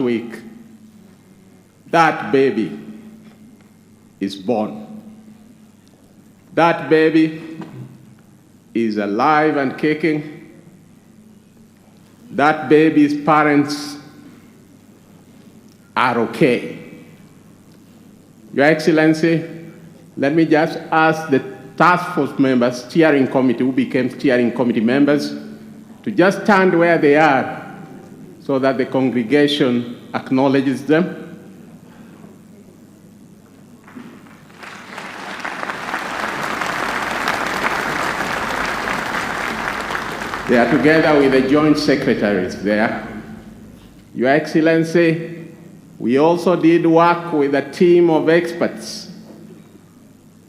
week, that baby is born. That baby is alive and kicking. That baby's parents are okay. Your Excellency, let me just ask the task force members, steering committee, who became steering committee members, to just stand where they are so that the congregation acknowledges them. They are together with the joint secretaries there. Your Excellency, we also did work with a team of experts.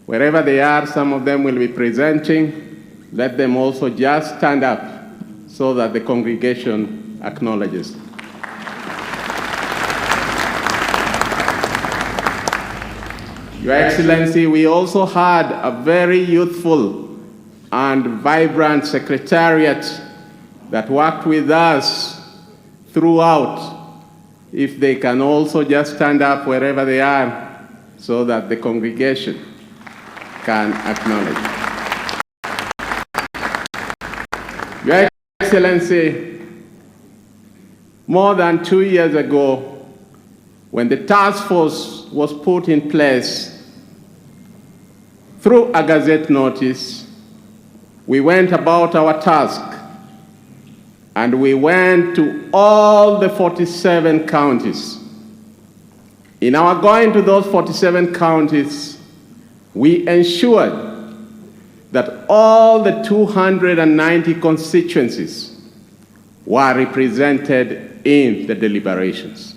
Wherever they are, some of them will be presenting. Let them also just stand up so that the congregation acknowledges. Your Excellency, we also had a very youthful and vibrant secretariat that worked with us throughout. If they can also just stand up wherever they are so that the congregation can acknowledge. Your Excellency, more than 2 years ago, when the task force was put in place, through a gazette notice, we went about our task, and we went to all the 47 counties. In our going to those 47 counties, we ensured that all the 290 constituencies were represented in the deliberations.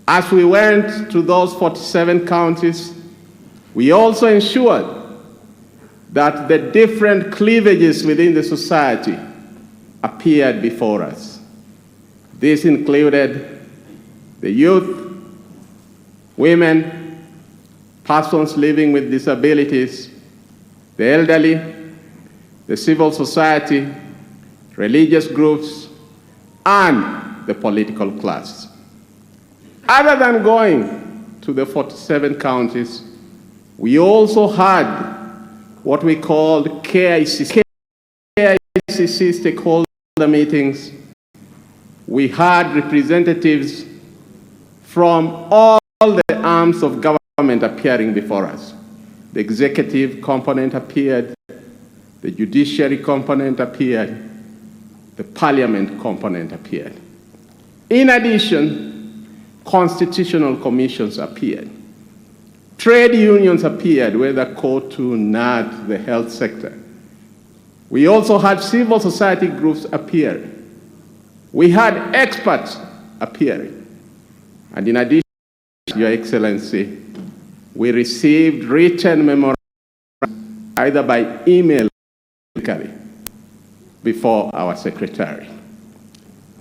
As we went to those 47 counties, we also ensured that the different cleavages within the society appeared before us. This included the youth, women, persons living with disabilities, the elderly, the civil society, religious groups, and the political class. Other than going to the 47 counties, we also had what we called KICC stakeholder meetings. We had representatives from all the arms of government appearing before us. The executive component appeared, the judiciary component appeared, the parliament component appeared. In addition, constitutional commissions appeared. Trade unions appeared, whether COTU, NAD, the health sector. We also had civil society groups appearing. We had experts appearing. And in addition, Your Excellency, we received written memoranda either by email or before our secretary.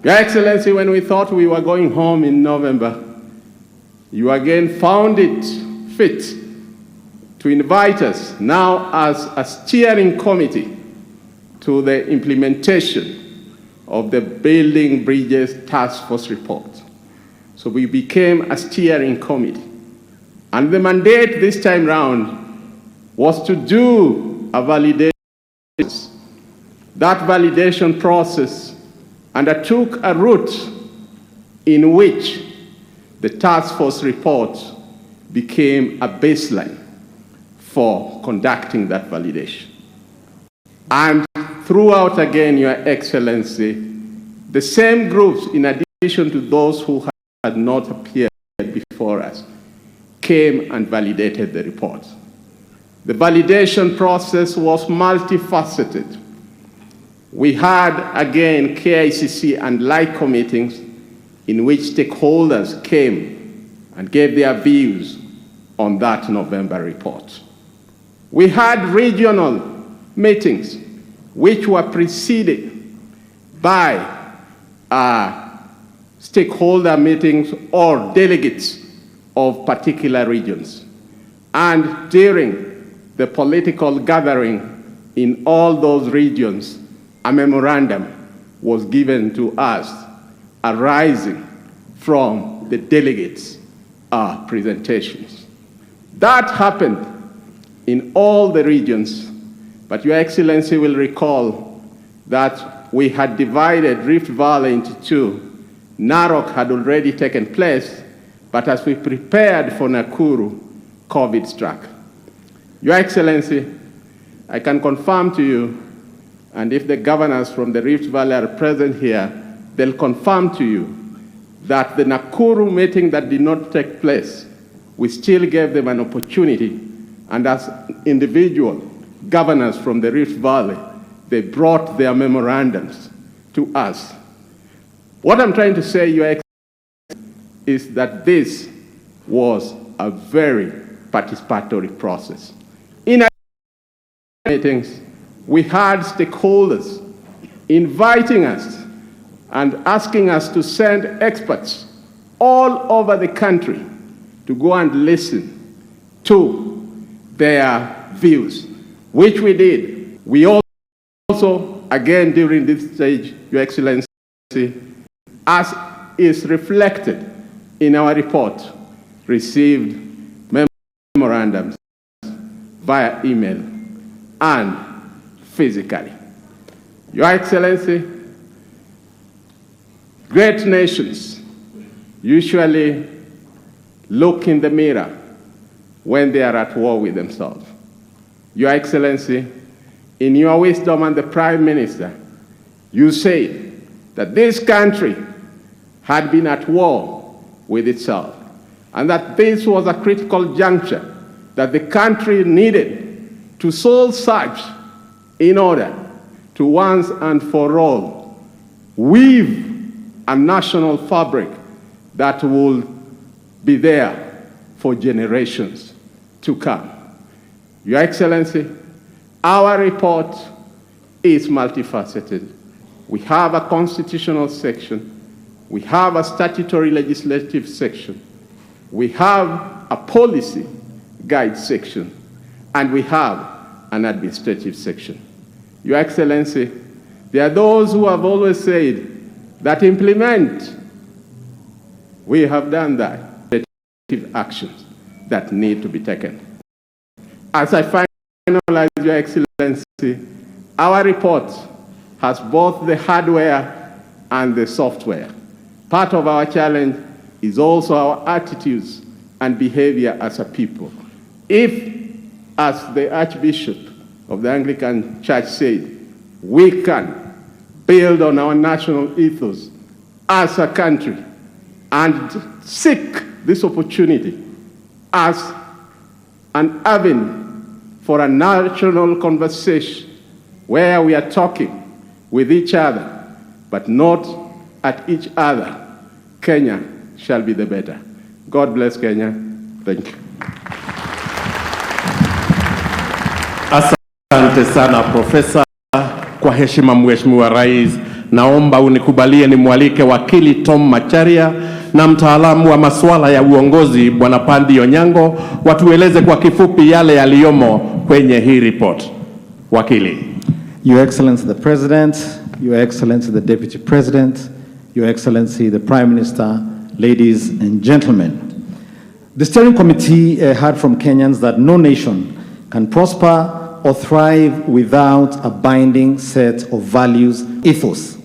Your Excellency, when we thought we were going home in November, you again found it fit to invite us now as a steering committee to the implementation of the Building Bridges Task Force report. So we became a steering committee. And the mandate this time round was to do a validation. That validation process undertook a route in which the task force report became a baseline for conducting that validation. And throughout, again, Your Excellency, the same groups, in addition to those who had not appeared before us, came and validated the report. The validation process was multifaceted. We had, again, KICC and like meetings in which stakeholders came and gave their views on that November report. We had regional meetings which were preceded by stakeholder meetings or delegates of particular regions. And during the political gathering in all those regions, a memorandum was given to us arising from the delegates' presentations. That happened in all the regions, but Your Excellency will recall that we had divided Rift Valley into two. Narok had already taken place, but as we prepared for Nakuru, COVID struck. Your Excellency, I can confirm to you, and if the governors from the Rift Valley are present here, they'll confirm to you that the Nakuru meeting that did not take place, we still gave them an opportunity, and as individual governors from the Rift Valley, they brought their memorandums to us. What I'm trying to say, Your Excellency, is that this was a very participatory process. In our meetings, we had stakeholders inviting us and asking us to send experts all over the country to go and listen to their views, which we did. We also, again, during this stage, Your Excellency, as is reflected in our report, received memorandums via email and physically. Your Excellency, great nations usually look in the mirror when they are at war with themselves. Your Excellency, in your wisdom and the Prime Minister, you said that this country had been at war with itself, and that this was a critical juncture that the country needed to soul search in order to once and for all weave a national fabric that will be there for generations to come. Your Excellency, our report is multifaceted. We have a constitutional section, we have a statutory legislative section, we have a policy guide section, and we have an administrative section. Your Excellency, there are those who have always said that implement. We have done that. Actions that need to be taken. As I finalize, Your Excellency, our report has both the hardware and the software. Part of our challenge is also our attitudes and behavior as a people. If, as the Archbishop of the Anglican Church said, we can build on our national ethos as a country and seek this opportunity as an avenue for a national conversation where we are talking with each other, but not at each other, Kenya shall be the better. God bless Kenya. Thank you. Asante sana Profesa. Kwa heshima Mheshimiwa Rais, naomba unikubalie nimwalike wakili Tom Macharia na mtaalamu wa masuala ya uongozi Bwana Pandi Onyango watueleze kwa kifupi yale yaliyomo kwenye hii report. Wakili. Your Excellency the President, Your Excellency the Deputy President, Your Excellency the Prime Minister, ladies and gentlemen. The steering committee heard from Kenyans that no nation can prosper or thrive without a binding set of values, ethos.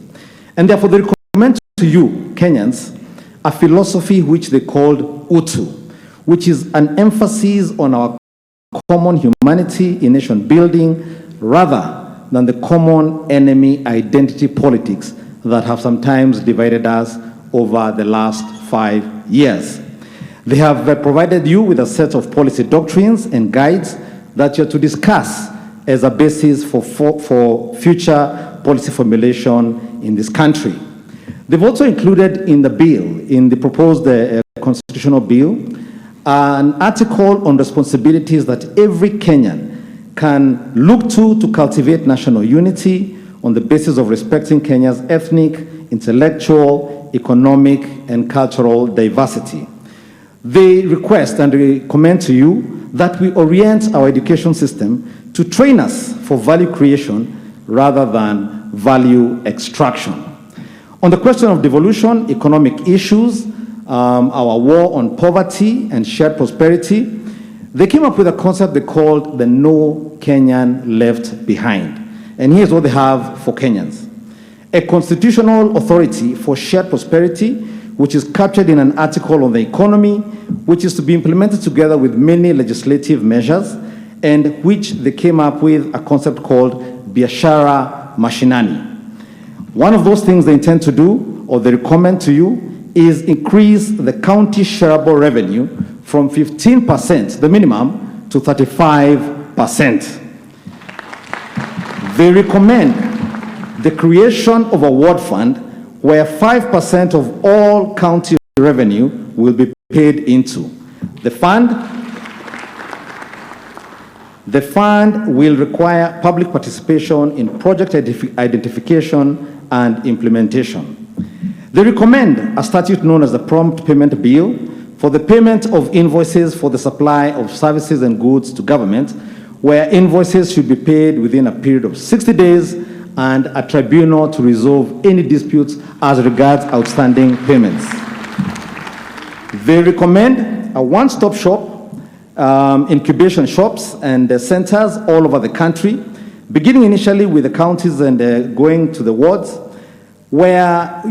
And therefore they recommend to you, Kenyans, a philosophy which they called Utu, which is an emphasis on our common humanity in nation building rather than the common enemy identity politics that have sometimes divided us over the last 5 years. They have provided you with a set of policy doctrines and guides that you're to discuss as a basis for future policy formulation in this country. They've also included in the bill, in the proposed constitutional bill, an article on responsibilities that every Kenyan can look to cultivate national unity on the basis of respecting Kenya's ethnic, intellectual, economic, and cultural diversity. They request and recommend to you that we orient our education system to train us for value creation rather than value extraction. On the question of devolution, economic issues our war on poverty and shared prosperity, they came up with a concept they called the No Kenyan Left Behind. And here's what they have for Kenyans. A constitutional authority for shared prosperity, which is captured in an article on the economy, which is to be implemented together with many legislative measures, and which they came up with a concept called Biashara Mashinani. One of those things they intend to do, or they recommend to you, is increase the county shareable revenue from 15%, the minimum, to 35%. They recommend the creation of a ward fund where 5% of all county revenue will be paid into. The fund will require public participation in project identification and implementation. They recommend a statute known as the Prompt Payment Bill for the payment of invoices for the supply of services and goods to government, where invoices should be paid within a period of 60 days and a tribunal to resolve any disputes as regards outstanding payments. They recommend a one-stop shop, incubation shops and centers all over the country, beginning initially with the counties and going to the wards, where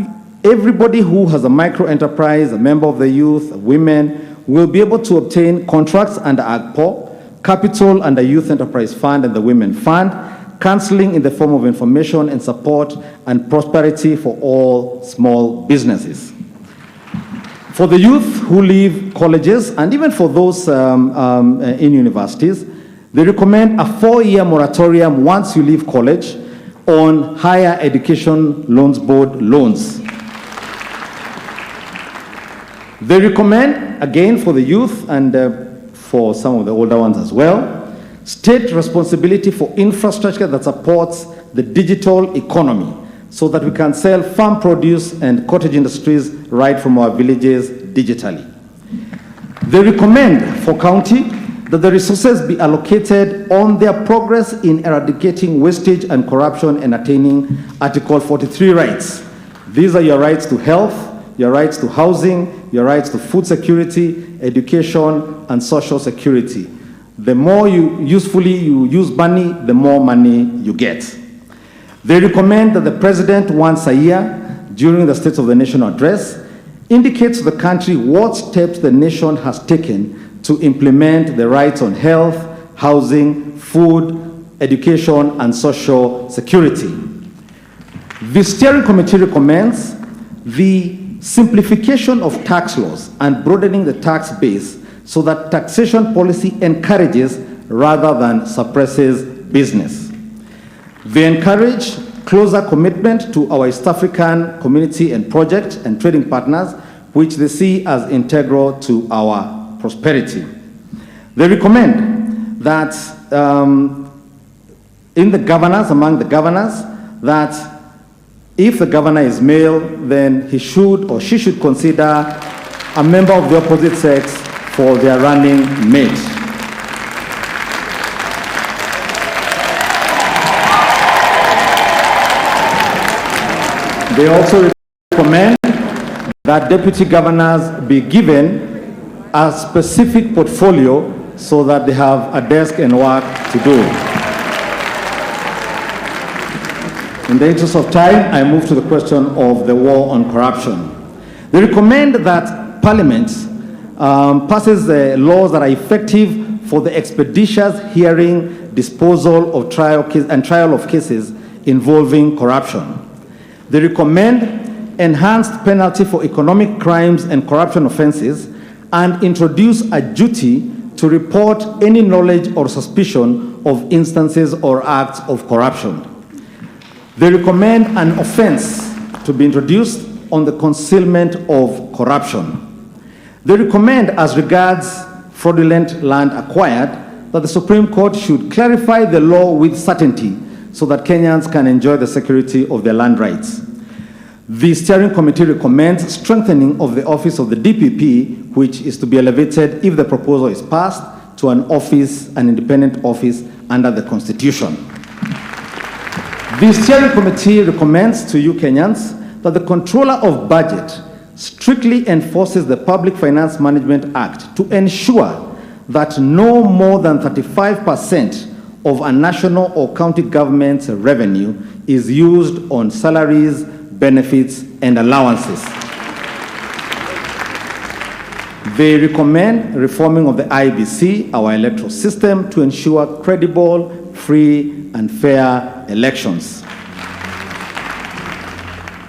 everybody who has a micro-enterprise, a member of the youth, women, will be able to obtain contracts under AGPO, capital under Youth Enterprise Fund and the Women Fund, counseling in the form of information and support and prosperity for all small businesses. For the youth who leave colleges and even for those in universities, they recommend a 4-year moratorium once you leave college on higher education loans board loans. They recommend, again for the youth and for some of the older ones as well, state responsibility for infrastructure that supports the digital economy so that we can sell farm produce and cottage industries right from our villages digitally. They recommend for county that the resources be allocated on their progress in eradicating wastage and corruption and attaining Article 43 rights. These are your rights to health, your rights to housing, your rights to food security, education, and social security. The more you use money, the more money you get. They recommend that the president once a year, during the State of the Nation address, indicates to the country what steps the nation has taken to implement the rights on health, housing, food, education, and social security. The steering committee recommends the simplification of tax laws and broadening the tax base so that taxation policy encourages rather than suppresses business. They encourage closer commitment to our East African community and project and trading partners, which they see as integral to our prosperity. They recommend that in the governors, among the governors, that if the governor is male, then he should or she should consider a member of the opposite sex for their running mate. They also recommend that deputy governors be given a specific portfolio so that they have a desk and work to do. In the interest of time, I move to the question of the war on corruption. They recommend that Parliament passes laws that are effective for the expeditious hearing, disposal of trial of cases involving corruption. They recommend enhanced penalty for economic crimes and corruption offenses and introduce a duty to report any knowledge or suspicion of instances or acts of corruption. They recommend an offense to be introduced on the concealment of corruption. They recommend, as regards fraudulent land acquired, that the Supreme Court should clarify the law with certainty so that Kenyans can enjoy the security of their land rights. The steering committee recommends strengthening of the office of the DPP, which is to be elevated if the proposal is passed to an independent office under the Constitution. The steering committee recommends to you Kenyans that the controller of budget strictly enforces the Public Finance Management Act to ensure that no more than 35% of a national or county government's revenue is used on salaries, benefits, and allowances. They recommend reforming of the IBC, our electoral system, to ensure credible, free, and fair elections.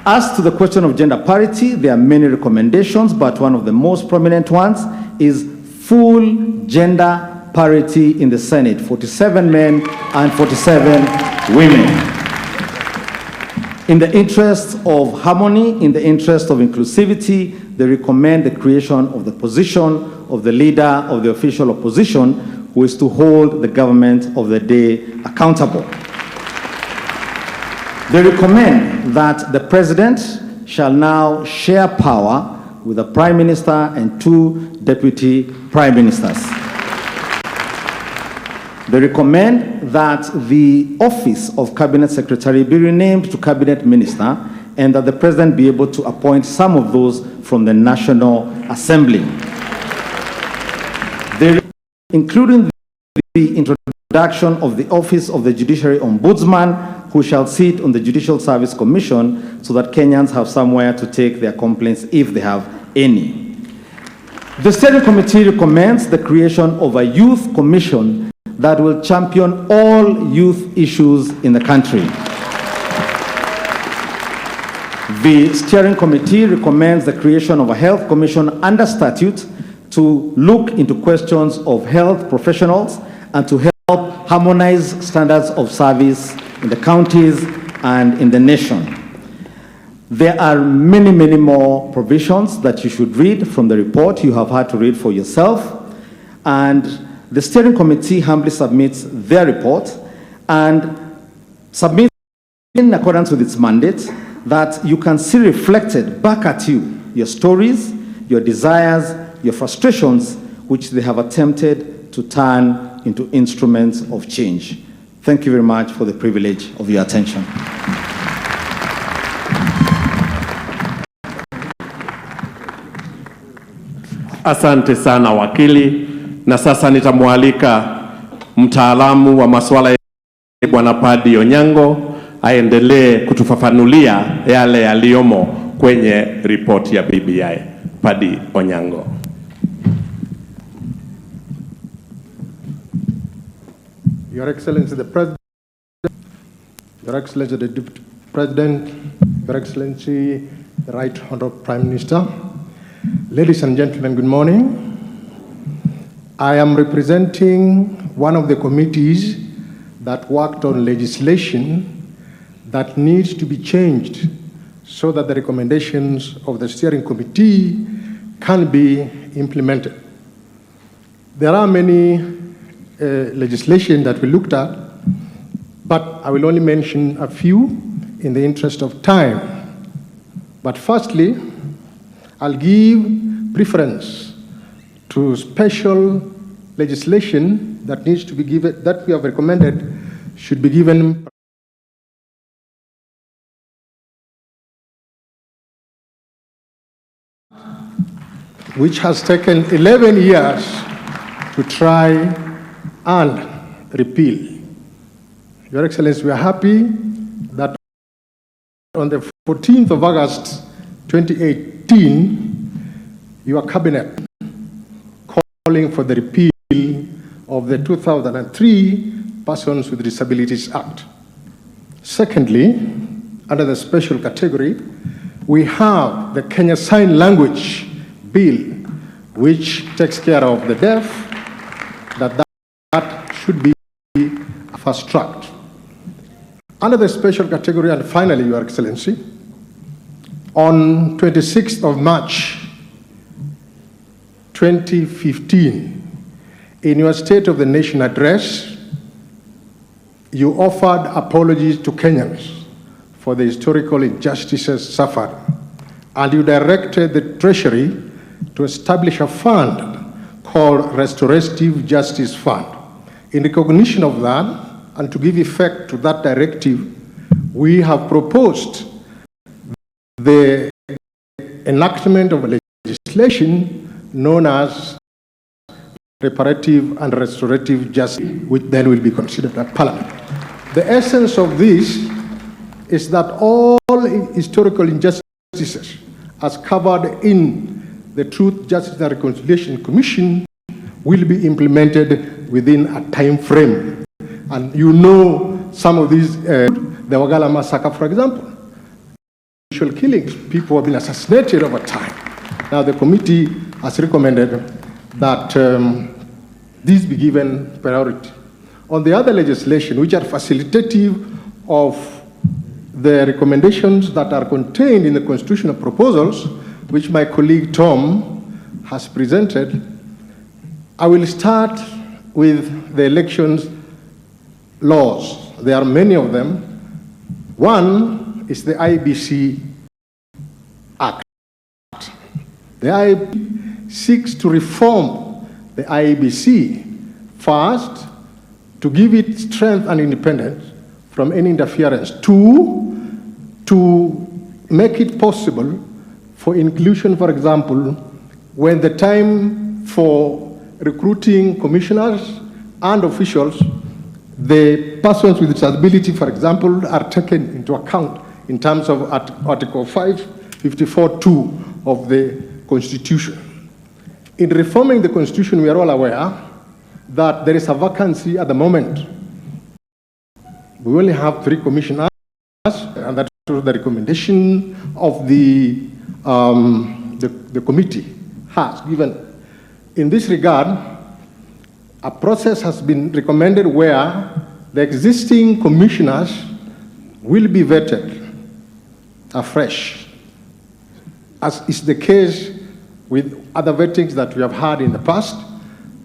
As to the question of gender parity, there are many recommendations, but one of the most prominent ones is full gender parity in the Senate, 47 men and 47 women. In the interest of harmony, in the interest of inclusivity, they recommend the creation of the position of the leader of the official opposition, who is to hold the government of the day accountable. They recommend that the president shall now share power with the prime minister and 2 deputy prime ministers. They recommend that the office of cabinet secretary be renamed to cabinet minister, and that the president be able to appoint some of those from the National Assembly. They, including the introduction of the office of the Judiciary Ombudsman, who shall sit on the Judicial Service Commission, so that Kenyans have somewhere to take their complaints if they have any. The steering committee recommends the creation of a youth commission that will champion all youth issues in the country. The steering committee recommends the creation of a health commission under statute to look into questions of health professionals and to help harmonize standards of service in the counties and in the nation. There are many, many more provisions that you should read from the report. You have had to read for yourself. And the steering committee humbly submits their report and submits in accordance with its mandate that you can see reflected back at you your stories, your desires, your frustrations, which they have attempted to turn into instruments of change. Thank you very much for the privilege of your attention. Asante sana wakili, na sasa nitamwalika mtaalamu wa masuala ya Bwana Paddy Onyango aendelee kutufafanulia yale yaliyomo kwenye ripoti ya BBI. Paddy Onyango. Your Excellency the President, Your Excellency the Deputy President, Your Excellency the Right Honorable Prime Minister, ladies and gentlemen, good morning. I am representing one of the committees that worked on legislation that needs to be changed so that the recommendations of the steering committee can be implemented. There are many legislation that we looked at, but I will only mention a few in the interest of time. But firstly, I'll give preference to special legislation that needs to be given, that we have recommended should be given which has taken 11 years to try and repeal. Your Excellency, we are happy that on the 14th of August 2018, your cabinet calling for the repeal of the 2003 Persons with Disabilities Act. Secondly, under the special category, we have the Kenya Sign Language Bill, which takes care of the deaf, that should be fast-tracked. Under the special category, and finally, Your Excellency, on 26th of March 2015, in your State of the Nation address, you offered apologies to Kenyans for the historical injustices suffered, and you directed the Treasury to establish a fund called Restorative Justice Fund. In recognition of that, and to give effect to that directive, we have proposed the enactment of legislation known as reparative and restorative justice, which then will be considered at Parliament. The essence of this is that all historical injustices, as covered in the Truth, Justice and Reconciliation Commission, will be implemented within a time frame. And you know some of these, the Wagala massacre, for example. Initial killings, people have been assassinated over time. Now the committee has recommended that these be given priority. On the other legislation, which are facilitative of the recommendations that are contained in the constitutional proposals, which my colleague Tom has presented, I will start with the elections laws. There are many of them. One is the IBC Act. The IBC seeks to reform the IBC first, to give it strength and independence from any interference. Two, to make it possible for inclusion, for example, when the time for recruiting commissioners and officials, the persons with disability, for example, are taken into account in terms of Article 554(2) of the Constitution. In reforming the Constitution, we are all aware that there is a vacancy at the moment. We only have 3 commissioners, and that was the recommendation of the committee has given. In this regard, a process has been recommended where the existing commissioners will be vetted afresh, as is the case with other vettings that we have had in the past,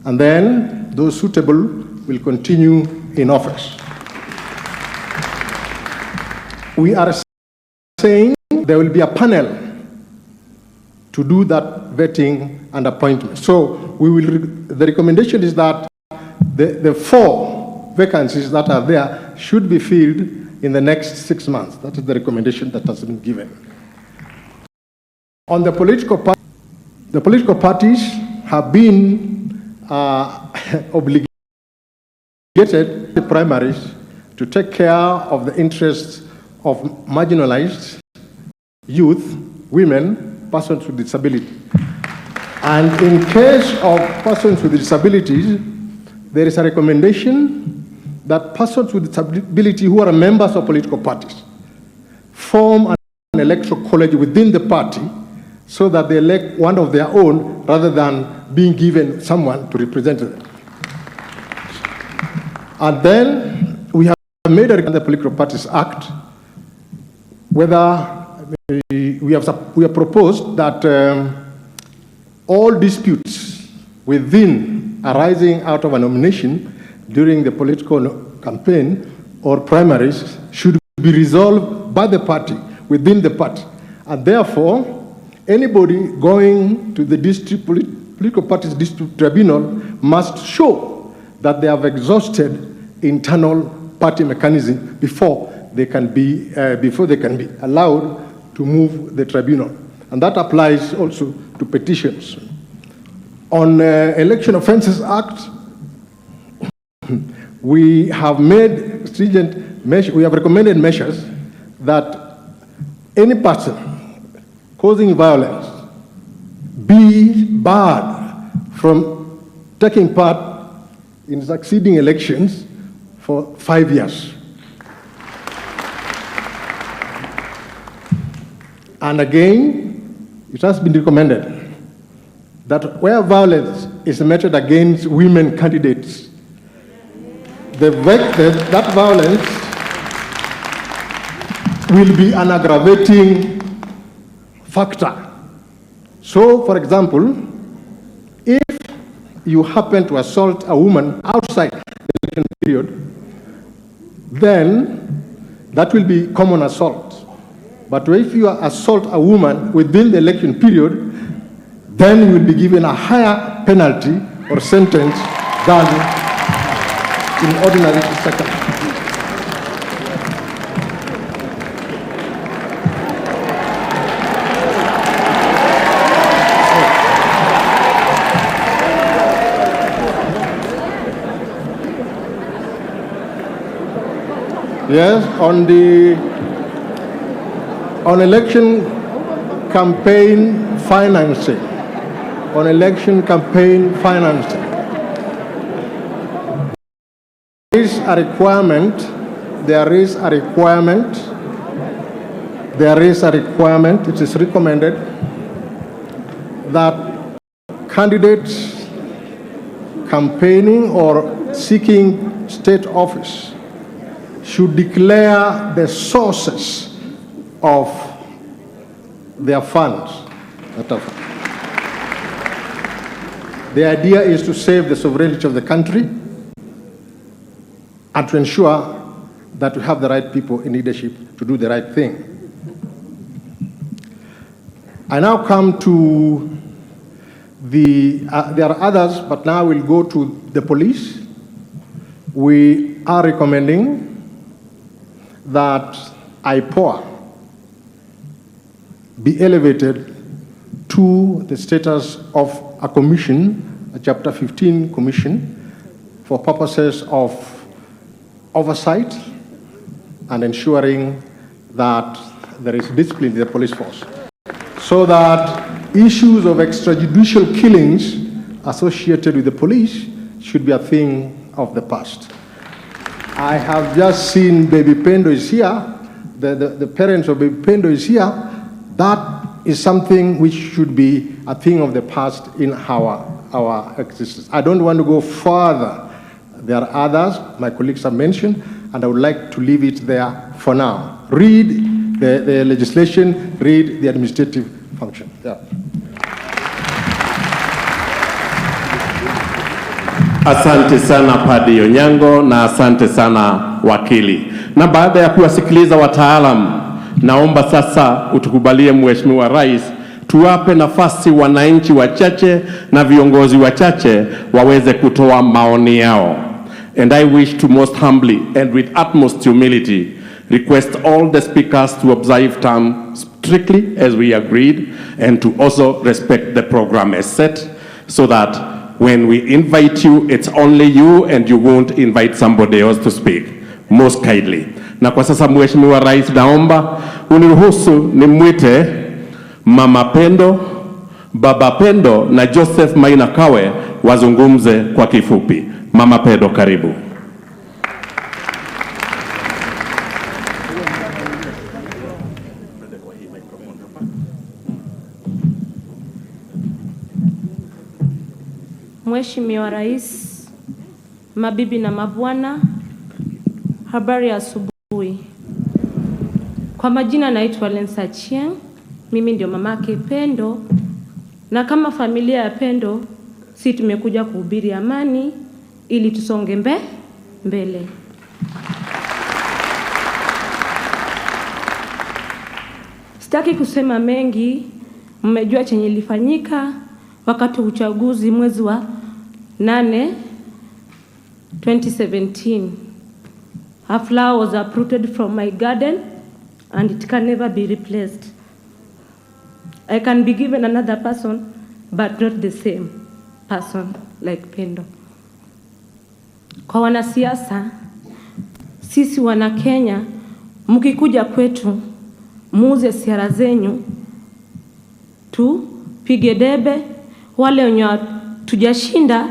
and then those suitable will continue in office. We are saying there will be a panel to do that vetting and appointment. So the recommendation is that the 4 vacancies that are there should be filled in the next 6 months. That is the recommendation that has been given. On the political parties have been obligated the primaries to take care of the interests of marginalized youth, women, persons with disability. And in case of persons with disabilities, there is a recommendation that persons with disability who are members of political parties form an electoral college within the party so that they elect one of their own rather than being given someone to represent them. And then we have made a the Political Parties Act, whether we have proposed that all disputes arising out of a nomination during the political campaign or primaries should be resolved by the party, within the party. And therefore, anybody going to the political parties district tribunal must show that they have exhausted internal party mechanism before they can be allowed to move the tribunal. And that applies also to petitions. On Election Offences Act, we have made stringent measures, we have recommended measures that any person causing violence be barred from taking part in succeeding elections for 5 years. And again, it has been recommended that where violence is meted against women candidates, that violence will be an aggravating factor. So, for example, if you happen to assault a woman outside the election period, then that will be common assault. But if you assault a woman within the election period, then you will be given a higher penalty or sentence than in ordinary circumstances. Yes, on election campaign financing. On election campaign financing. There is a requirement. It is recommended that candidates campaigning or seeking state office should declare the sources of their funds. The idea is to save the sovereignty of the country and to ensure that we have the right people in leadership to do the right thing. I now come to there are others, but now we'll go to the police. We are recommending that IPOA be elevated to the status of a commission, a Chapter 15 commission, for purposes of oversight and ensuring that there is discipline in the police force, so that issues of extrajudicial killings associated with the police should be a thing of the past. I have just seen Baby Pendo is here, the parents of Baby Pendo is here. That is something which should be a thing of the past in our existence. I don't want to go further. There are others my colleagues have mentioned, and I would like to leave it there for now. Read the legislation, read the administrative function. Yeah. Asante sana Padri Onyango na asante sana wakili. Na baada ya kuwasikiliza wataalam, naomba sasa utukubalie Mheshimiwa Rais tuwape nafasi wananchi wachache na viongozi wachache waweze kutoa maoni yao. And I wish to most humbly and with utmost humility request all the speakers to observe time strictly as we agreed, and to also respect the program as set, so that when we invite you, it's only you and you won't invite somebody else to speak. Most kindly. Na kwa sasa Mheshimiwa Rais, naomba uniruhusu nimwite Mama Pendo, Baba Pendo na Joseph Maina Kawe wazungumze kwa kifupi. Mama Pendo, karibu. Mheshimiwa Rais, mabibi na mabwana, habari ya asubuhi. Kwa majina naitwa Lensa Chieng, mimi ndio mamake Pendo, na kama familia ya Pendo, si tumekuja kuhubiri amani ili tusonge mbele. Sitaki kusema mengi, mmejua chenye ilifanyika wakati wa uchaguzi mwezi wa 8 2017. A flower was uprooted from my garden and it can never be replaced. I can be given another person, but not the same person like Pendo. Kwa wanasiasa, sisi wana Kenya, mkikuja kwetu, muuze siara zenyu, tupige debe, wale wenye tujashinda,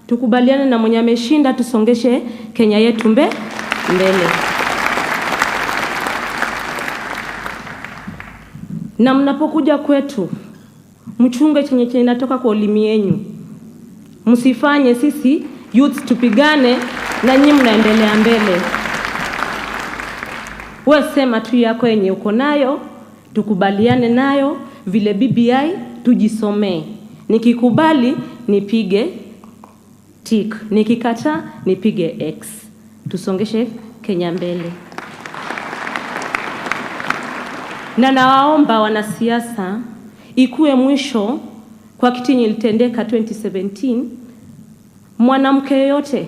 tukubaliane na mwenye ameshinda, tusongeshe Kenya yetu mbele. Na mnapokuja kwetu, mchunge chenye inatoka kwa ulimi yenu. Msifanye sisi youth tupigane na nyinyi mnaendelea mbele. Wewe sema tu yako yenye uko nayo, tukubaliane nayo, vile BBI tujisomee. Nikikubali nipige tick, nikikata nipige X. Tusongeshe Kenya mbele. Na nawaomba wanasiasa, ikuwe mwisho kwa kitu ilitendeka 2017, mwanamke yoyote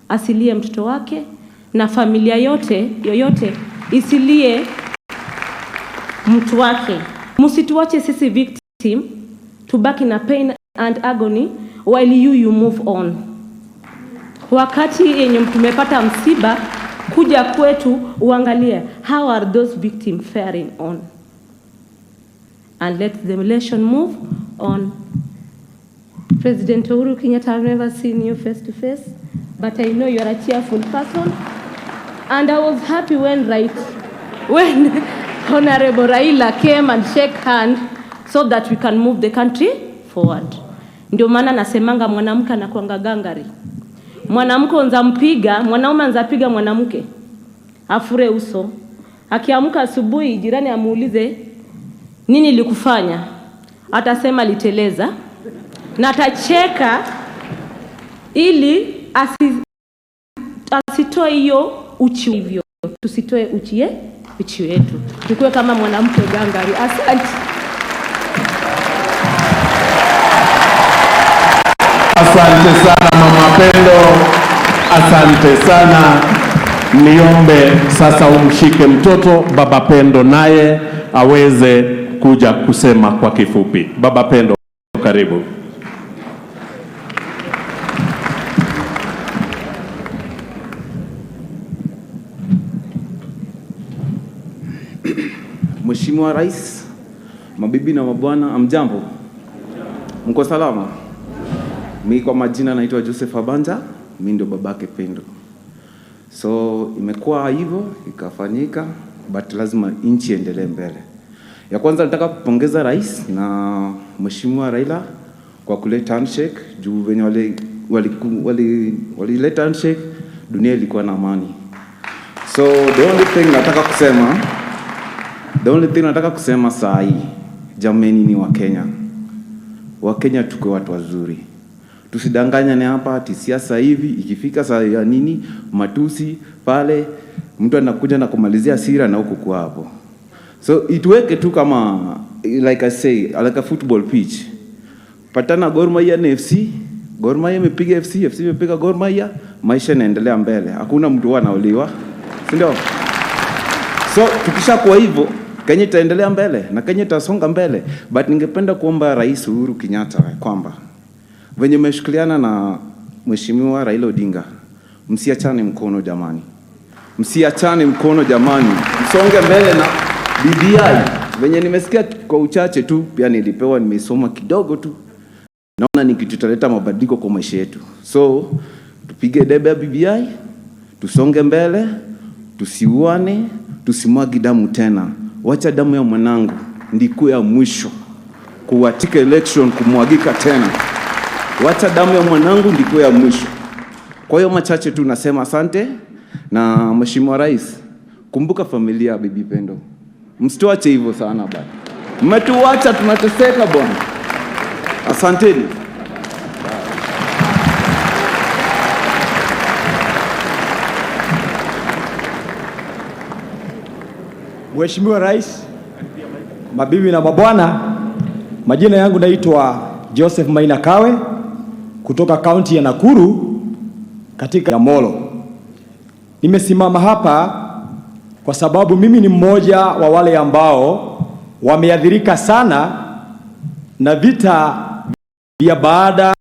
asilie mtoto wake, na familia yoyote isilie mtu wake. Msituache sisi victim tubaki na pain and agony while you move on. Wakati yenye tumepata msiba, kuja kwetu uangalie how are those victims faring on, and let the relation move on. President Uhuru Kenyatta, I've never seen you face to face, but I know you are a cheerful person, and I was happy when Honorable Raila came and shake hand so that we can move the country forward. Ndio maana nasemanga mwanamke anakuanga gangari. Mwanamke unzampiga, mwanaume anzapiga mwanamke afure uso. Akiamka asubuhi jirani amuulize nini nilikufanya, atasema liteleza, na atacheka ili asitoe hiyo uchi hivyo. Tusitoe uchi wetu. Tukue kama mwanamke gangari. Asante. Asante sana Mama Pendo. Asante sana. Niombe sasa umshike mtoto Baba Pendo naye aweze kuja kusema kwa kifupi. Baba Pendo, karibu. Mheshimiwa Rais, mabibi na mabwana, amjambo? Mko salama? Mimi kwa majina naitwa Joseph Abanja, mimi ndio babake Pendo. So imekuwa hivyo, ikafanyika, but lazima nchi endelee mbele. Ya kwanza nataka kupongeza Rais na Mheshimiwa Raila kwa kuleta handshake, juu venye walileta handshake, dunia ilikuwa na amani. So the only thing nataka kusema saa hii, jameni ni Wakenya. Wakenya tuko watu wazuri. Tusidanganyane hapa ati siasa hivi ikifika saa ya nini matusi pale mtu anakuja na kumalizia hasira na huko kwa hapo. So ituweke tu kama like I say like a football pitch. Patana Gor Mahia na FC, Gor Mahia imepiga FC imepiga Gor Mahia, maisha yanaendelea mbele. Hakuna mtu anauliwa. Si ndio? So tukishakuwa hivyo Kenya itaendelea mbele na Kenya itasonga mbele. But ningependa kuomba Rais Uhuru Kenyatta kwamba venye mmeshikiliana na Mheshimiwa Raila Odinga, msiachane mkono jamani. Msiachane mkono jamani. Msonge mbele na BBI. Venye nimesikia kwa uchache tu, pia nilipewa nimesoma kidogo tu. Naona ni kitu kitaleta mabadiliko kwa maisha yetu. So tupige debe BBI, tusonge mbele, tusiuane, tusimwagi damu tena. Wacha damu ya mwanangu ndiko ya mwisho kuwatika election kumwagika tena. Wacha damu ya mwanangu ndiko ya mwisho. Kwa hiyo machache tu nasema asante, na Mheshimiwa Rais, kumbuka familia ya Bibi Pendo. Msituache hivyo sana bwana. Mmetuacha tunateseka bwana. Asanteni. Mheshimiwa Rais, mabibi na mabwana, majina yangu naitwa Joseph Maina Kawe kutoka kaunti ya Nakuru katika ya Molo. Nimesimama hapa kwa sababu mimi ni mmoja wa wale ambao wameathirika sana na vita vya baada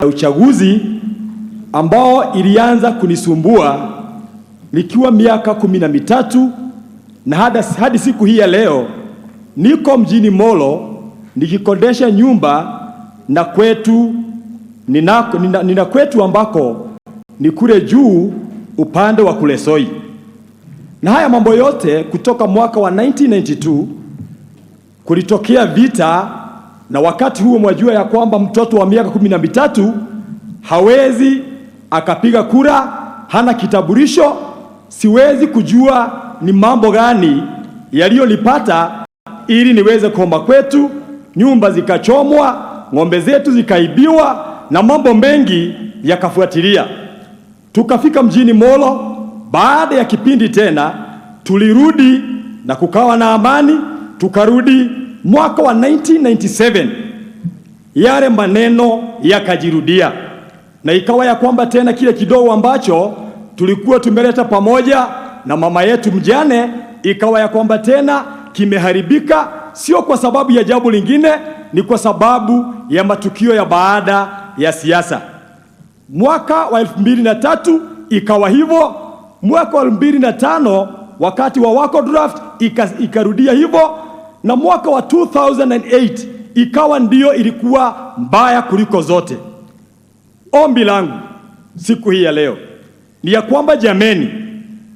ya uchaguzi ambao ilianza kunisumbua nikiwa miaka 13 na hadi siku hii ya leo niko mjini Molo nikikodesha nyumba na kwetu nina kwetu ambako ni kule juu upande wa Kulesoi. Na haya mambo yote kutoka mwaka wa 1992 kulitokea vita, na wakati huo mwajua ya kwamba mtoto wa miaka 13 hawezi akapiga kura, hana kitambulisho. Siwezi kujua ni mambo gani yaliyonipata ili niweze kuomba kwetu, nyumba zikachomwa, ng'ombe zetu zikaibiwa na mambo mengi yakafuatilia. Tukafika mjini Molo. Baada ya kipindi tena tulirudi na kukawa na amani. Tukarudi mwaka wa 1997, yale maneno yakajirudia, na ikawa ya kwamba tena kile kidogo ambacho tulikuwa tumeleta pamoja na mama yetu mjane, ikawa ya kwamba tena kimeharibika, sio kwa sababu ya jambo lingine, ni kwa sababu ya matukio ya baada ya siasa. Mwaka wa 2003 ikawa hivyo, Mwaka wa 2005 wakati wa wako draft ikarudia hivyo, na mwaka wa 2008 ikawa ndio ilikuwa mbaya kuliko zote. Ombi langu siku hii ya leo ni ya kwamba jameni,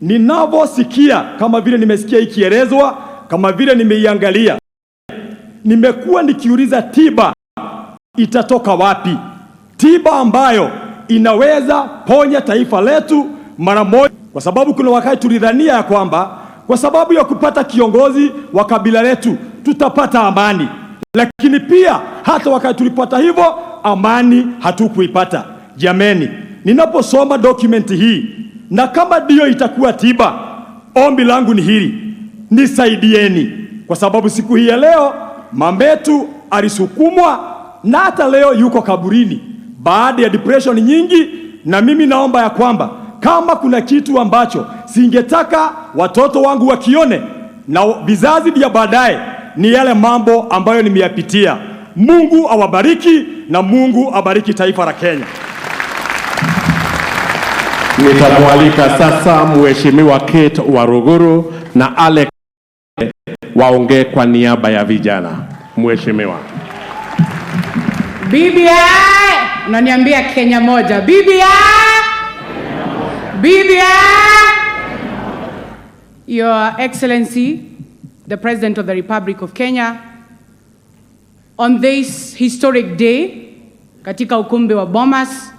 ninavyosikia kama vile nimesikia ikielezwa, kama vile nimeiangalia, nimekuwa nikiuliza tiba itatoka wapi? Tiba ambayo inaweza ponya taifa letu mara moja, kwa sababu kuna wakati tulidhania ya kwamba kwa sababu ya kupata kiongozi wa kabila letu tutapata amani, lakini pia hata wakati tulipata hivyo amani hatukuipata. Jameni, ninaposoma dokumenti hii na kama ndio itakuwa tiba, ombi langu ni hili: nisaidieni, kwa sababu siku hii ya leo mametu alisukumwa na hata leo yuko kaburini baada ya depression nyingi. Na mimi naomba ya kwamba kama kuna kitu ambacho singetaka watoto wangu wakione na vizazi vya baadaye, ni yale mambo ambayo nimeyapitia. Mungu awabariki na Mungu abariki taifa la Kenya. Nitamwalika sasa Mheshimiwa Kate Waruguru na Alex waongee kwa niaba ya vijana. Mheshimiwa. BBI, unaniambia Kenya moja. BBI, BBI. Your Excellency, the President of the Republic of Kenya, on this historic day, katika ukumbi wa Bomas,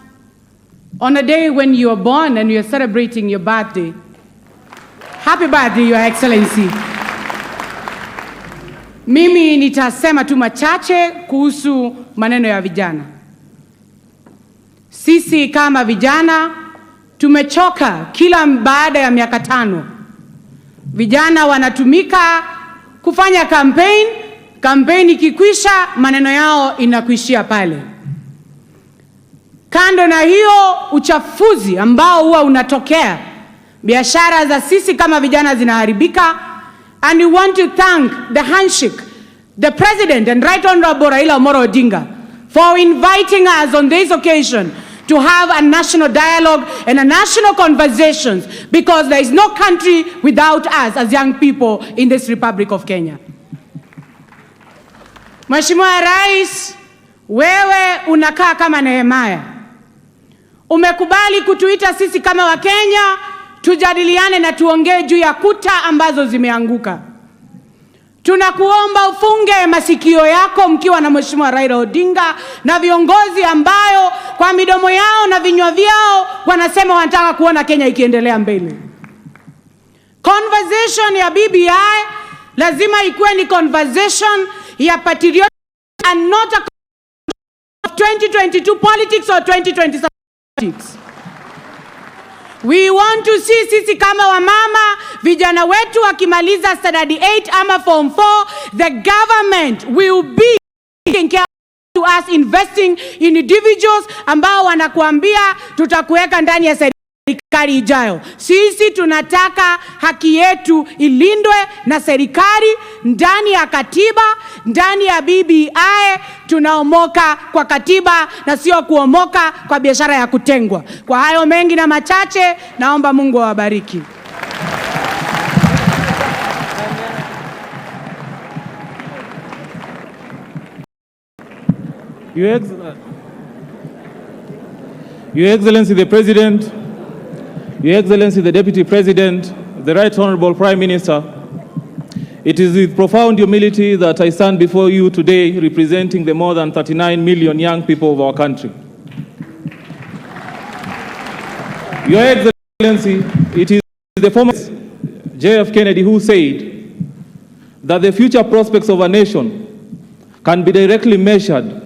on a day when you are born and you are celebrating your birthday. Happy birthday, Your Excellency. Mimi nitasema tu machache kuhusu maneno ya vijana. Sisi kama vijana tumechoka kila baada ya miaka 5. Vijana wanatumika kufanya campaign ikikwisha maneno yao inakuishia pale. Kando na hiyo uchafuzi ambao huwa unatokea, biashara za sisi kama vijana zinaharibika. And we want to thank the handshake, the President and Right Honorable Raila Amolo Odinga for inviting us on this occasion to have a national dialogue and a national conversations, because there is no country without us as young people in this Republic of Kenya. Mheshimiwa Rais, wewe unakaa kama Nehemia. Umekubali kutuita sisi kama Wakenya tujadiliane na tuongee juu ya kuta ambazo zimeanguka. Tunakuomba ufunge masikio yako mkiwa na Mheshimiwa Raila Odinga na viongozi ambayo kwa midomo yao na vinywa vyao wanasema wanataka kuona Kenya ikiendelea mbele. Conversation ya BBI lazima ikuwe ni conversation ya patriotic and not a 2022 politics or 2027 politics. We want to see sisi kama wamama, vijana wetu wakimaliza standard 8 ama form 4, the government will be taking care to us, investing in individuals ambao wanakuambia tutakuweka ndani ya serikali ijayo. Sisi tunataka haki yetu ilindwe na serikali ndani ya katiba, ndani ya BBI. Tunaomoka kwa katiba na sio kuomoka kwa biashara ya kutengwa. Kwa hayo mengi na machache, naomba Mungu awabariki. Your Excellency the President, Your Excellency the Deputy President, the Right Honorable Prime Minister, it is with profound humility that I stand before you today representing the more than 39 million young people of our country. Your Excellency, it is the former J.F. Kennedy who said that the future prospects of a nation can be directly measured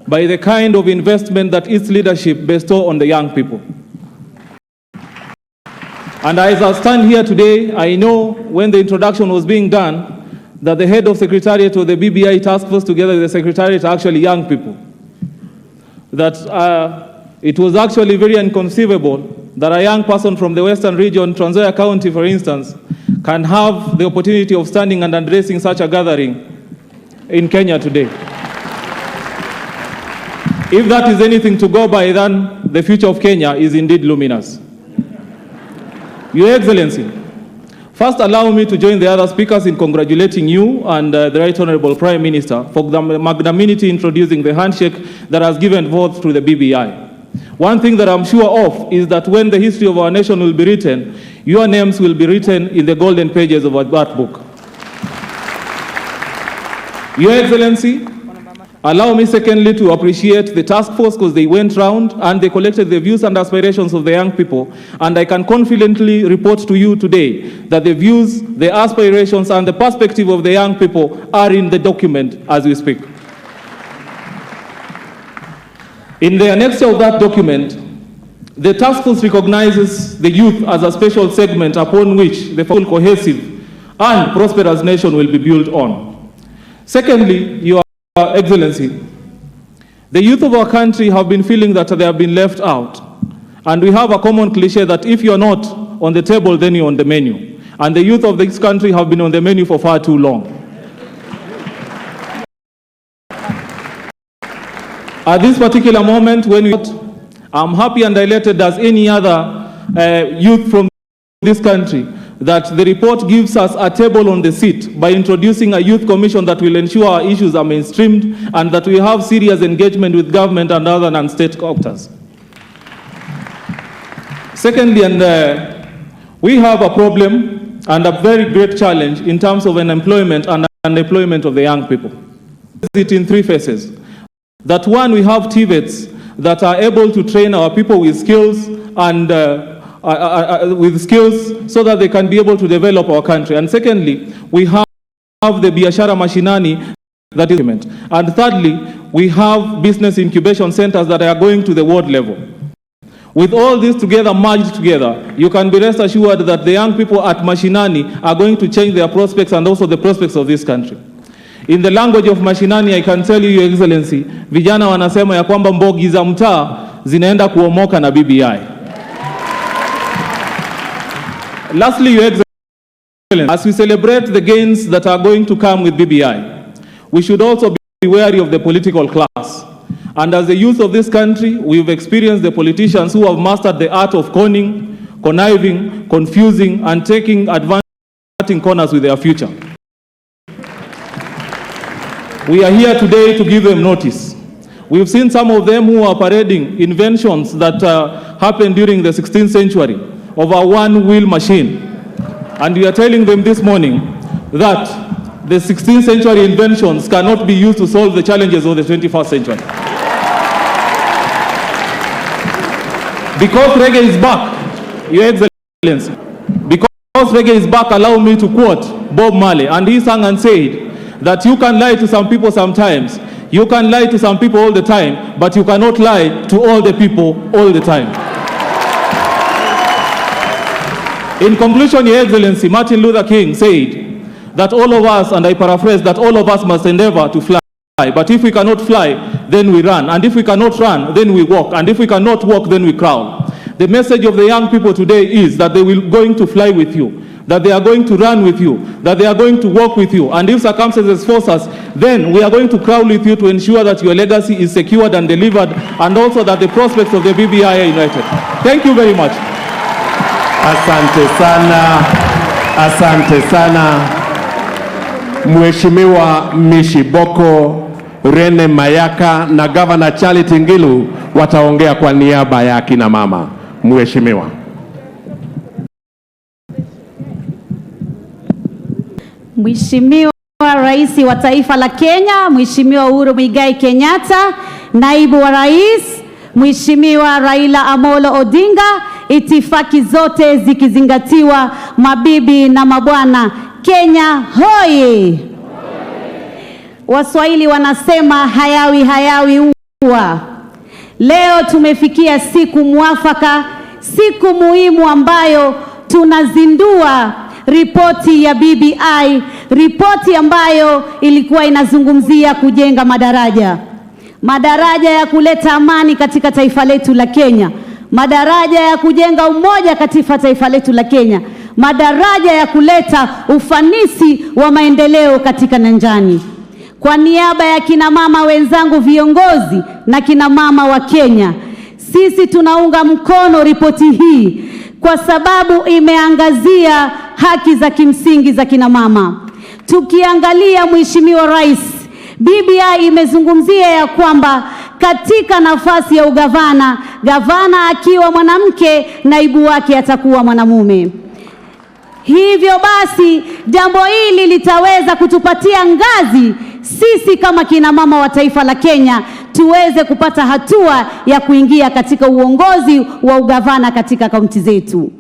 by the kind of investment that its leadership bestow on the young people. And as I stand here today, I know when the introduction was being done that the head of secretariat of the BBI task force together with the secretariat are actually young people. That it was actually very inconceivable that a young person from the western region, Trans Nzoia County for instance, can have the opportunity of standing and addressing such a gathering in Kenya today. If that is anything to go by, then the future of Kenya is indeed luminous. Your Excellency, first allow me to join the other speakers in congratulating you and the Right Honorable Prime Minister for the magnanimity introducing the handshake that has given birth to the BBI. One thing that I'm sure of is that when the history of our nation will be written, your names will be written in the golden pages of that book. Your Excellency, allow me secondly to appreciate the task force because they went round and they collected the views and aspirations of the young people. And I can confidently report to you today that the views, the aspirations and the perspective of the young people are in the document as we speak. In the annexure of that document, the task force recognizes the youth as a special segment upon which the full cohesive and prosperous nation will be built on. Secondly, Your Excellency, the youth of our country have been feeling that they have been left out. And we have a common cliche that if you're not on the table, then you're on the menu. And the youth of this country have been on the menu for far too long. At this particular moment, I'm happy and elated as any other youth from this country that the report gives us a table on the seat by introducing a youth commission that will ensure our issues are mainstreamed and that we have serious engagement with government and other non-state actors. Secondly, we have a problem and a very great challenge in terms of unemployment and unemployment of the young people. It in three phases. That one, we have TVETs that are able to train our people with skills and so that they can be able to develop our country. And secondly, we have the Biashara Mashinani that is implement. And thirdly, we have business incubation centers that are going to the ward level. With all this together, merged together, you can be rest assured that the young people at Mashinani are going to change their prospects and also the prospects of this country. In the language of Mashinani, I can tell you, Your Excellency, vijana wanasema ya kwamba mbogi za mtaa zinaenda kuomoka na BBI. Lastly, Your Excellency, as we celebrate the gains that are going to come with BBI, we should also be wary of the political class. And as the youth of this country, we've experienced the politicians who have mastered the art of conning, conniving, confusing, and taking advantage of corners with their future. We are here today to give them notice. We've seen some of them who are parading inventions that happened during the 16th century of a one-wheel machine. And we are telling them this morning that the 16th century inventions cannot be used to solve the challenges of the 21st century. Because reggae is back, Your Excellency, because reggae is back, allow me to quote Bob Marley, and he sang and said that you can lie to some people sometimes, you can lie to some people all the time, but you cannot lie to all the people all the time. In conclusion, Your Excellency, Martin Luther King said that all of us, and I paraphrase, that all of us must endeavor to fly. But if we cannot fly, then we run. And if we cannot run, then we walk. And if we cannot walk, then we crawl. The message of the young people today is that they will going to fly with you, that they are going to run with you, that they are going to walk with you. And if circumstances force us, then we are going to crawl with you to ensure that your legacy is secured and delivered, and also that the prospects of the BBI are united. Thank you very much. Asante sana. Asante sana. Mheshimiwa Mishiboko, Rene Mayaka na Governor Charity Ngilu wataongea kwa niaba ya kina mama. Mheshimiwa. Mheshimiwa Rais wa Taifa la Kenya, Mheshimiwa Uhuru Muigai Kenyatta, Naibu wa Rais, Mheshimiwa Raila Amolo Odinga, itifaki zote zikizingatiwa, mabibi na mabwana, Kenya hoye! Waswahili wanasema hayawi huwa. Leo tumefikia siku mwafaka, siku muhimu ambayo tunazindua ripoti ya BBI, ripoti ambayo ilikuwa inazungumzia kujenga madaraja ya kuleta amani katika taifa letu la Kenya, madaraja ya kujenga umoja katika taifa letu la Kenya, madaraja ya kuleta ufanisi wa maendeleo katika nyanjani. Kwa niaba ya kina mama wenzangu viongozi na kina mama wa Kenya, sisi tunaunga mkono ripoti hii kwa sababu imeangazia haki za kimsingi za kina mama. Tukiangalia Mheshimiwa Rais, BBI imezungumzia ya kwamba katika nafasi ya ugavana, gavana akiwa mwanamke, naibu wake atakuwa mwanamume. Hivyo basi jambo hili litaweza kutupatia ngazi sisi kama kina mama wa taifa la Kenya tuweze kupata hatua ya kuingia katika uongozi wa ugavana katika kaunti zetu.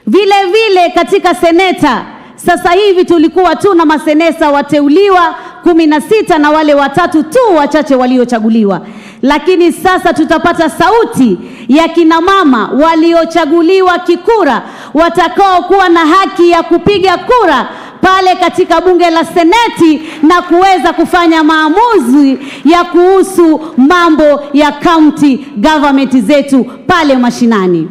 Vile vile katika seneta, sasa hivi tulikuwa tuna masenesa wateuliwa 16 na wale watatu tu wachache waliochaguliwa. Lakini sasa tutapata sauti ya kina mama waliochaguliwa kikura, watakao kuwa na haki ya kupiga kura pale katika bunge la seneti na kuweza kufanya maamuzi ya kuhusu mambo ya county government zetu pale mashinani.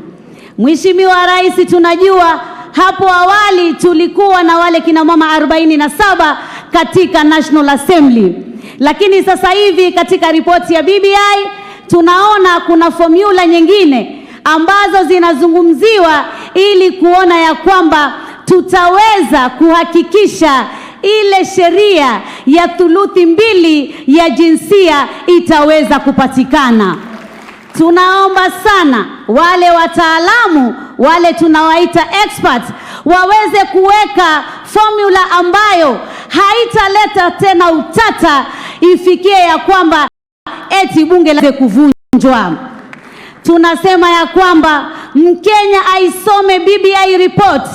Mheshimiwa Rais, tunajua hapo awali tulikuwa na wale kina mama 47 katika National Assembly. Lakini sasa hivi katika ripoti ya BBI tunaona kuna formula nyingine ambazo zinazungumziwa ili kuona ya kwamba tutaweza kuhakikisha ile sheria ya thuluthi mbili ya jinsia itaweza kupatikana. Tunaomba sana wale wataalamu, wale tunawaita experts, waweze kuweka formula ambayo haitaleta tena utata ifikie ya kwamba eti bunge la kuvunjwa. Tunasema ya kwamba Mkenya aisome BBI report,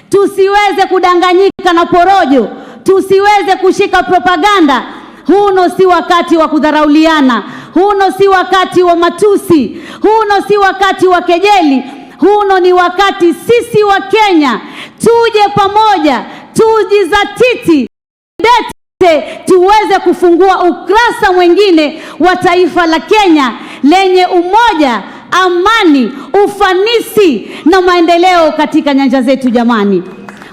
tusiweze kudanganyika na porojo, tusiweze kushika propaganda. Huno si wakati wa kudharauliana, huno si wakati wa matusi, huno si wakati wa kejeli. Huno ni wakati sisi wa Kenya tuje pamoja, tujizatiti dete, tuweze kufungua ukurasa mwingine wa taifa la Kenya lenye umoja, amani, ufanisi na maendeleo katika nyanja zetu. Jamani,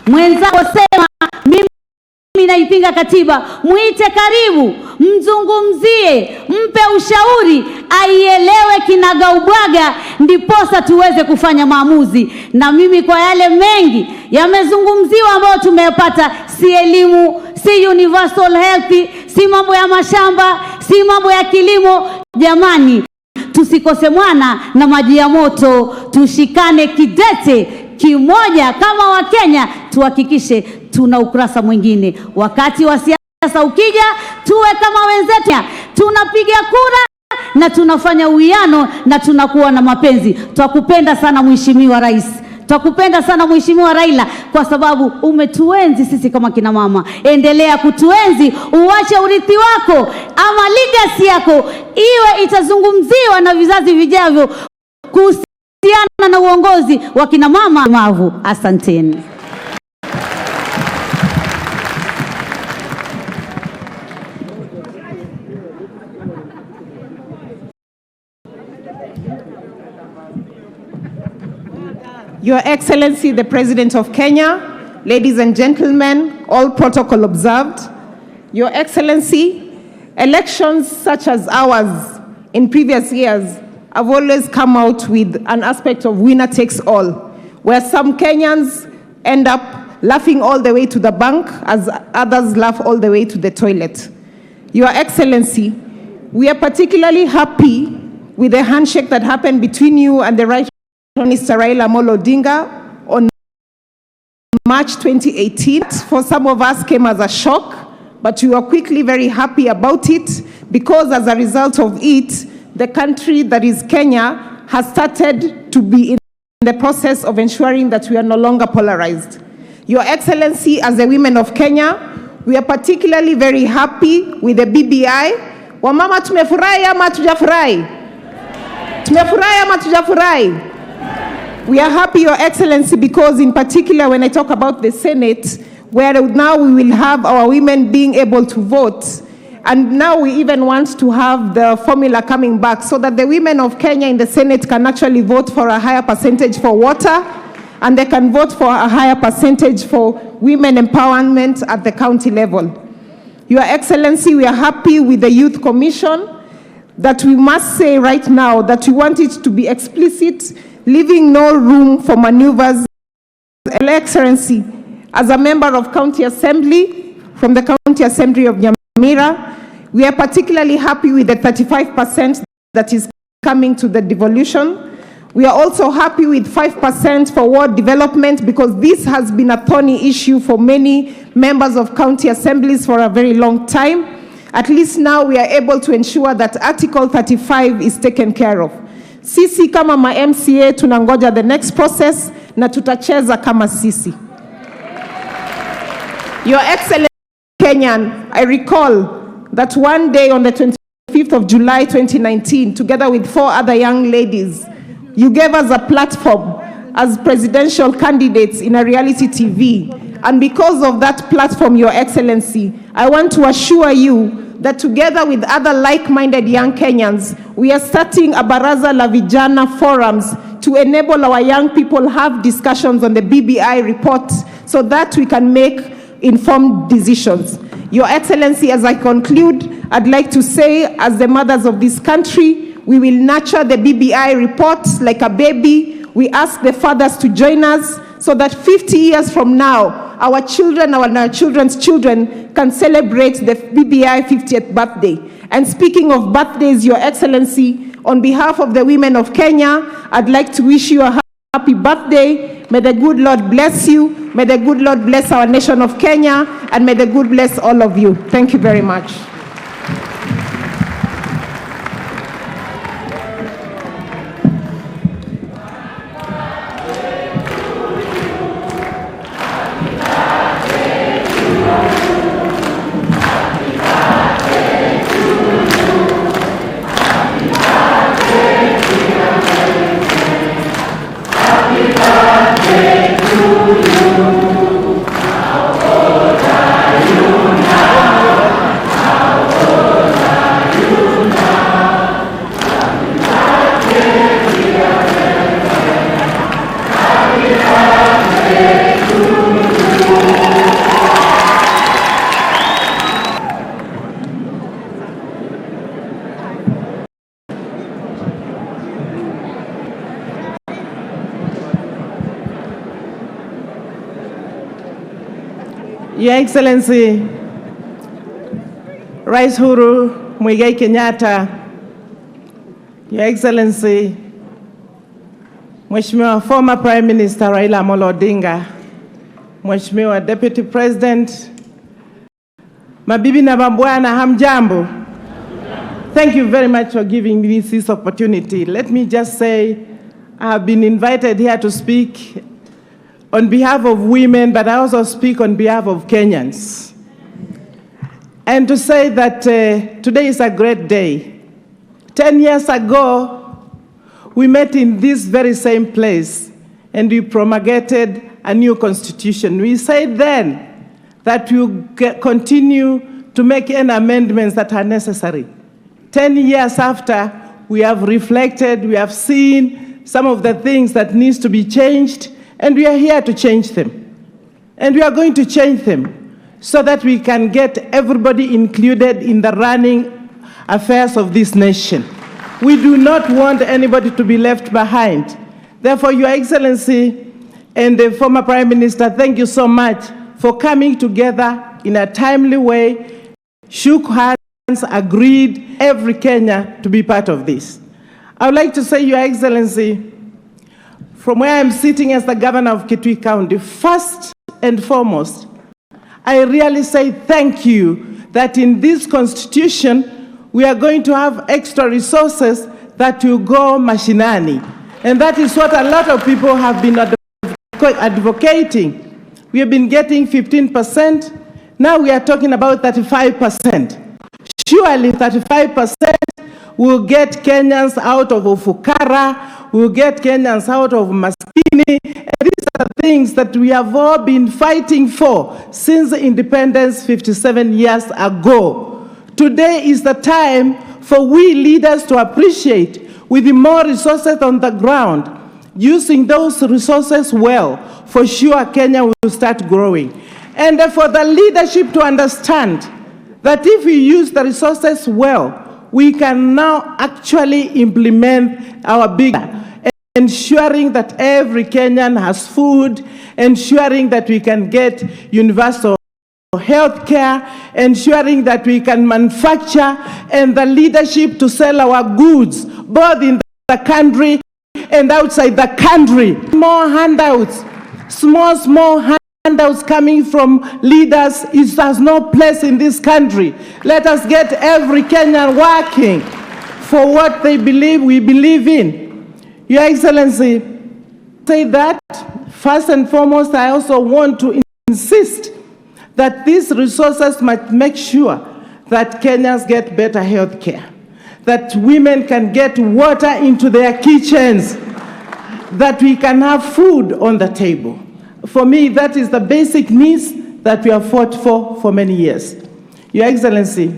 mwenzao sema mimi naipinga katiba, muite karibu, mzungumzie, mpe ushauri, aielewe kinagaubaga, ndiposa tuweze kufanya maamuzi. Na mimi kwa yale mengi yamezungumziwa ambayo tumeyapata, si elimu, si universal health, si mambo ya mashamba, si mambo ya kilimo. Jamani, tusikose mwana na maji ya moto, tushikane kidete kimoja kama wa Kenya, tuhakikishe tuna ukurasa mwingine. Wakati wa siasa ukija, tuwe kama wenzetu, tunapiga kura na tunafanya uwiano na tunakuwa na mapenzi. Twakupenda sana Mheshimiwa Rais, twakupenda sana Mheshimiwa Raila, kwa sababu umetuenzi sisi kama kina mama. Endelea kutuenzi, uache urithi wako ama legacy yako iwe itazungumziwa na vizazi vijavyo kuhusiana na uongozi wa kina mama mavu. Asanteni. Your Excellency, the President of Kenya, ladies and gentlemen, all protocol observed. Your Excellency, elections such as ours in previous years have always come out with an aspect of winner takes all, where some Kenyans end up laughing all the way to the bank as others laugh all the way to the toilet. Your Excellency, we are particularly happy with the handshake that happened between you and the Right Minister Raila Amolo Odinga on March 2018. For some of us came as a shock, but we were quickly very happy about it, because as a result of it, the country that is Kenya has started to be in the process of ensuring that we are no longer polarized. Your Excellency, as the women of Kenya, we are particularly very happy with the BBI. Wamama tumefurahi ama tujafurahi? Tumefurahi ama tujafurahi? We are happy, Your Excellency, because in particular when I talk about the Senate, where now we will have our women being able to vote, and now we even want to have the formula coming back so that the women of Kenya in the Senate can actually vote for a higher percentage for water, and they can vote for a higher percentage for women empowerment at the county level. Your Excellency, we are happy with the Youth Commission, that we must say right now that we want it to be explicit leaving no room for maneuvers. Your Excellency, as a member of County Assembly from the County Assembly of Nyamira, we are particularly happy with the 35% that is coming to the devolution. We are also happy with 5% for ward development, because this has been a thorny issue for many members of county assemblies for a very long time. At least now we are able to ensure that Article 35 is taken care of. Sisi kama ma MCA tunangoja the next process na tutacheza kama sisi. Your Excellency Kenyan, I recall that one day on the 25th of July 2019, together with 4 other young ladies, you gave us a platform as presidential candidates in a reality TV. And because of that platform, Your Excellency, I want to assure you that together with other like-minded young Kenyans, we are starting a Baraza la Vijana forums to enable our young people have discussions on the BBI report so that we can make informed decisions. Your Excellency, as I conclude, I'd like to say, as the mothers of this country, we will nurture the BBI report like a baby. We ask the fathers to join us so that 50 years from now, our children, our children's children can celebrate the BBI 50th birthday. And speaking of birthdays, Your Excellency, on behalf of the women of Kenya, I'd like to wish you a happy birthday. May the good Lord bless you. May the good Lord bless our nation of Kenya, and may the good bless all of you. Thank you very much. Your Excellency, Rais Uhuru Muigai Kenyatta, Your Excellency, Mheshimiwa former Prime Minister Raila Amolo Odinga, Mheshimiwa Deputy President, mabibi na mabwana, hamjambo. Thank you very much for giving me this opportunity. Let me just say, I have been invited here to speak on behalf of women, but I also speak on behalf of Kenyans. And to say that today is a great day. 10 years ago, we met in this very same place, and we promulgated a new constitution. We said then that we will continue to make any amendments that are necessary. 10 years after, we have reflected, we have seen some of the things that needs to be changed, and we are here to change them. And we are going to change them so that we can get everybody included in the running affairs of this nation. We do not want anybody to be left behind. Therefore, Your Excellency and the former Prime Minister, thank you so much for coming together in a timely way, shook hands, agreed every Kenya to be part of this. I would like to say, Your Excellency, from where I'm sitting as the governor of Kitui County, first and foremost, I really say thank you that in this constitution, we are going to have extra resources that will go mashinani. And that is what a lot of people have been advocating. We have been getting 15%. Now we are talking about 35%. Surely 35% will get Kenyans out of Ufukara, will get Kenyans out of Maskini. And these are the things that we have all been fighting for since independence 57 years ago. Today is the time for we leaders to appreciate, with more resources on the ground, using those resources well, for sure Kenya will start growing. And for the leadership to understand that if we use the resources well, we can now actually implement our big. And ensuring that every Kenyan has food, ensuring that we can get universal health care, ensuring that we can manufacture, and the leadership to sell our goods, both in the country and outside the country. More handouts, small handouts coming from leaders has no place in this country. Let us get every Kenyan working for what they believe we believe in. Your Excellency, say that, first and foremost, I also want to insist that these resources must make sure that Kenyans get better health care, that women can get water into their kitchens, that we can have food on the table. For me, that is the basic needs that we have fought for many years. Your Excellency,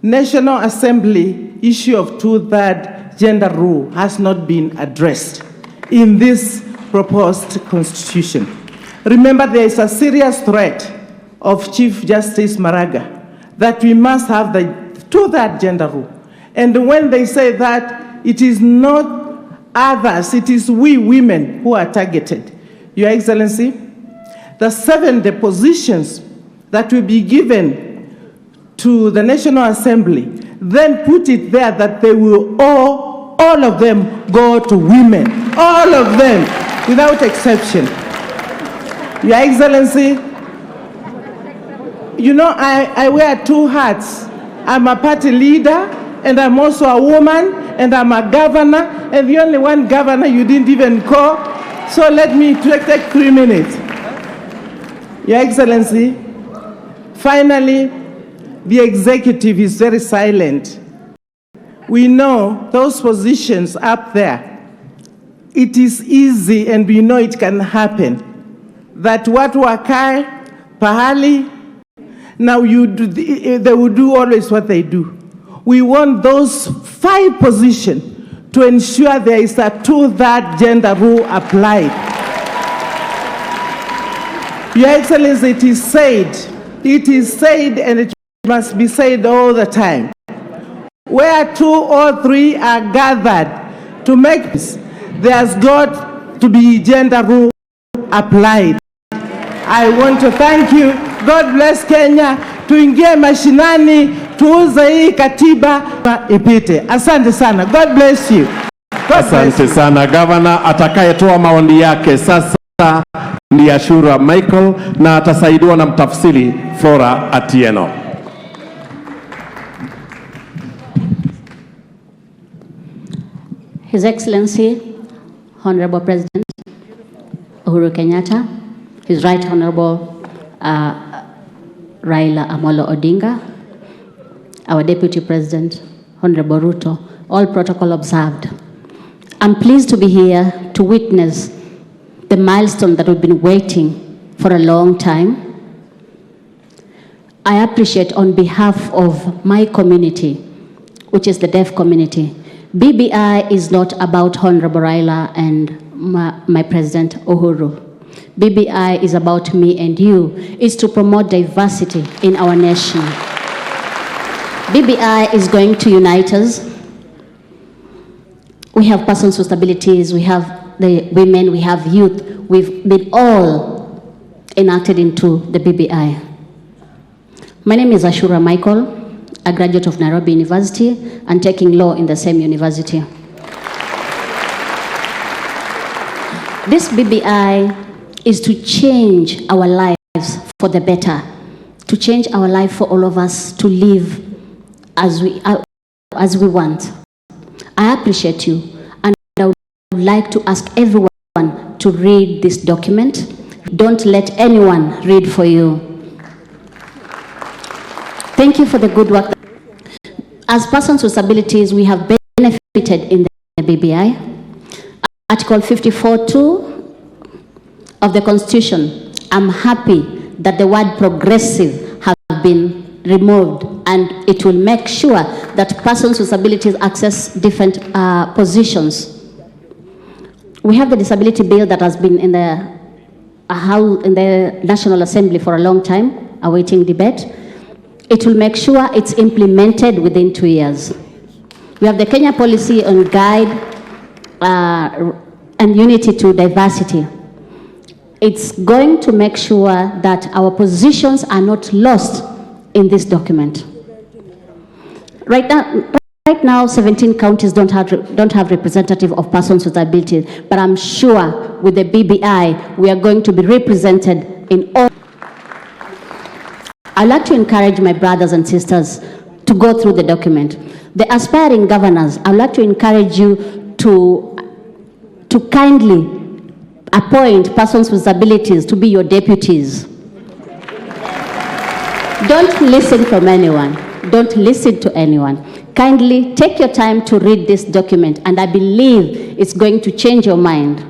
National Assembly issue of 2/3 gender rule has not been addressed in this proposed constitution. Remember, there is a serious threat of Chief Justice Maraga that we must have the 2/3 gender rule. And when they say that, it is not others, it is we women who are targeted. Your Excellency, the 7 depositions that will be given to the National Assembly, then put it there that they will all of them go to women, all of them, without exception. Your Excellency, you know, I wear 2 hats. I'm a party leader, and I'm also a woman, and I'm a governor, and the only one governor you didn't even call. So let me take 3 minutes. Your Excellency, finally, the executive is very silent. We know those positions up there, it is easy, and we know it can happen, that watu wakae pahali, now they will do always what they do. We want those 5 positions to ensure there is a 2/3 gender rule applied. Your Excellency, it is said, and it must be said all the time. Where 2 or 3 are gathered to make this, there's got to be gender rule applied. I want to thank you. God bless Kenya. Tuingie mashinani, tuuze hii katiba ipite. Asante sana. God bless you. Asante sana Governor. Atakayetoa maoni yake sasa ni Ashura Michael na atasaidiwa na mtafsiri Flora Atieno. His Excellency, Honorable President Uhuru Kenyatta, His Right Honorable Raila Amolo Odinga, our Deputy President, Honorable Ruto, all protocol observed. I'm pleased to be here to witness the milestone that we've been waiting for a long time. I appreciate on behalf of my community, which is the deaf community, BBI is not about Honorable Raila and my President Uhuru. BBI is about me and you. It's to promote diversity in our nation. BBI is going to unite us. We have persons with disabilities, we have the women, we have youth. We've been all enacted into the BBI. My name is Ashura Michael, a graduate of Nairobi University and taking law in the same university. This BBI is to change our lives for the better, to change our life for all of us to live as we want. I appreciate you, and I would like to ask everyone to read this document. Don't let anyone read for you. Thank you for the good work. As persons with disabilities, we have benefited in the BBI. Article 54(2) of the Constitution, I'm happy that the word progressive have been removed, and it will make sure that persons with disabilities access different positions. We have the disability bill that has been in the National Assembly for a long time, awaiting debate. It will make sure it's implemented within 2 years. We have the Kenya policy on guide and unity to diversity. It's going to make sure that our positions are not lost in this document. Right now, 17 counties don't have representative of persons with disabilities, but I'm sure with the BBI, we are going to be represented in all. I'd like to encourage my brothers and sisters to go through the document. The aspiring governors, I'd like to encourage you to kindly appoint persons with disabilities to be your deputies. Don't listen from anyone. Don't listen to anyone. Kindly take your time to read this document, and I believe it's going to change your mind.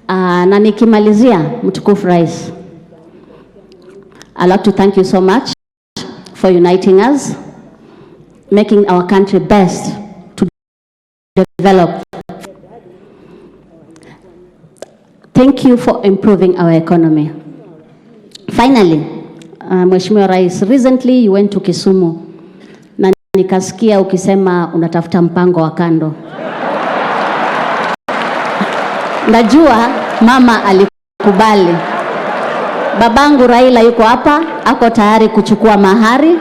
Na nikimalizia, mtukufu Rais, I'd like to thank you so much for uniting us, making our country best to develop. Thank you for improving our economy. Finally, Mheshimiwa Rais, recently you went to Kisumu na nikasikia ukisema unatafuta mpango wa kando. Najua mama alikubali. Babangu Raila yuko hapa, ako tayari kuchukua mahari,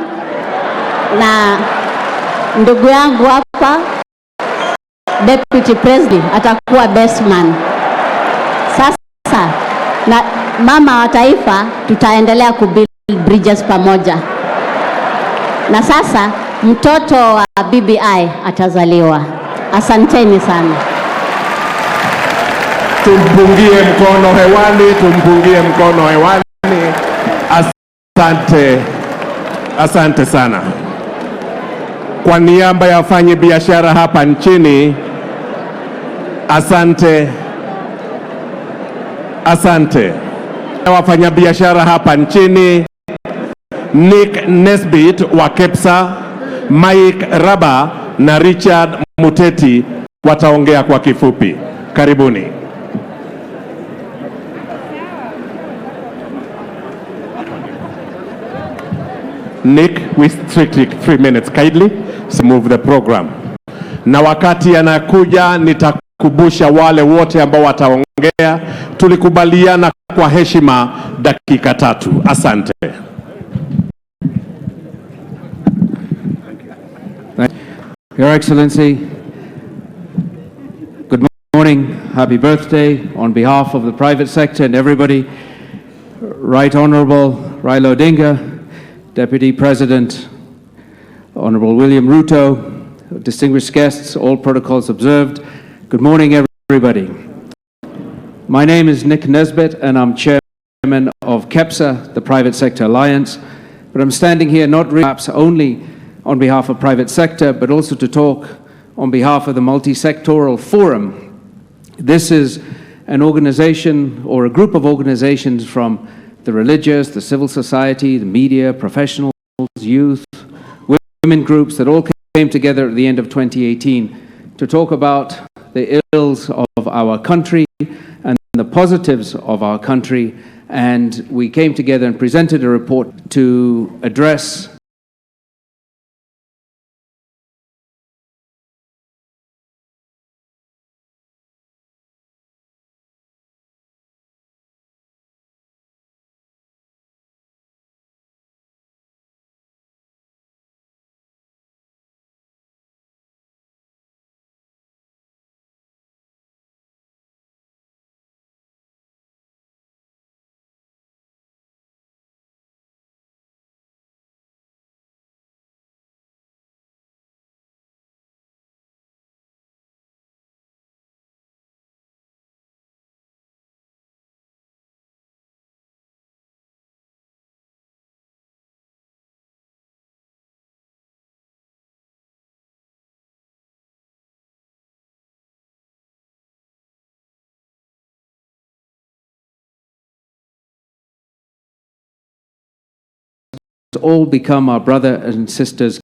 na ndugu yangu hapa Deputy President atakuwa best man. Sasa na mama wa taifa tutaendelea kubuild bridges pamoja. Na sasa mtoto wa BBI atazaliwa. Asanteni sana. Tumpungie mkono hewani, tumpungie mkono hewani. Asante, asante sana. Kwa niaba ya wafanya biashara hapa nchini, asante, asante. Wafanya biashara hapa nchini, Nick Nesbitt wa KEPSA, Mike Raba na Richard Muteti wataongea kwa kifupi. Karibuni. Nick, we strictly 3 minutes kindly to move the program. Na wakati anakuja nitakumbusha wale wote ambao wataongea, tulikubaliana kwa heshima dakika 3. Asante. Your Excellency, good morning, happy birthday on behalf of the private sector and everybody. Right Honourable Raila Odinga, Deputy President, Honourable William Ruto, distinguished guests, all protocols observed. Good morning, everybody. My name is Nick Nesbitt, and I'm Chairman of KEPSA, the Private Sector Alliance. But I'm standing here not perhaps only on behalf of private sector, but also to talk on behalf of the Multi-Sectoral Forum. This is an organization or a group of organizations from the religious, the civil society, the media, professionals, youth, women groups that all came together at the end of 2018 to talk about the ills of our country and the positives of our country. And we came together and presented a report to address all become our brother and sisters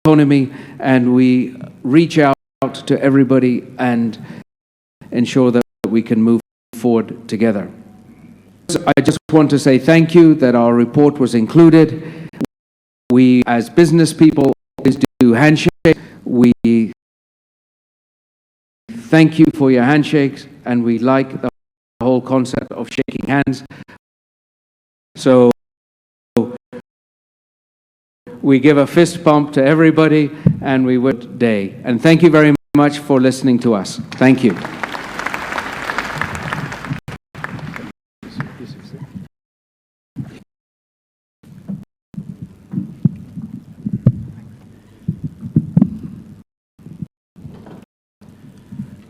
economy, and we reach out to everybody and ensure that we can move forward together. So I just want to say thank you that our report was included. We, as business people, always do handshakes. We thank you for your handshakes, and we like the whole concept of shaking hands. So we give a fist bump to everybody, and we would day. And thank you very much for listening to us. Thank you.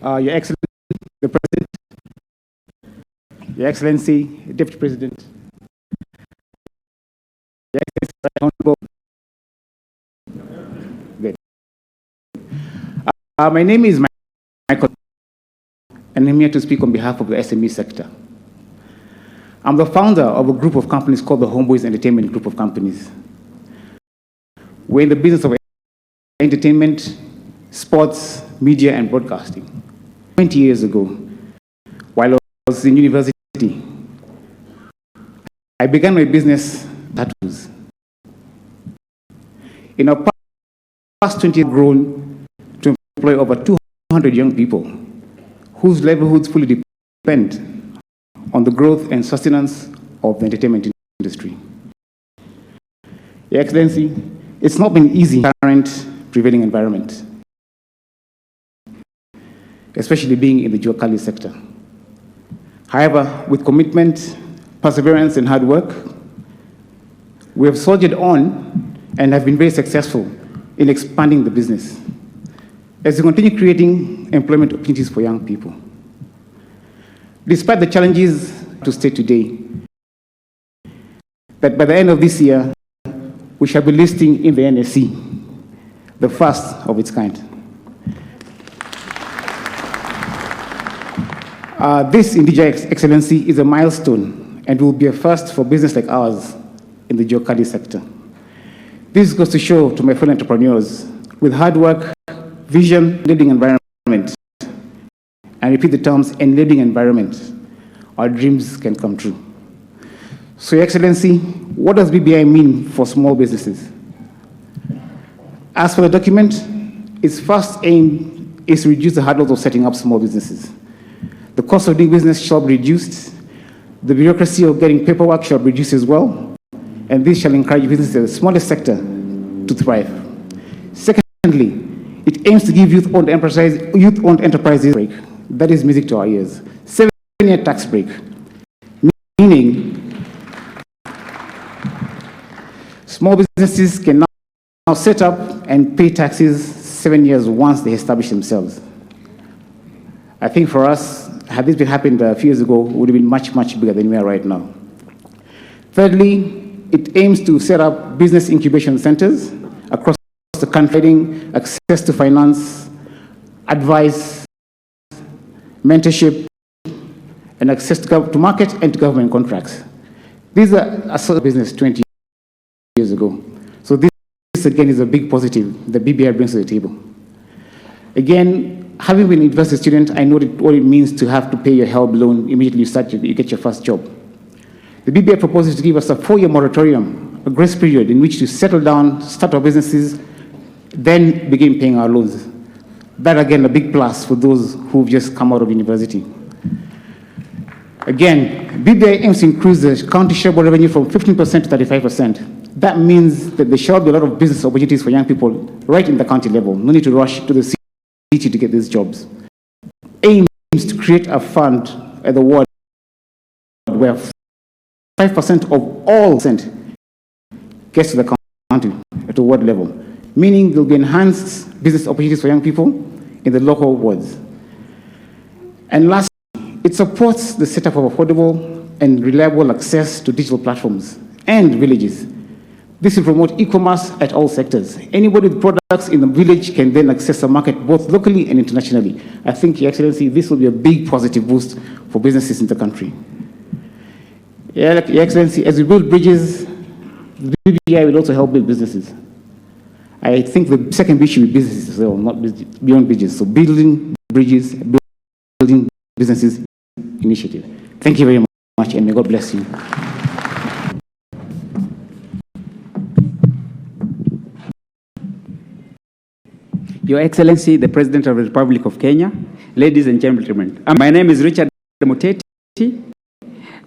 Your Excellency, the President, Your Excellency, Deputy President, Your Excellency, Honorable. Good. My name is Michael, and I'm here to speak on behalf of the SME sector. I'm the founder of a group of companies called the Homeboys Entertainment Group of Companies. We're in the business of entertainment, sports, media, and broadcasting. 20 years ago, while I was in university, I began my business tattoos. In our past 20 years, grown to employ over 200 young people whose livelihoods fully depend on the growth and sustenance of the entertainment industry. Your Excellency, it's not been easy in the current prevailing environment, especially being in the Juakali sector. However, with commitment, perseverance, and hard work, we have soldiered on and have been very successful in expanding the business as we continue creating employment opportunities for young people. Despite the challenges to state today, that by the end of this year, we shall be listing in the NSE, the first of its kind. This, indeed, Your Excellency, is a milestone and will be a first for business like ours in the Juakali sector. This goes to show to my fellow entrepreneurs, with hard work, vision, leading environment, and repeat the terms, enabling environment, our dreams can come true. So, Your Excellency, what does BBI mean for small businesses? As for the document, its first aim is to reduce the hurdles of setting up small businesses. The cost of doing business shall be reduced. The bureaucracy of getting paperwork shall be reduced as well. And this shall encourage businesses in the smallest sector to thrive. Secondly, it aims to give youth-owned enterprises a break. That is music to our ears. 7-year tax break, meaning small businesses can now set up and pay taxes 7 years once they establish themselves. I think for us, had this been happened a few years ago, it would have been much, much bigger than we are right now. Thirdly, it aims to set up business incubation centers across the country, providing access to finance, advice, mentorship, and access to market and to government contracts. These are a sort of business 20 years ago. So this again is a big positive that BBI brings to the table. Again, having been a university student, I know what it means to have to pay your HELB loan immediately you get your first job. The BBI proposes to give us a 4-year moratorium, a grace period in which to settle down, start our businesses, then begin paying our loans. That again, a big plus for those who've just come out of university. Again, BBI aims to increase the county shareable revenue from 15% to 35%. That means that there shall be a lot of business opportunities for young people right in the county level. No need to rush to the city to get these jobs. Aims to create a fund at the ward where 5% of all cent gets to the county at the ward level, meaning there will be enhanced business opportunities for young people in the local wards. And lastly, it supports the setup of affordable and reliable access to digital platforms and villages. This will promote e-commerce at all sectors. Anybody with products in the village can then access the market both locally and internationally. I think, Your Excellency, this will be a big positive boost for businesses in the country. Your Excellency, as we build bridges, the BBI will also help build businesses. I think the second bridge should be businesses as well, not beyond bridges. So building bridges, building businesses initiative. Thank you very much, and may God bless you. Your Excellency, the President of the Republic of Kenya, ladies and gentlemen. My name is Richard Muteti.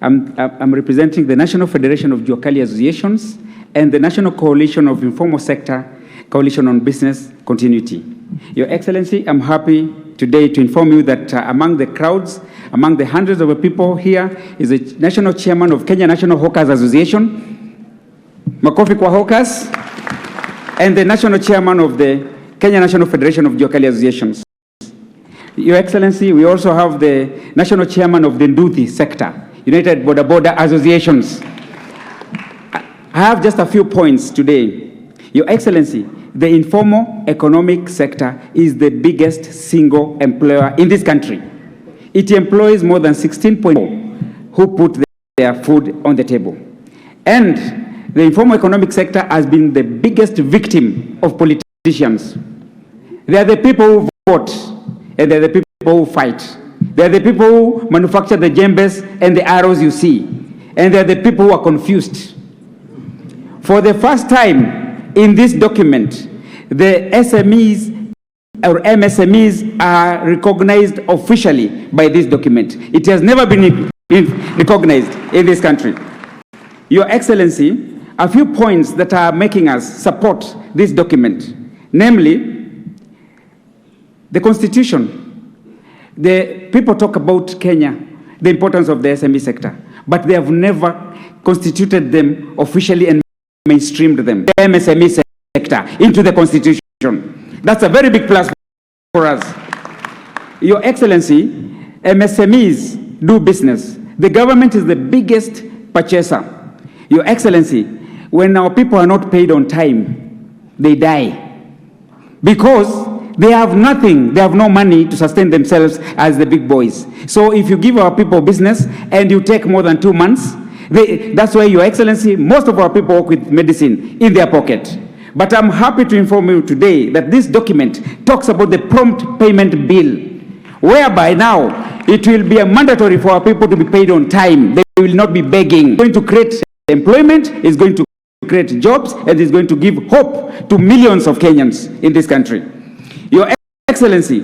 I'm representing the National Federation of Juakali Associations and the National Coalition of Informal Sector Coalition on Business Continuity. Your Excellency, I'm happy today to inform you that among the crowds, among the hundreds of people here, is the National Chairman of Kenya National Hawkers Association, Makofi kwa Hawkers, and the National Chairman of the Kenya National Federation of Juakali Associations. Your Excellency, we also have the National Chairman of the Nduthi sector, United Border Border Associations. I have just a few points today. Your Excellency, the informal economic sector is the biggest single employer in this country. It employs more than 16.4 who put their food on the table. And the informal economic sector has been the biggest victim of politicians. They are the people who vote, and they're the people who fight. They're the people who manufacture the jembes and the arrows you see. And they're the people who are confused. For the first time in this document, the SMEs or MSMEs are recognized officially by this document. It has never been recognized in this country. Your Excellency, a few points that are making us support this document, namely, the Constitution. The people talk about Kenya, the importance of the SME sector, but they have never constituted them officially and mainstreamed them, the MSME sector, into the Constitution. That's a very big plus for us. Your Excellency, MSMEs do business. The government is the biggest purchaser. Your Excellency, when our people are not paid on time, they die. Because they have nothing, they have no money to sustain themselves as the big boys. So if you give our people business and you take more than 2 months, that's why, Your Excellency, most of our people work with medicine in their pocket. But I'm happy to inform you today that this document talks about the prompt payment bill, whereby now it will be mandatory for our people to be paid on time. They will not be begging. It's going to create employment, it's going to create jobs, and it's going to give hope to millions of Kenyans in this country. Your Excellency,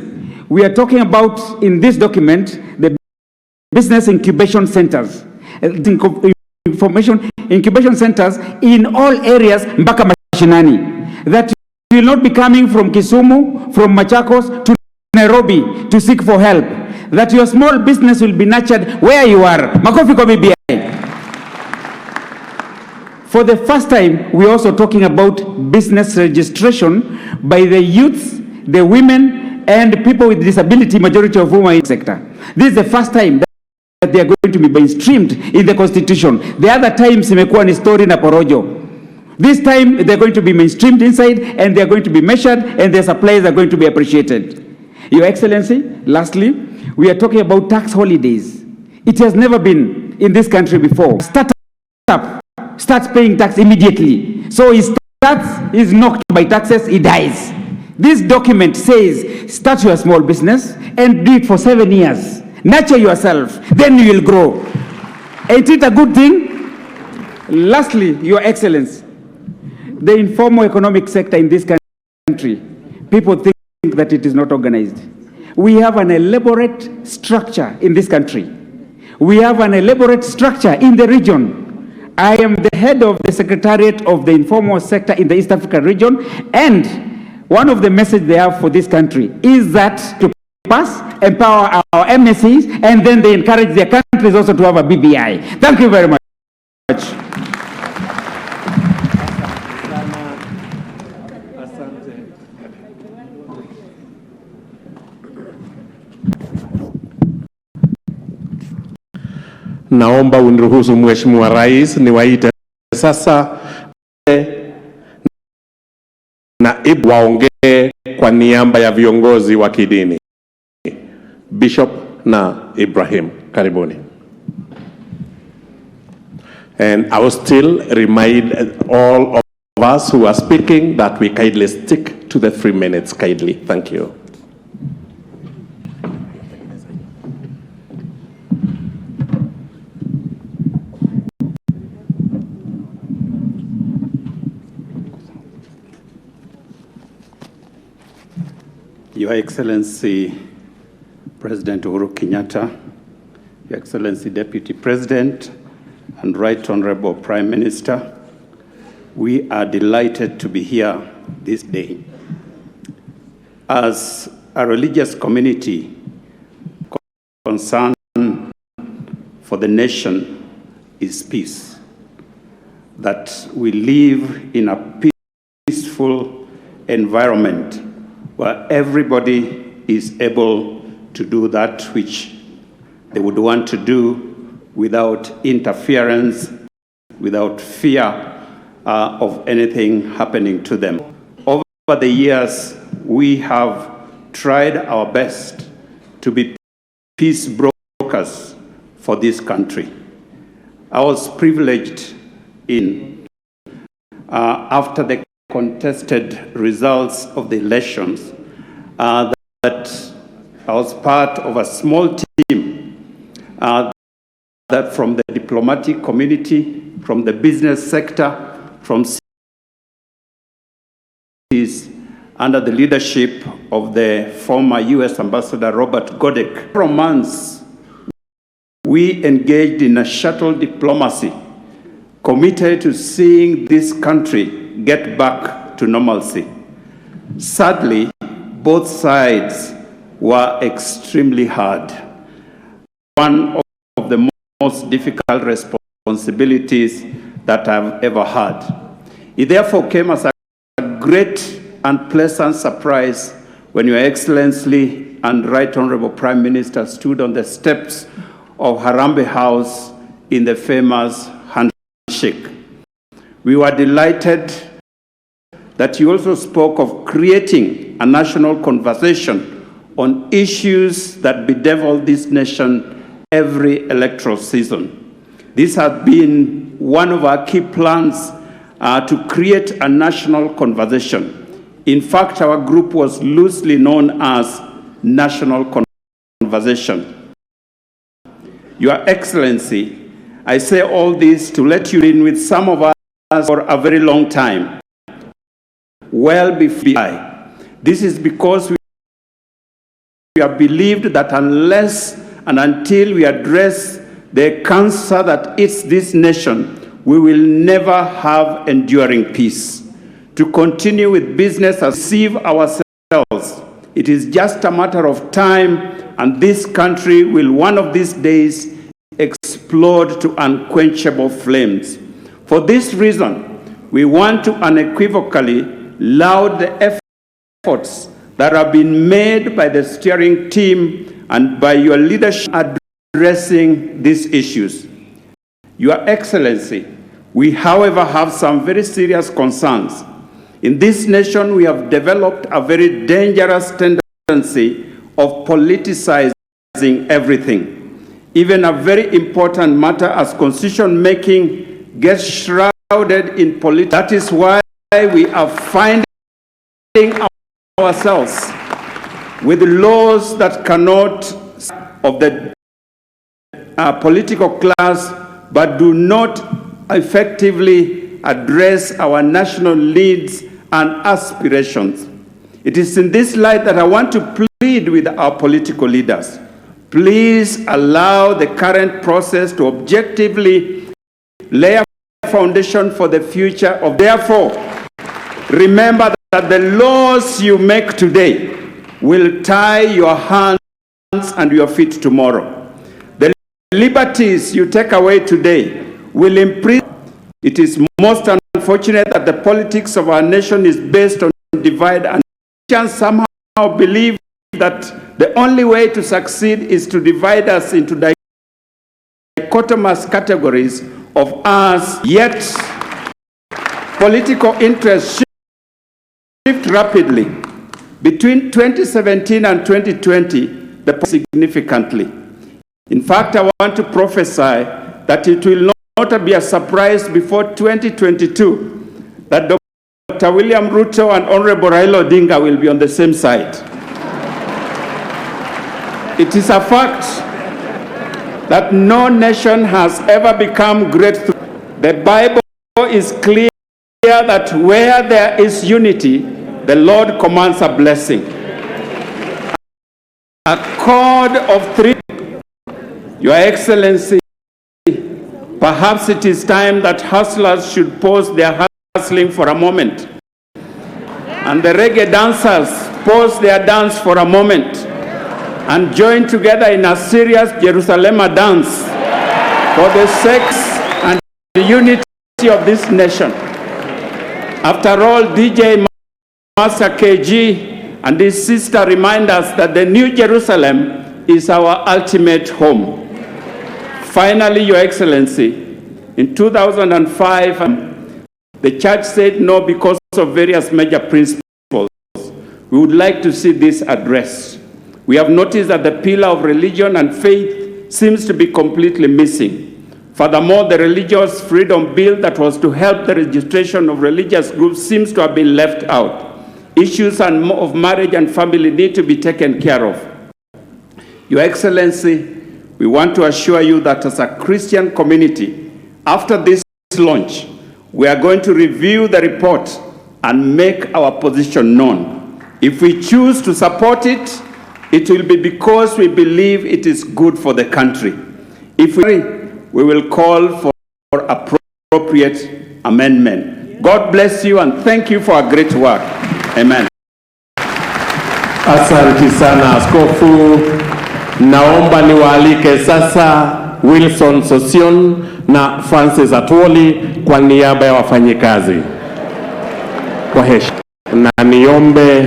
we are talking about in this document the business incubation centers, information incubation centers in all areas, mpaka mashinani, that will not be coming from Kisumu, from Machakos to Nairobi to seek for help, that your small business will be nurtured where you are. Makofi kwa BBI. For the first time, we are also talking about business registration by the youths, the women, and people with disability, majority of whom are in the sector. This is the first time that they are going to be mainstreamed in the Constitution. The other times, imekuwa ni story na porojo. This time, they're going to be mainstreamed inside, and they're going to be measured, and their supplies are going to be appreciated. Your Excellency, lastly, we are talking about tax holidays. It has never been in this country before. Starts paying tax immediately. So he starts, is knocked by taxes, he dies. This document says, start your small business and do it for 7 years. Nurture yourself, then you will grow. Ain't it a good thing? Lastly, Your Excellency, the informal economic sector in this country, people think that it is not organized. We have an elaborate structure in this country. We have an elaborate structure in the region. I am the head of the Secretariat of the Informal Sector in the East Africa region, and one of the messages they have for this country is that to empower our MSCs, and then they encourage their countries also to have a BBI. Thank you very much. Naomba uniruhusu Mheshimiwa Rais niwaite sasa naibu waongee kwa niaba ya viongozi wa kidini. Bishop na Ibrahim, karibuni. And I will still remind all of us who are speaking that we kindly stick to the 3 minutes kindly. Thank you. Your Excellency President Uhuru Kenyatta, Your Excellency Deputy President, and Right Honorable Prime Minister, we are delighted to be here this day. As a religious community concerned for the nation is peace, that we live in a peaceful environment where everybody is able to do that which they would want to do without interference, without fear of anything happening to them. Over the years, we have tried our best to be peace brokers for this country. I was privileged after the contested results of the elections that I was part of a small team that from the diplomatic community, from the business sector, from cities under the leadership of the former U.S. Ambassador Robert Godek. For months, we engaged in a shuttle diplomacy committed to seeing this country get back to normalcy. Sadly, both sides were extremely hard. One of the most difficult responsibilities that I've ever had. It therefore came as a great and pleasant surprise when Your Excellency and Right Honorable Prime Minister stood on the steps of Harambee House in the famous handshake. We were delighted that you also spoke of creating a national conversation on issues that bedevil this nation every electoral season. This has been one of our key plans to create a national conversation. In fact, our group was loosely known as National Conversation. Your Excellency, I say all this to let you in with some of us for a very long time, well before BBI. This is because we have believed that unless and until we address the cancer that eats this nation, we will never have enduring peace. To continue with business as deceive ourselves, it is just a matter of time, and this country will one of these days explode to unquenchable flames. For this reason, we want to unequivocally laud the efforts that have been made by the steering team and by your leadership addressing these issues. Your Excellency, we, however, have some very serious concerns. In this nation, we have developed a very dangerous tendency of politicizing everything. Even a very important matter as constitution making gets shrouded in politics. That is why we are finding ourselves with laws that cannot of the political class, but do not effectively address our national needs and aspirations. It is in this light that I want to plead with our political leaders. Please allow the current process to objectively lay a foundation for the future of. Therefore, remember that the laws you make today will tie your hands and your feet tomorrow. The liberties you take away today will imprison. It is most unfortunate that the politics of our nation is based on divide and somehow believe that the only way to succeed is to divide us into dichotomous categories of us, yet political interests shift rapidly. Between 2017 and 2020, the significantly. In fact, I want to prophesy that it will not be a surprise before 2022 that Dr. William Ruto and Honorable Raila Odinga will be on the same side. It is a fact that no nation has ever become great through. The Bible is clear that where there is unity, the Lord commands a blessing. A cord of three. Your Excellency, perhaps it is time that hustlers should pause their hustling for a moment. And the reggae dancers pause their dance for a moment and join together in a serious Jerusalem dance for the sake and the unity of this nation. After all, DJ Master KG and his sister remind us that the New Jerusalem is our ultimate home. Finally, Your Excellency, in 2005, the church said no because of various major principles. We would like to see this addressed. We have noticed that the pillar of religion and faith seems to be completely missing. Furthermore, the Religious Freedom Bill that was to help the registration of religious groups seems to have been left out. Issues of marriage and family need to be taken care of. Your Excellency, we want to assure you that as a Christian community, after this launch, we are going to review the report and make our position known. If we choose to support it, it will be because we believe it is good for the country. If we will call for appropriate amendment. God bless you and thank you for a great work. Amen. Asante sana Askofu. Naomba niwaalike sasa Wilson Sosion na Francis Atwoli kwa niaba ya wafanyikazi. Kwa heshima na niombe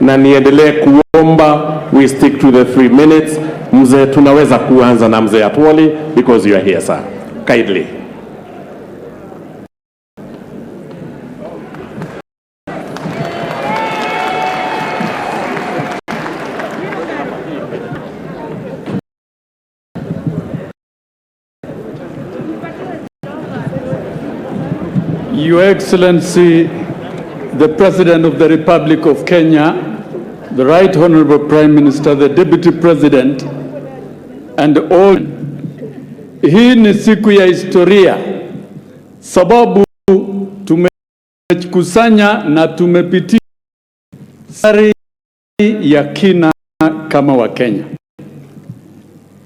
na niendelee kuomba we stick to the 3 minutes. Mzee, tunaweza kuanza na mzee Atwoli because you are here, sir. Kindly. Your Excellency, the President of the Republic of Kenya, the Right Honorable Prime Minister, the Deputy President, and all. Hii ni siku ya historia sababu tumekusanya na tumepitia safari ya kina kama wa Kenya.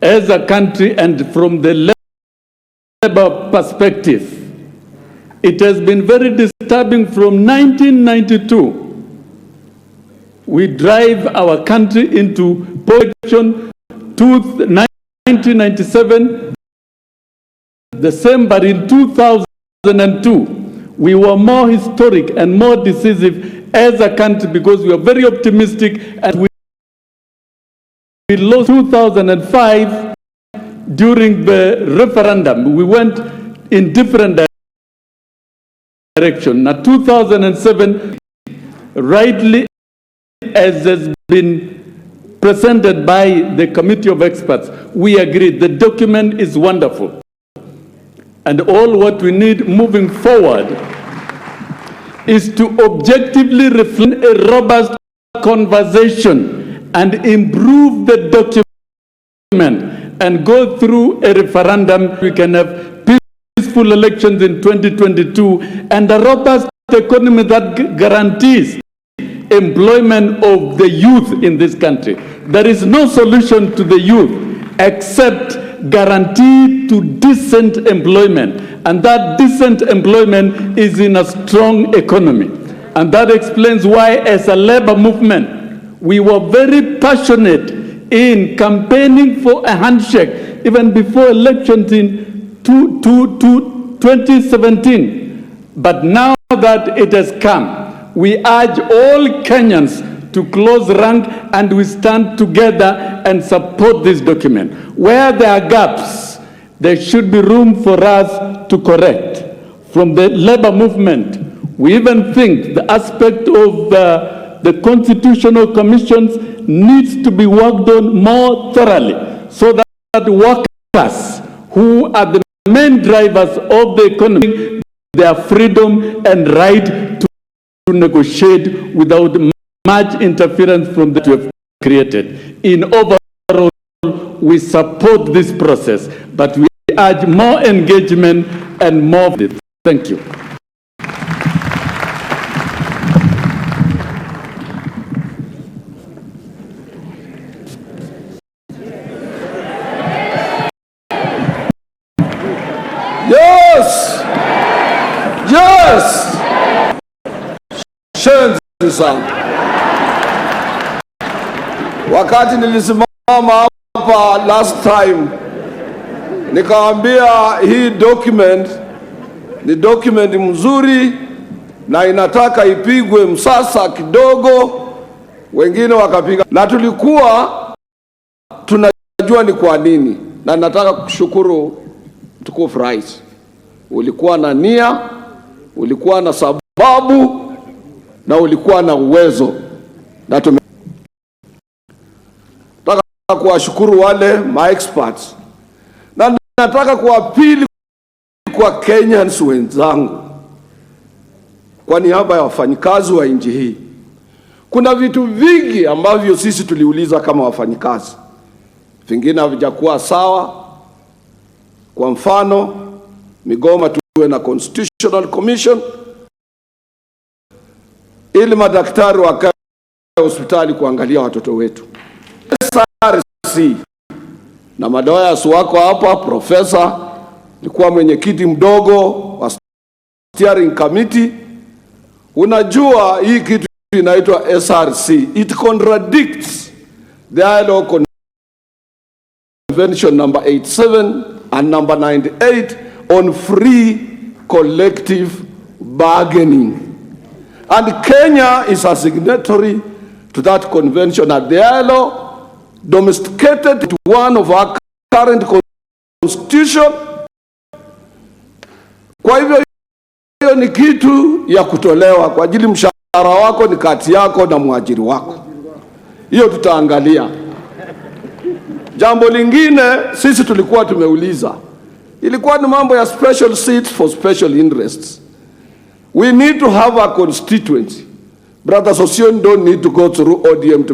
As a country and from the labor perspective, it has been very disturbing from 1992. We drive our country into position to 1997, the same, but in 2002, we were more historic and more decisive as a country because we were very optimistic and we lost 2005 during the referendum. We went in different direction. Now 2007, rightly as has been presented by the committee of experts, we agreed the document is wonderful. And all what we need moving forward is to objectively reflect a robust conversation and improve the document and go through a referendum. We can have peaceful elections in 2022 and a robust economy that guarantees employment of the youth in this country. There is no solution to the youth except guarantee to decent employment, and that decent employment is in a strong economy. And that explains why, as a labor movement, we were very passionate in campaigning for a handshake even before elections in 2017. But now that it has come, we urge all Kenyans to close rank and we stand together and support this document. Where there are gaps, there should be room for us to correct. From the labor movement, we even think the aspect of the constitutional commissions needs to be worked on more thoroughly so that workers who are the main drivers of the economy their freedom and right to negotiate without much interference from the we've created. In overall, we support this process, but we urge more engagement and more. Thank you. Yes! Yes! Shenzi sana. Wakati nilisimama hapa last time, nikaambia hii document ni document mzuri na inataka ipigwe msasa kidogo, wengine wakapiga, na tulikuwa tunajua ni kwa nini, na nataka kushukuru Mtukufu Rais. Ulikuwa na nia, ulikuwa na sababu, na ulikuwa na uwezo, na nataka kuwashukuru wale ma-experts, na nataka kuapili kwa Kenyans wenzangu kwa niaba ya wafanyikazi wa nchi hii. Kuna vitu vingi ambavyo sisi tuliuliza kama wafanyikazi, vingine havijakuwa sawa. Kwa mfano, Migoma tuwe na Constitutional Commission ili madaktari wakae hospitali kuangalia watoto wetu. SRC na madawaya wako hapa, profesa nilikuwa mwenyekiti mdogo wa steering committee. Unajua hii kitu inaitwa SRC, it contradicts the ILO Convention number 87 and number 98 on free collective bargaining. And Kenya is a signatory to that convention, and the ILO domesticated one of our current constitution. Kwa hivyo hiyo ni kitu ya kutolewa kwa ajili mshahara wako ni kati yako na mwajiri wako. Hiyo tutaangalia. Jambo lingine sisi tulikuwa tumeuliza, ilikuwa ni mambo ya special seats for special interests. We need to have a constituency. Brothers Osion don't need to go through ODM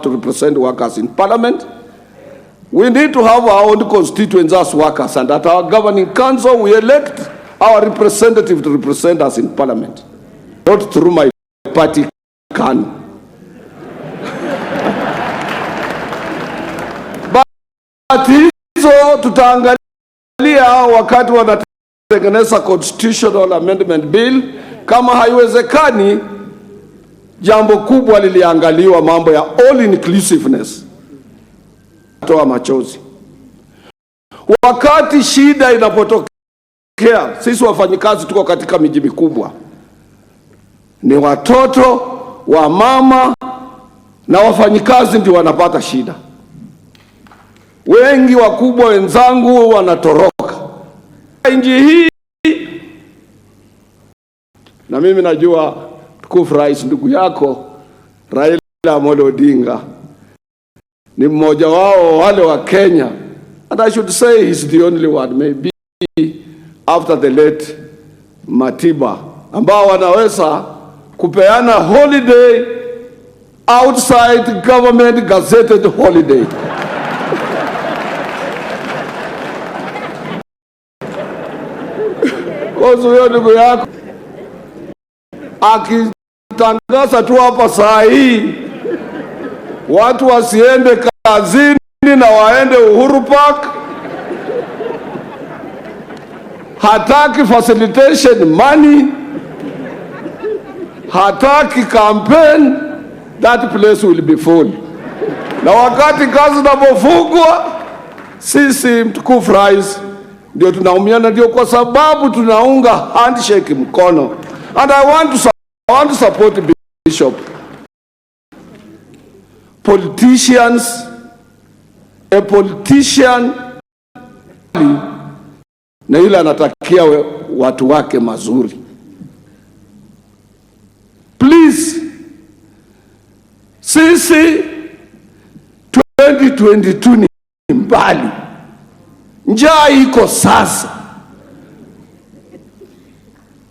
to represent workers in parliament. We need to have our own constituents as workers, and at our governing council we elect our representative to represent us in parliament, not through my party can. But hizo tutaangalia wakati wanatengeneza constitutional amendment bill. Kama haiwezekani, jambo kubwa liliangaliwa, mambo ya all inclusiveness. Toa machozi. Wakati shida inapotokea, sisi wafanyikazi tuko katika miji mikubwa, ni watoto wa mama na wafanyikazi ndio wanapata shida. Wengi wakubwa wenzangu wanatoroka nchi hii, na mimi najua Mtukufu Rais, ndugu yako Raila Amolo Odinga ni mmoja wao wale wa Kenya, and I should say he's the only one maybe after the late Matiba ambao wanaweza kupeana holiday outside government gazetted holiday. Kwa hiyo ndugu yako akitangaza tu hapa saa hii watu wasiende kazini na waende Uhuru Park, hataki facilitation money, hataki campaign, that place will be full. Na wakati kazi zinapofungwa, sisi Mtukufu Rais ndio tunaumiana, ndio kwa sababu tunaunga handshake mkono. And I want to support the Bishop. Politicians, a politician na yule anatakia watu wake mazuri. Please, sisi 2022 ni mbali. Njaa iko sasa.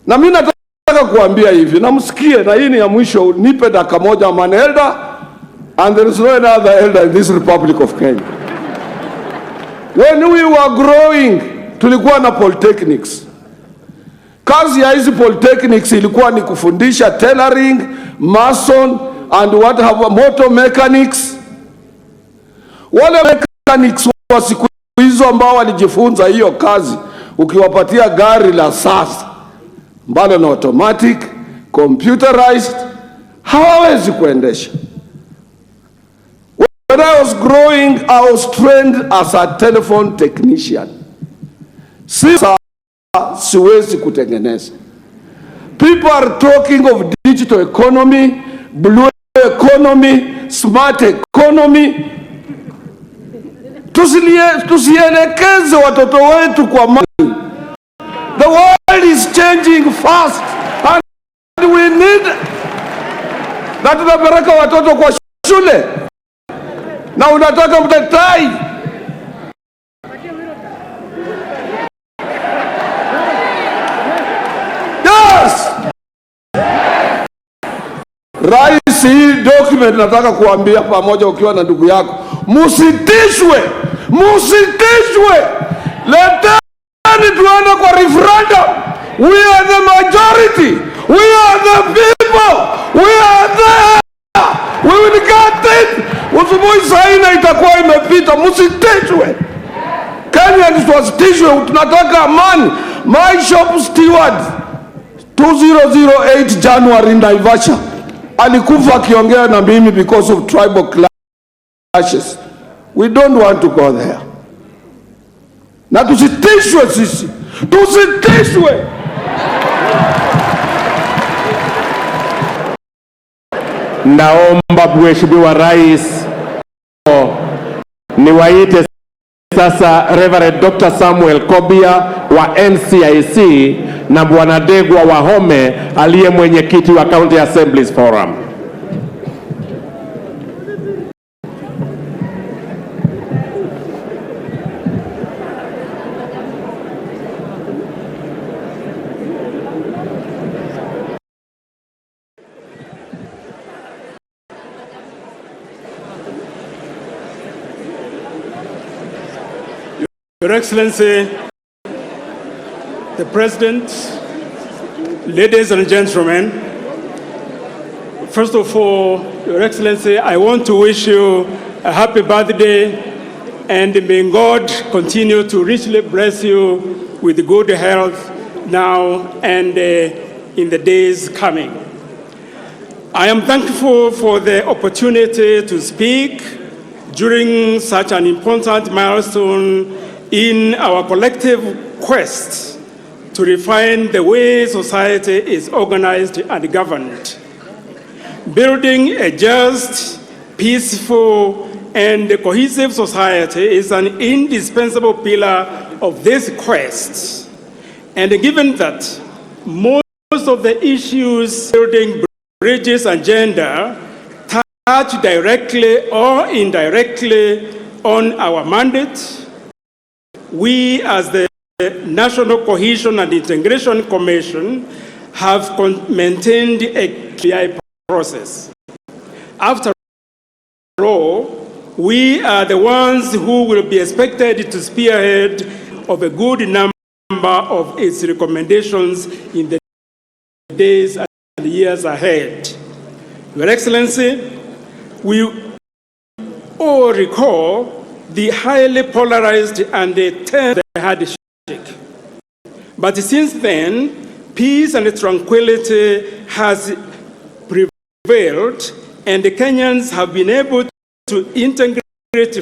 Na mimi nataka kuambia hivi, na msikie, na hii ni ya mwisho, nipe dakika moja. I'm an elder and there is no other elder in this Republic of Kenya. When we were growing, tulikuwa na polytechnics. Kazi ya hizi polytechnics ilikuwa ni kufundisha tailoring, mason and what have motor mechanics. Wale mechanics wa siku hizo ambao walijifunza hiyo kazi, ukiwapatia gari la sasa ambalo na automatic, computerized, hawawezi kuendesha. When I was growing, I was trained as a telephone technician. Sasa siwezi kutengeneza. People are talking of digital economy, blue economy, smart economy. Tusielekeze watoto wetu kwa mali. The world is changing fast and we need, na tunapeleka watoto kwa shule na unataka mtatai. Yes! Rais, hii document nataka kuambia pamoja ukiwa na ndugu yako, musitishwe, leteni tuende kwa referendum. We are the majority, we are the people, we are there, we will get it. Usubuhi saina itakuwa imepita, musitishwe. Kenyans wasitishwe, tunataka amani. My shop steward 2008 January in Naivasha alikufa akiongea na mimi because of tribal clashes. We don't want to go there. Na tusitishwe sisi, tusitishwe. Naomba Mheshimiwa Rais niwaite sasa Reverend Dr. Samuel Kobia wa NCIC na Bwana Degwa Wahome aliye mwenyekiti wa County Assemblies Forum. Your Excellency, the President, ladies and gentlemen, first of all, Your Excellency, I want to wish you a happy birthday, and may God continue to richly bless you with good health now and in the days coming. I am thankful for the opportunity to speak during such an important milestone in our collective quest to refine the way society is organized and governed. Building a just, peaceful, and cohesive society is an indispensable pillar of this quest. And given that most of the issues building bridges and gender touch directly or indirectly on our mandate, we as the National Cohesion and Integration Commission have maintained a BBI process. After all, we are the ones who will be expected to spearhead of a good number of its recommendations in the days and years ahead. Your Excellency, we all recall the highly polarized and tense handshake. But since then, peace and tranquility has prevailed, and the Kenyans have been able to integrate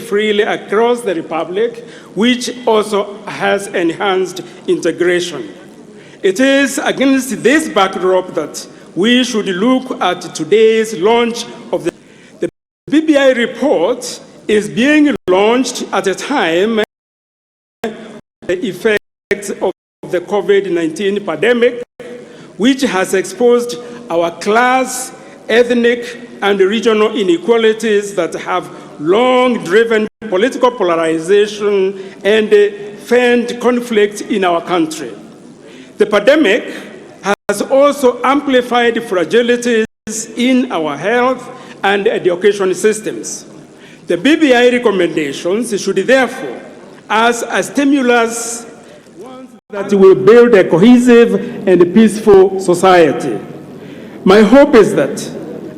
freely across the Republic, which also has enhanced integration. It is against this backdrop that we should look at today's launch of the BBI report is being launched at a time when the effects of the COVID-19 pandemic, which has exposed our class, ethnic, and regional inequalities that have long driven political polarization and fanned conflict in our country. The pandemic has also amplified fragilities in our health and education systems. The BBI recommendations should therefore, as a stimulus that will build a cohesive and peaceful society. My hope is that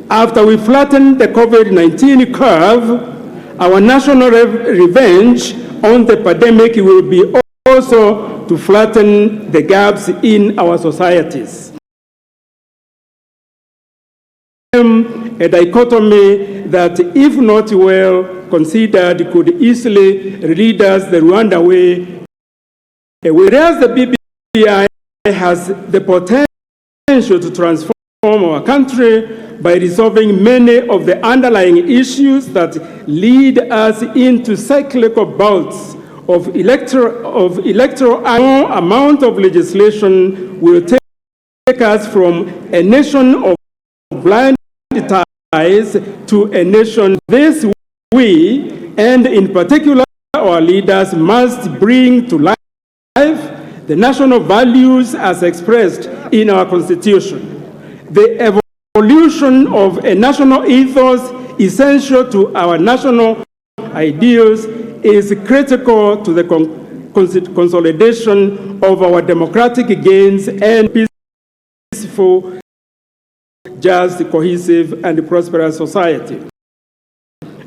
after we flatten the COVID-19 curve, our national revenge on the pandemic will be also to flatten the gaps in our societies. A dichotomy that, if not well considered, could easily lead us the Rwanda way. Whereas the BBI has the potential to transform our country by resolving many of the underlying issues that lead us into cyclical bouts of electoral amount of legislation will take us from a nation of blind ties to a nation. This we, and in particular our leaders, must bring to life the national values as expressed in our Constitution. The evolution of a national ethos essential to our national ideals is critical to the consolidation of our democratic gains and peaceful, just, cohesive, and prosperous society.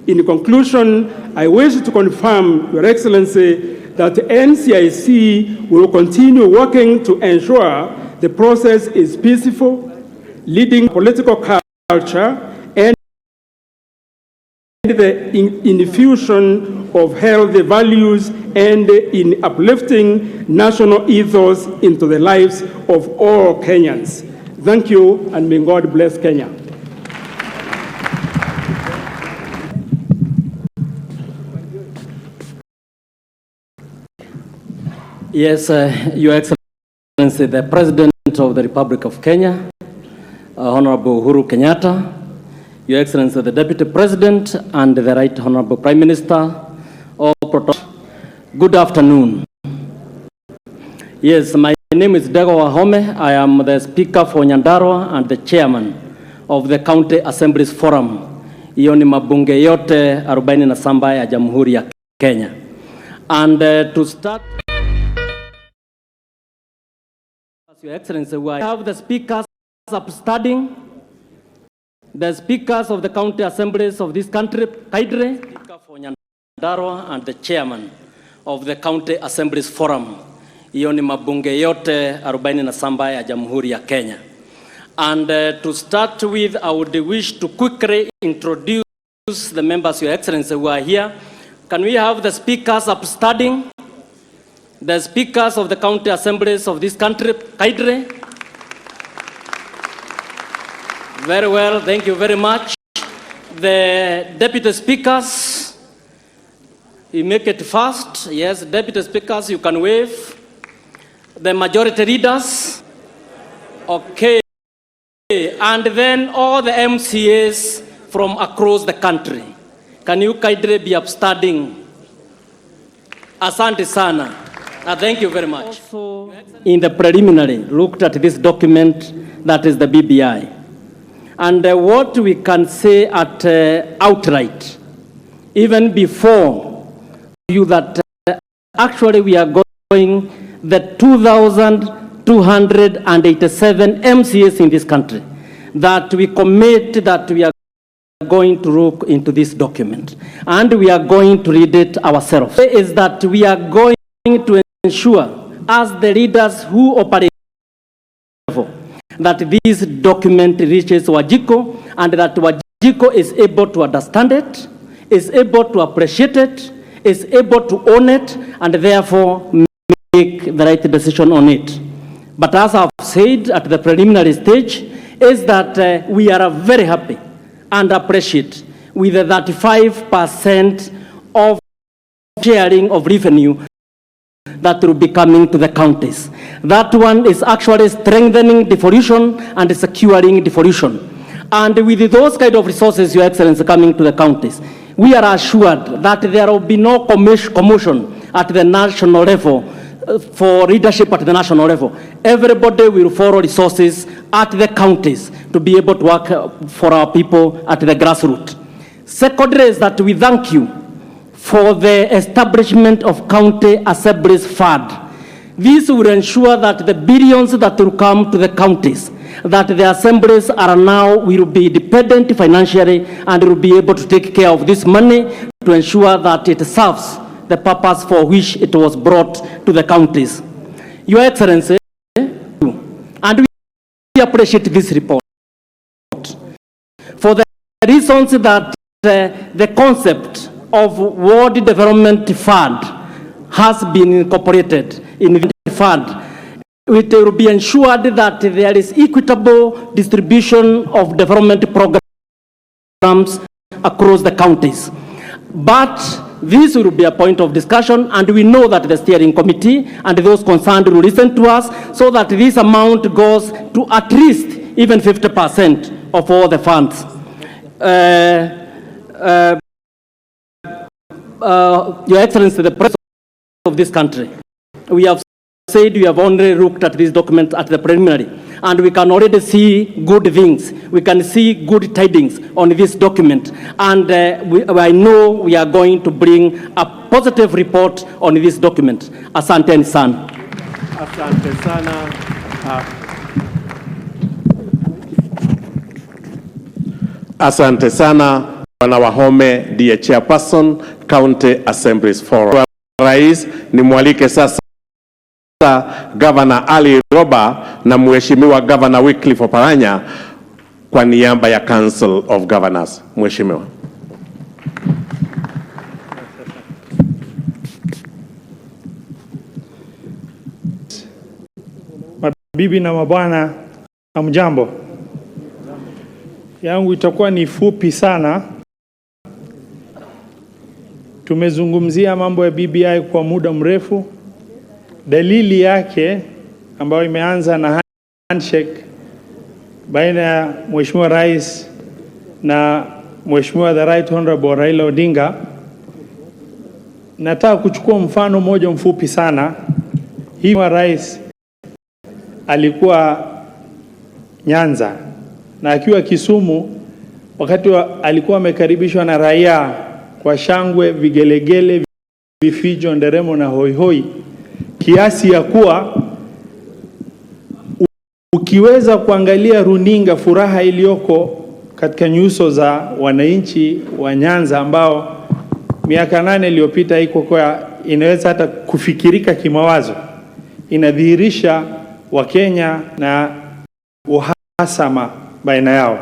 In conclusion, I wish to confirm, Your Excellency, that NCIC will continue working to ensure the process is peaceful, leading political culture, and the infusion of healthy values and in uplifting national ethos into the lives of all Kenyans. Thank you, and may God bless Kenya. Yes, Your Excellency, the President of the Republic of Kenya, Honorable Uhuru Kenyatta, Your Excellency, the Deputy President, and the Right Honorable Prime Minister, all good afternoon. Yes, my name is Dego Wahome. I am the Speaker for Nyandarua and the Chairman of the County Assemblies Forum. Hiyo ni mabunge yote 47 ya Jamhuri ya Kenya. And to start, Your Excellency, we have the speakers upstanding, the speakers of the county assemblies of this country, Kaidre, Speaker for Nyandarua, and the Chairman of the County Assemblies Forum. Hiyo ni mabunge yote 47 ya Jamhuri ya Kenya. And to start with, I would wish to quickly introduce the members, Your Excellency, who are here. Can we have the speakers upstanding? The speakers of the county assemblies of this country, Kaidre. Very well, thank you very much. The deputy speakers, you make it fast. Yes, deputy speakers, you can wave. The majority leaders. Okay. And then all the MCAs from across the country. Can you, Kaidre, be upstanding? Asante sana. Thank you very much. Also, in the preliminary, looked at this document that is the BBI. And what we can say at outright, even before you, that actually we are going the 2,287 MCAs in this country, that we commit that we are going to look into this document. And we are going to read it ourselves. Is that we are going to ensure, as the leaders who operate, that this document reaches Wajiko, and that Wajiko is able to understand it, is able to appreciate it, is able to own it, and therefore make the right decision on it. But as I've said at the preliminary stage, is that we are very happy and appreciate with the 35% of sharing of revenue that will be coming to the counties. That one is actually strengthening devolution and securing devolution. And with those kind of resources, Your Excellency, coming to the counties, we are assured that there will be no commotion at the national level for leadership at the national level. Everybody will follow resources at the counties to be able to work for our people at the grassroots. Secondly is that we thank you for the establishment of county assemblies fund. This will ensure that the billions that will come to the counties, that the assemblies are now will be independent financially and will be able to take care of this money to ensure that it serves the purpose for which it was brought to the counties. Your Excellency, and we appreciate this report for the reasons that the concept of World Development Fund has been incorporated in the fund. It will be ensured that there is equitable distribution of development programs across the counties. But this will be a point of discussion, and we know that the steering committee and those concerned will listen to us so that this amount goes to at least even 50% of all the funds. Your Excellency, the President of this country, we have said we have only looked at this document at the preliminary, and we can already see good things. We can see good tidings on this document, and I know we are going to bring a positive report on this document. Asante sana. Asante sana. Asante sana. Bwana Wahome ndiye chairperson County Assemblies Forum. Rais, nimwalike sasa Governor Ali Roba na Mheshimiwa Governor Wycliffe Oparanya kwa niaba ya Council of Governors. Mheshimiwa. Mabibi na mabwana, hamjambo. Yangu itakuwa ni fupi sana. Tumezungumzia mambo ya BBI kwa muda mrefu. Dalili yake ambayo imeanza na handshake baina ya Mheshimiwa Rais na Mheshimiwa the Right Honorable Raila Odinga. Nataka kuchukua mfano moja mfupi sana. Hii wa Rais alikuwa Nyanza na akiwa Kisumu, wakati alikuwa amekaribishwa na raia kwa shangwe, vigelegele, vifijo, nderemo na hoihoi, kiasi ya kuwa ukiweza kuangalia runinga furaha iliyoko katika nyuso za wananchi wa Nyanza ambao miaka 8 iliyopita iko kwa inaweza hata kufikirika kimawazo, inadhihirisha Wakenya na uhasama baina yao.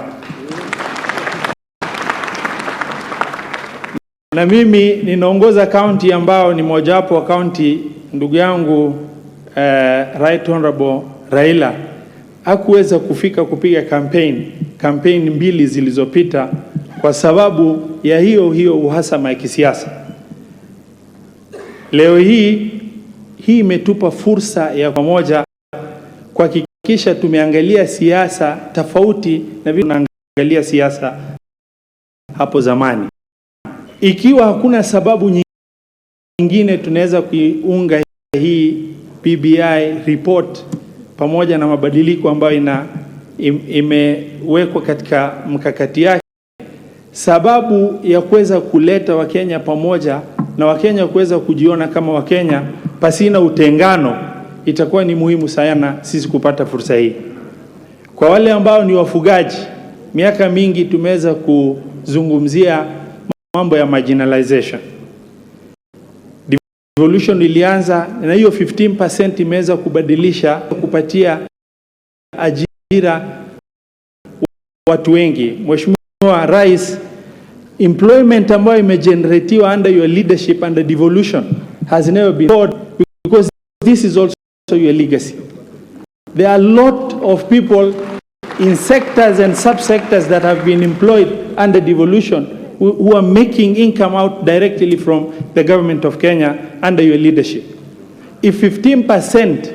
Na mimi ninaongoza county ambao ni mojawapo wa county ndugu yangu Right Honorable Raila hakuweza kufika kupiga campaign 2 zilizopita kwa sababu ya hiyo uhasama ya kisiasa. Leo hii imetupa fursa ya pamoja kuhakikisha tumeangalia siasa tofauti na vile tunaangalia siasa hapo zamani. Ikiwa hakuna sababu nyingine, tunaweza kuiunga hii BBI report pamoja na mabadiliko ambayo imewekwa katika mkakati yake, sababu ya kuweza kuleta Wakenya pamoja na Wakenya kuweza kujiona kama Wakenya pasina utengano. Itakuwa ni muhimu sana sisi kupata fursa hii. Kwa wale ambao ni wafugaji, miaka mingi tumeweza kuzungumzia mambo ya marginalization. Devolution ilianza na hiyo 15% imeweza kubadilisha, kupatia ajira watu wengi. Mheshimiwa Rais, employment ambayo imegeneratiwa under your leadership under devolution has never been thought, because this is also your legacy. There are a lot of people in sectors and subsectors that have been employed under devolution who are making income out directly from the government of Kenya under your leadership. If 15%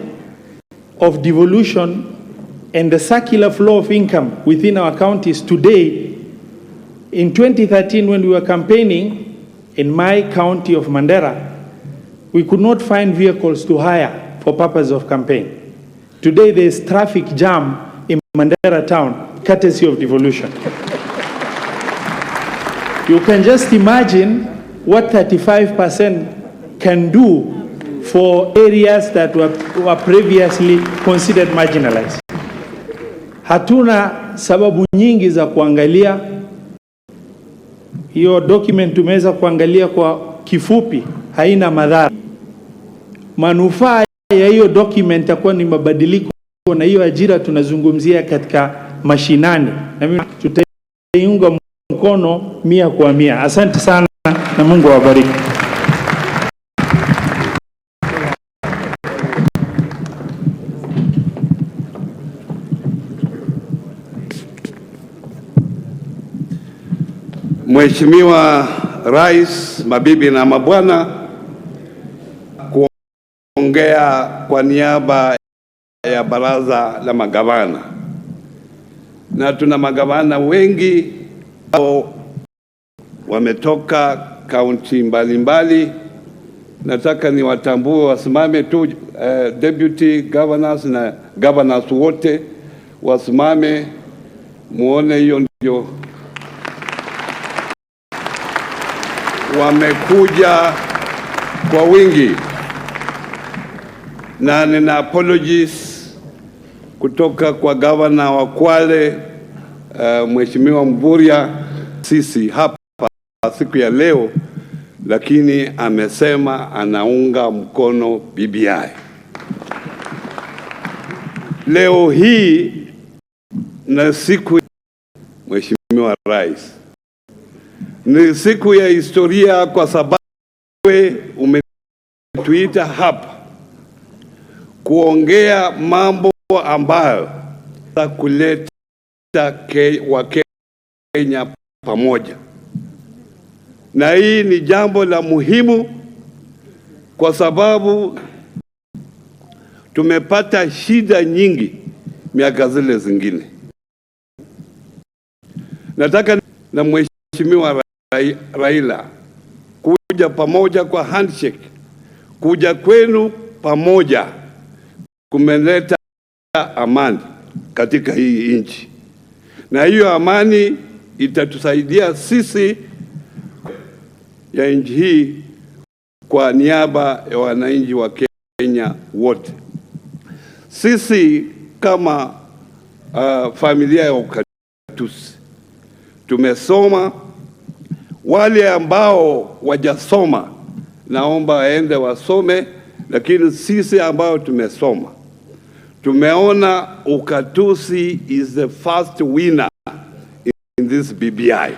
of devolution and the circular flow of income within our counties today, in 2013 when we were campaigning in my county of Mandera, we could not find vehicles to hire for purpose of campaign. Today there is traffic jam in Mandera town, courtesy of devolution. You can just imagine what 35% can do for areas that were previously considered marginalized. Hatuna sababu nyingi za kuangalia. Hiyo document tumeweza kuangalia kwa kifupi, haina madhara. Manufaa ya hiyo document itakuwa ni mabadiliko, na hiyo ajira tunazungumzia katika mashinani, na mimi tutaiunga mkono 100%. Asante sana na Mungu awabariki. Mheshimiwa Rais, mabibi na mabwana, kuongea kwa niaba ya baraza la magavana, na tuna magavana wengi wametoka kaunti mbalimbali. Nataka niwatambue, wasimame tu, deputy governors na governors wote wasimame, muone hiyo ndio wamekuja kwa wingi. Na nina apologies kutoka kwa governor wa Kwale, Mheshimiwa Mvurya, sisi hapa siku ya leo, lakini amesema anaunga mkono BBI. Leo hii na siku, Mheshimiwa Rais, ni siku ya historia kwa sababu umetuita hapa kuongea mambo ambayo kuleta Wakenya pamoja. Na hii ni jambo la muhimu kwa sababu tumepata shida nyingi miaka zile zingine. Nataka na Mheshimiwa Raila kuja pamoja kwa handshake, kuja kwenu pamoja kumeleta amani katika hii nchi, na hiyo amani itatusaidia sisi ya nchi hii kwa niaba ya wananchi wa Kenya wote. Sisi kama familia ya ukatusi tumesoma. Wale ambao wajasoma naomba waende wasome, lakini sisi ambao tumesoma tumeona ukatusi is the first winner in this BBI.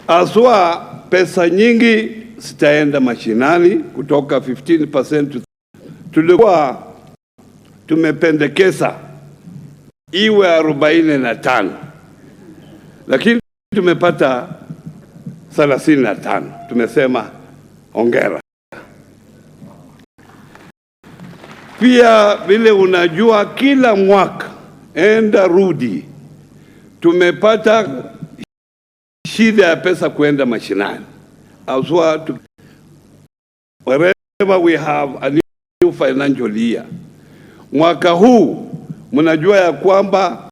Aswa pesa nyingi zitaenda mashinani kutoka 15%. Tulikuwa tumependekeza iwe 45, lakini tumepata 35. Tumesema ongera. Pia vile unajua, kila mwaka enda rudi tumepata shida ya pesa kuenda mashinani. Aswa wherever we have a new financial year. Mwaka huu mnajua ya kwamba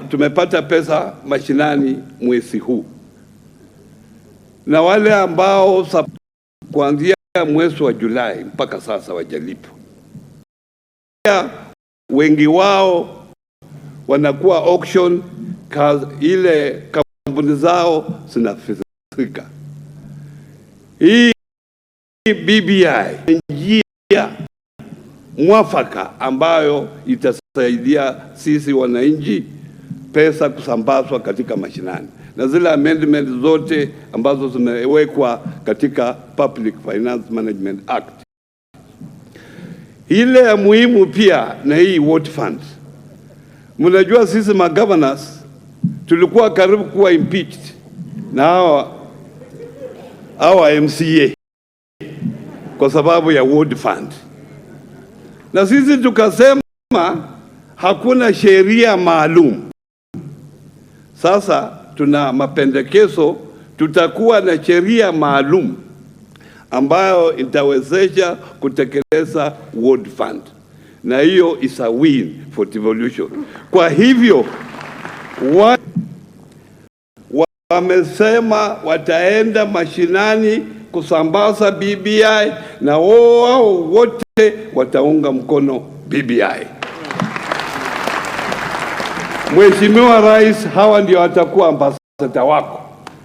tumepata pesa mashinani mwezi huu, na wale ambao kuanzia mwezi wa Julai mpaka sasa wajalipwa. Wengi wao wanakuwa auction, ile kampuni zao zinafisika. Hii BBI njia mwafaka ambayo itasaidia sisi wananchi pesa kusambazwa katika mashinani, na zile amendment zote ambazo zimewekwa katika Public Finance Management Act. Ile ya muhimu pia na hii Ward Fund. Mnajua sisi governors tulikuwa karibu kuwa impeached na hawa MCA kwa sababu ya Ward Fund. Na sisi tukasema hakuna sheria maalum. Sasa tuna mapendekezo, tutakuwa na sheria maalum ambayo itawezesha kutekeleza World Fund, na hiyo is a win for devolution. Kwa hivyo wamesema wataenda mashinani kusambaza BBI na wao wote wataunga mkono BBI. Mheshimiwa Rais, hawa ndio watakuwa ambassador wako,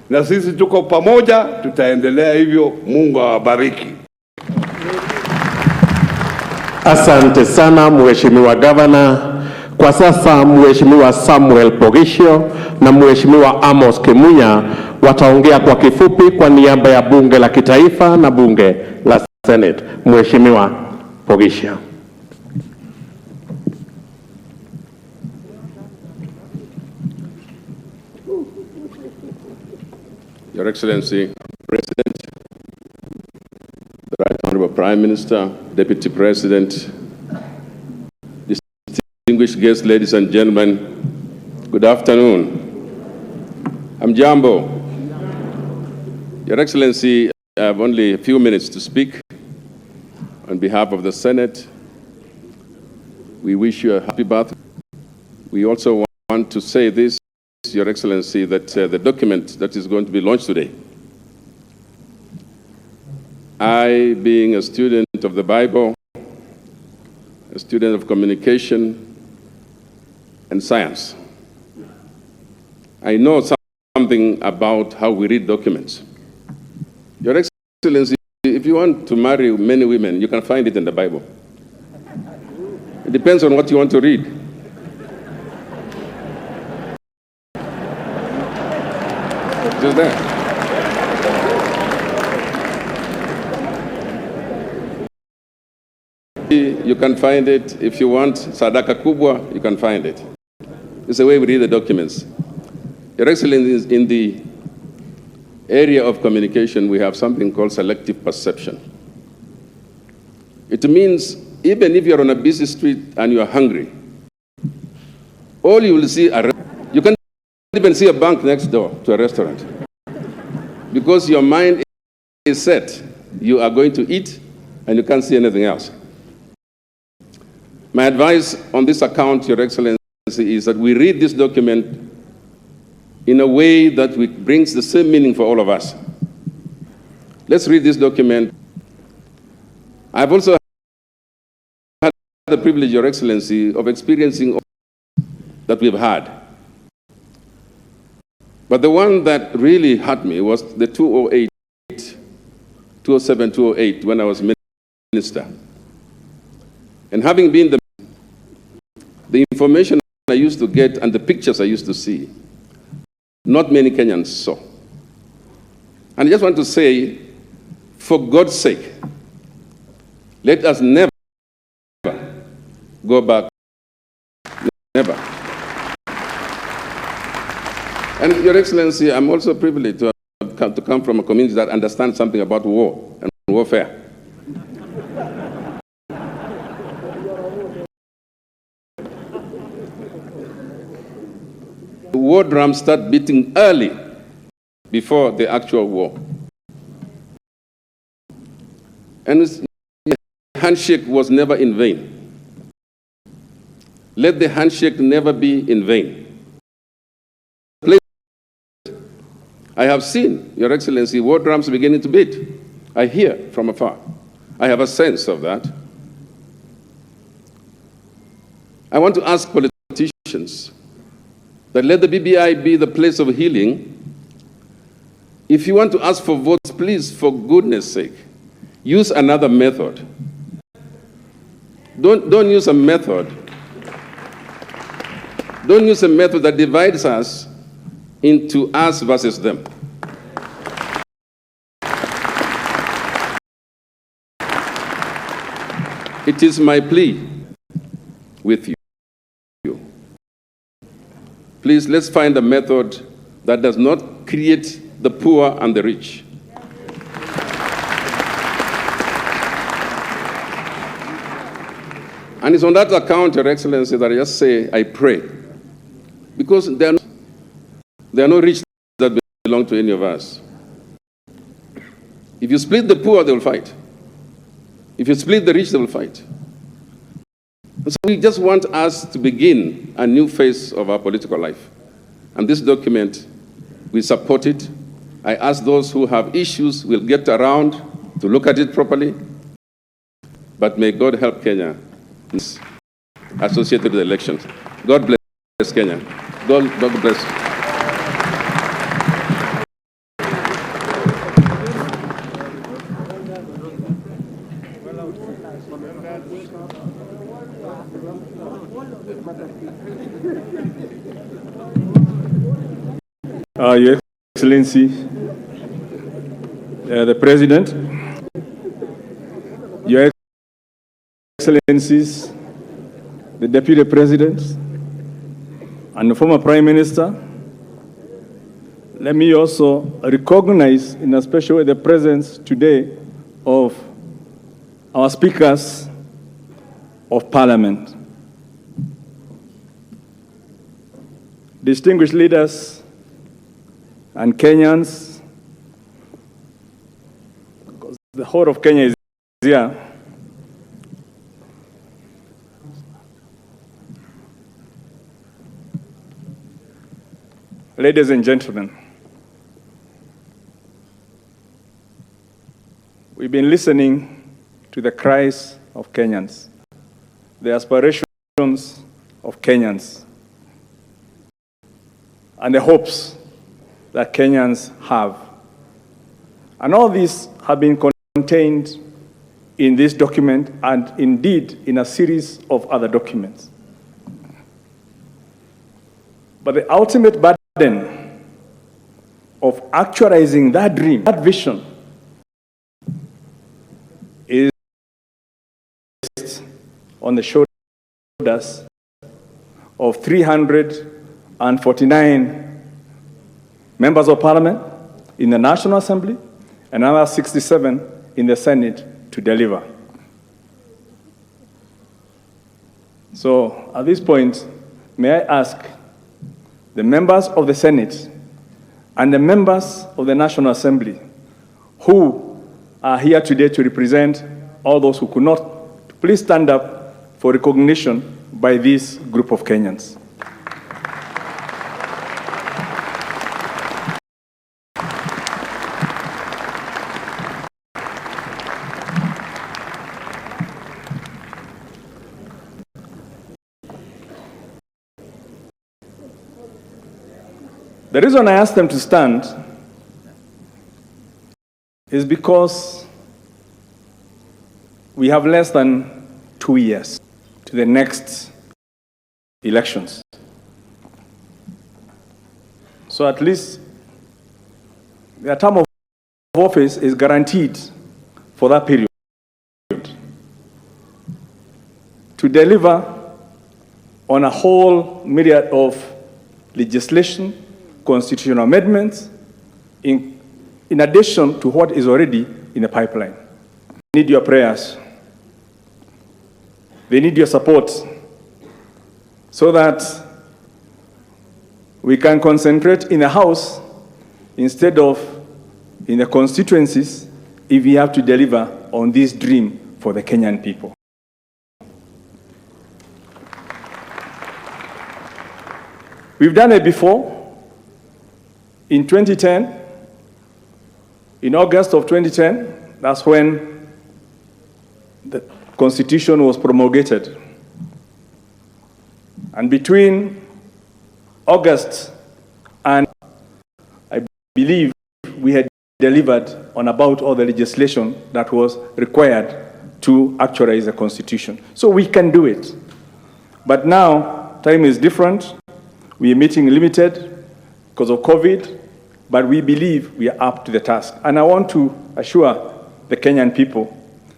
na sisi tuko pamoja, tutaendelea hivyo. Mungu awabariki. Asante sana Mheshimiwa Gavana. Kwa sasa Mheshimiwa Samuel Pogisho na Mheshimiwa Amos Kimunya wataongea kwa kifupi kwa niaba ya Bunge la Kitaifa na Bunge la Senate. Mheshimiwa Pogisho. Your Excellency, President, the Right Honorable Prime Minister, Deputy President, distinguished guests, ladies and gentlemen, good afternoon. I'm Jambo. Your Excellency, I have only a few minutes to speak. On behalf of the Senate, we wish you a happy birthday. We also want to say this, Your Excellency, that the document that is going to be launched today, I, being a student of the Bible, a student of communication and science, I know something about how we read documents. Your Excellency, if you want to marry many women, you can find it in the Bible. It depends on what you want to read. Just there. You can find it. If you want sadaka kubwa, you can find it. It's the way we read the documents. Your Excellency, in the area of communication, we have something called selective perception. It means even if you're on a busy street and you're hungry, all you will see are, you can't even see a bank next door to a restaurant because your mind is set. You are going to eat and you can't see anything else. My advice on this account, Your Excellency, is that we read this document in a way that brings the same meaning for all of us. Let's read this document. I've also had the privilege, Your Excellency, of experiencing all that we've had. But the one that really hurt me was the 207, 208, when I was minister. And having been the information I used to get and the pictures I used to see, not many Kenyans saw. And I just want to say, for God's sake, let us never go back. Never. And Your Excellency, I'm also privileged to come from a community that understands something about war and warfare. The war drums start beating early before the actual war. And the handshake was never in vain. Let the handshake never be in vain. I have seen, Your Excellency, war drums beginning to beat. I hear from afar. I have a sense of that. I want to ask politicians that let the BBI be the place of healing. If you want to ask for votes, please, for goodness sake, use another method. Don't use a method. Don't use a method that divides us into us versus them. It is my plea with you. Please, let's find a method that does not create the poor and the rich. And it's on that account, Your Excellency, that I just say, I pray. Because There are no rich that belong to any of us. If you split the poor, they will fight. If you split the rich, they will fight. And so we just want us to begin a new phase of our political life. And this document, we support it. I ask those who have issues, we'll get around to look at it properly. But may God help Kenya associated with the elections. God bless Kenya. God bless. Your Excellency, the President, Your Excellencies, the Deputy President, and the former Prime Minister, let me also recognize in a special way the presence today of our speakers of Parliament, distinguished leaders and Kenyans, because the whole of Kenya is here. Ladies and gentlemen, we've been listening to the cries of Kenyans, the aspirations of Kenyans, and the hopes that Kenyans have. And all these have been contained in this document and indeed in a series of other documents. But the ultimate burden of actualizing that dream, that vision, is on the shoulders of 349 members of Parliament in the National Assembly and another 67 in the Senate to deliver. So at this point, may I ask the members of the Senate and the members of the National Assembly who are here today to represent all those who could not, to please stand up for recognition by this group of Kenyans. The reason I asked them to stand is because we have less than 2 years to the next elections. So at least their term of office is guaranteed for that period. To deliver on a whole myriad of legislation, constitutional amendments, in addition to what is already in the pipeline. They need your prayers. They need your support so that we can concentrate in the House instead of in the constituencies if we have to deliver on this dream for the Kenyan people. We've done it before. In 2010, in August of 2010, that's when the Constitution was promulgated. And between August and I believe we had delivered on about all the legislation that was required to actualize the Constitution. So we can do it. But now, time is different. We are meeting limited because of COVID, but we believe we are up to the task. And I want to assure the Kenyan people,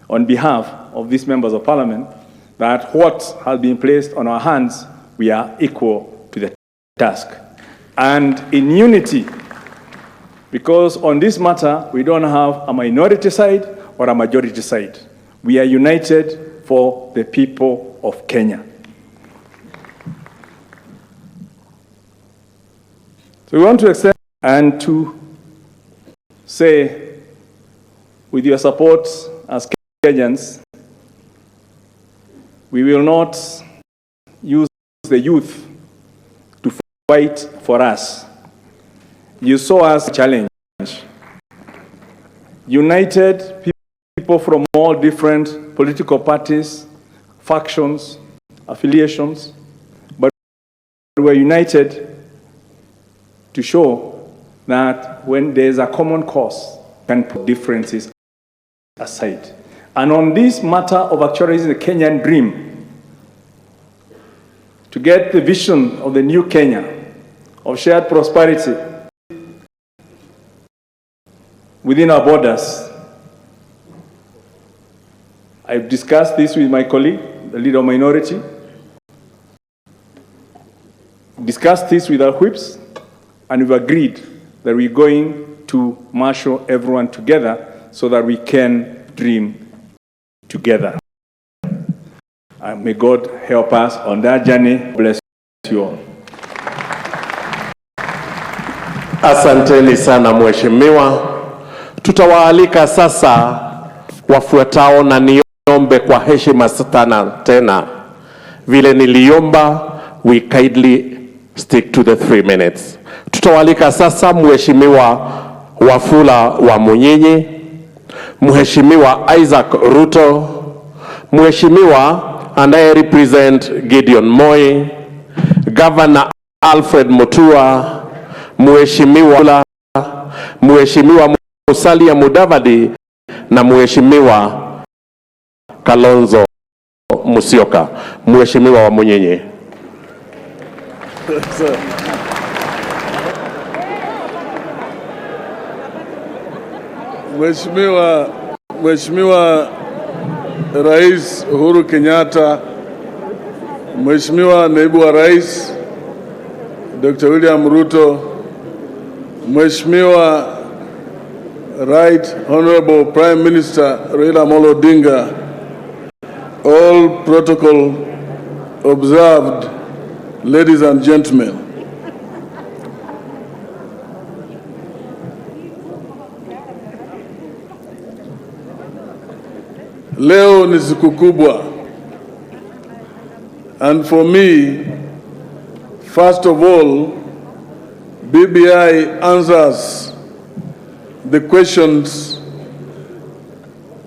on behalf of these members of Parliament, that what has been placed on our hands, we are equal to the task. And in unity, because on this matter, we don't have a minority side or a majority side. We are united for the people of Kenya. So we want to extend and to say, with your support as Kenyans, we will not use the youth to fight for us. You saw us challenge. United people from all different political parties, factions, affiliations, but we were united to show that when there's a common cause, we can put differences aside. And on this matter of actualizing the Kenyan dream, to get the vision of the new Kenya, of shared prosperity within our borders, I've discussed this with my colleague, the leader of minority, discussed this with our whips, and we've agreed that we're going to marshal everyone together so that we can dream together. And may God help us on that journey. Bless you all. Asanteni sana mheshimiwa. Tutawaalika sasa wafuatao na niombe kwa heshima tena. Vile niliomba, we kindly stick to the 3 minutes. Tutawaalika sasa mheshimiwa Wafula wa Munyinyi, mheshimiwa Isaac Ruto, mheshimiwa anaye represent Gideon Moi, Governor Alfred Mutua, mheshimiwa Musalia Mudavadi na mheshimiwa Kalonzo Musyoka. Mheshimiwa wa Munyinyi. Mheshimiwa Rais Uhuru Kenyatta, Mheshimiwa Naibu wa Rais Dr. William Ruto, Mheshimiwa Right Honorable Prime Minister Raila Amolo Odinga, all protocol observed, ladies and gentlemen. Leo ni siku kubwa, and for me, first of all, BBI answers the questions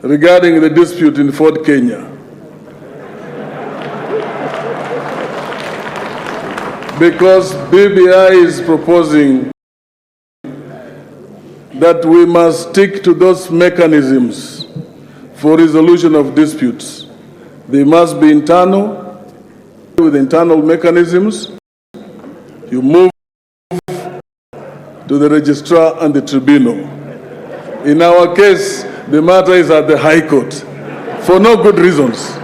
regarding the dispute in Fort Kenya. Because BBI is proposing that we must stick to those mechanisms for resolution of disputes. They must be internal, with internal mechanisms. You move to the registrar and the tribunal. In our case, the matter is at the High Court, for no good reasons.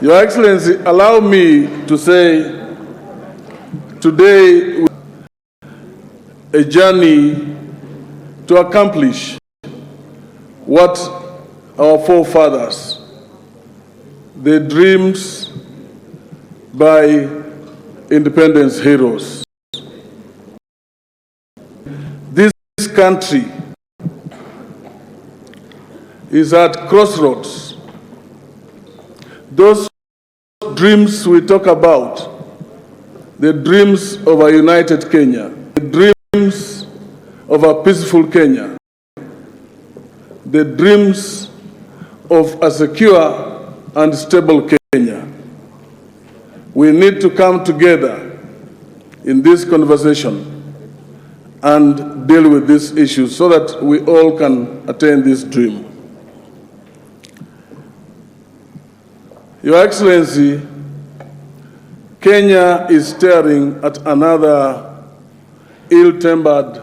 Your Excellency, allow me to say, today, a journey to accomplish what our forefathers, their dreams by independence heroes. This country is at crossroads. Those dreams we talk about, the dreams of a united Kenya, the dreams of a peaceful Kenya, the dreams of a secure and stable Kenya. We need to come together in this conversation and deal with these issues so that we all can attain this dream. Your Excellency, Kenya is staring at another ill-tempered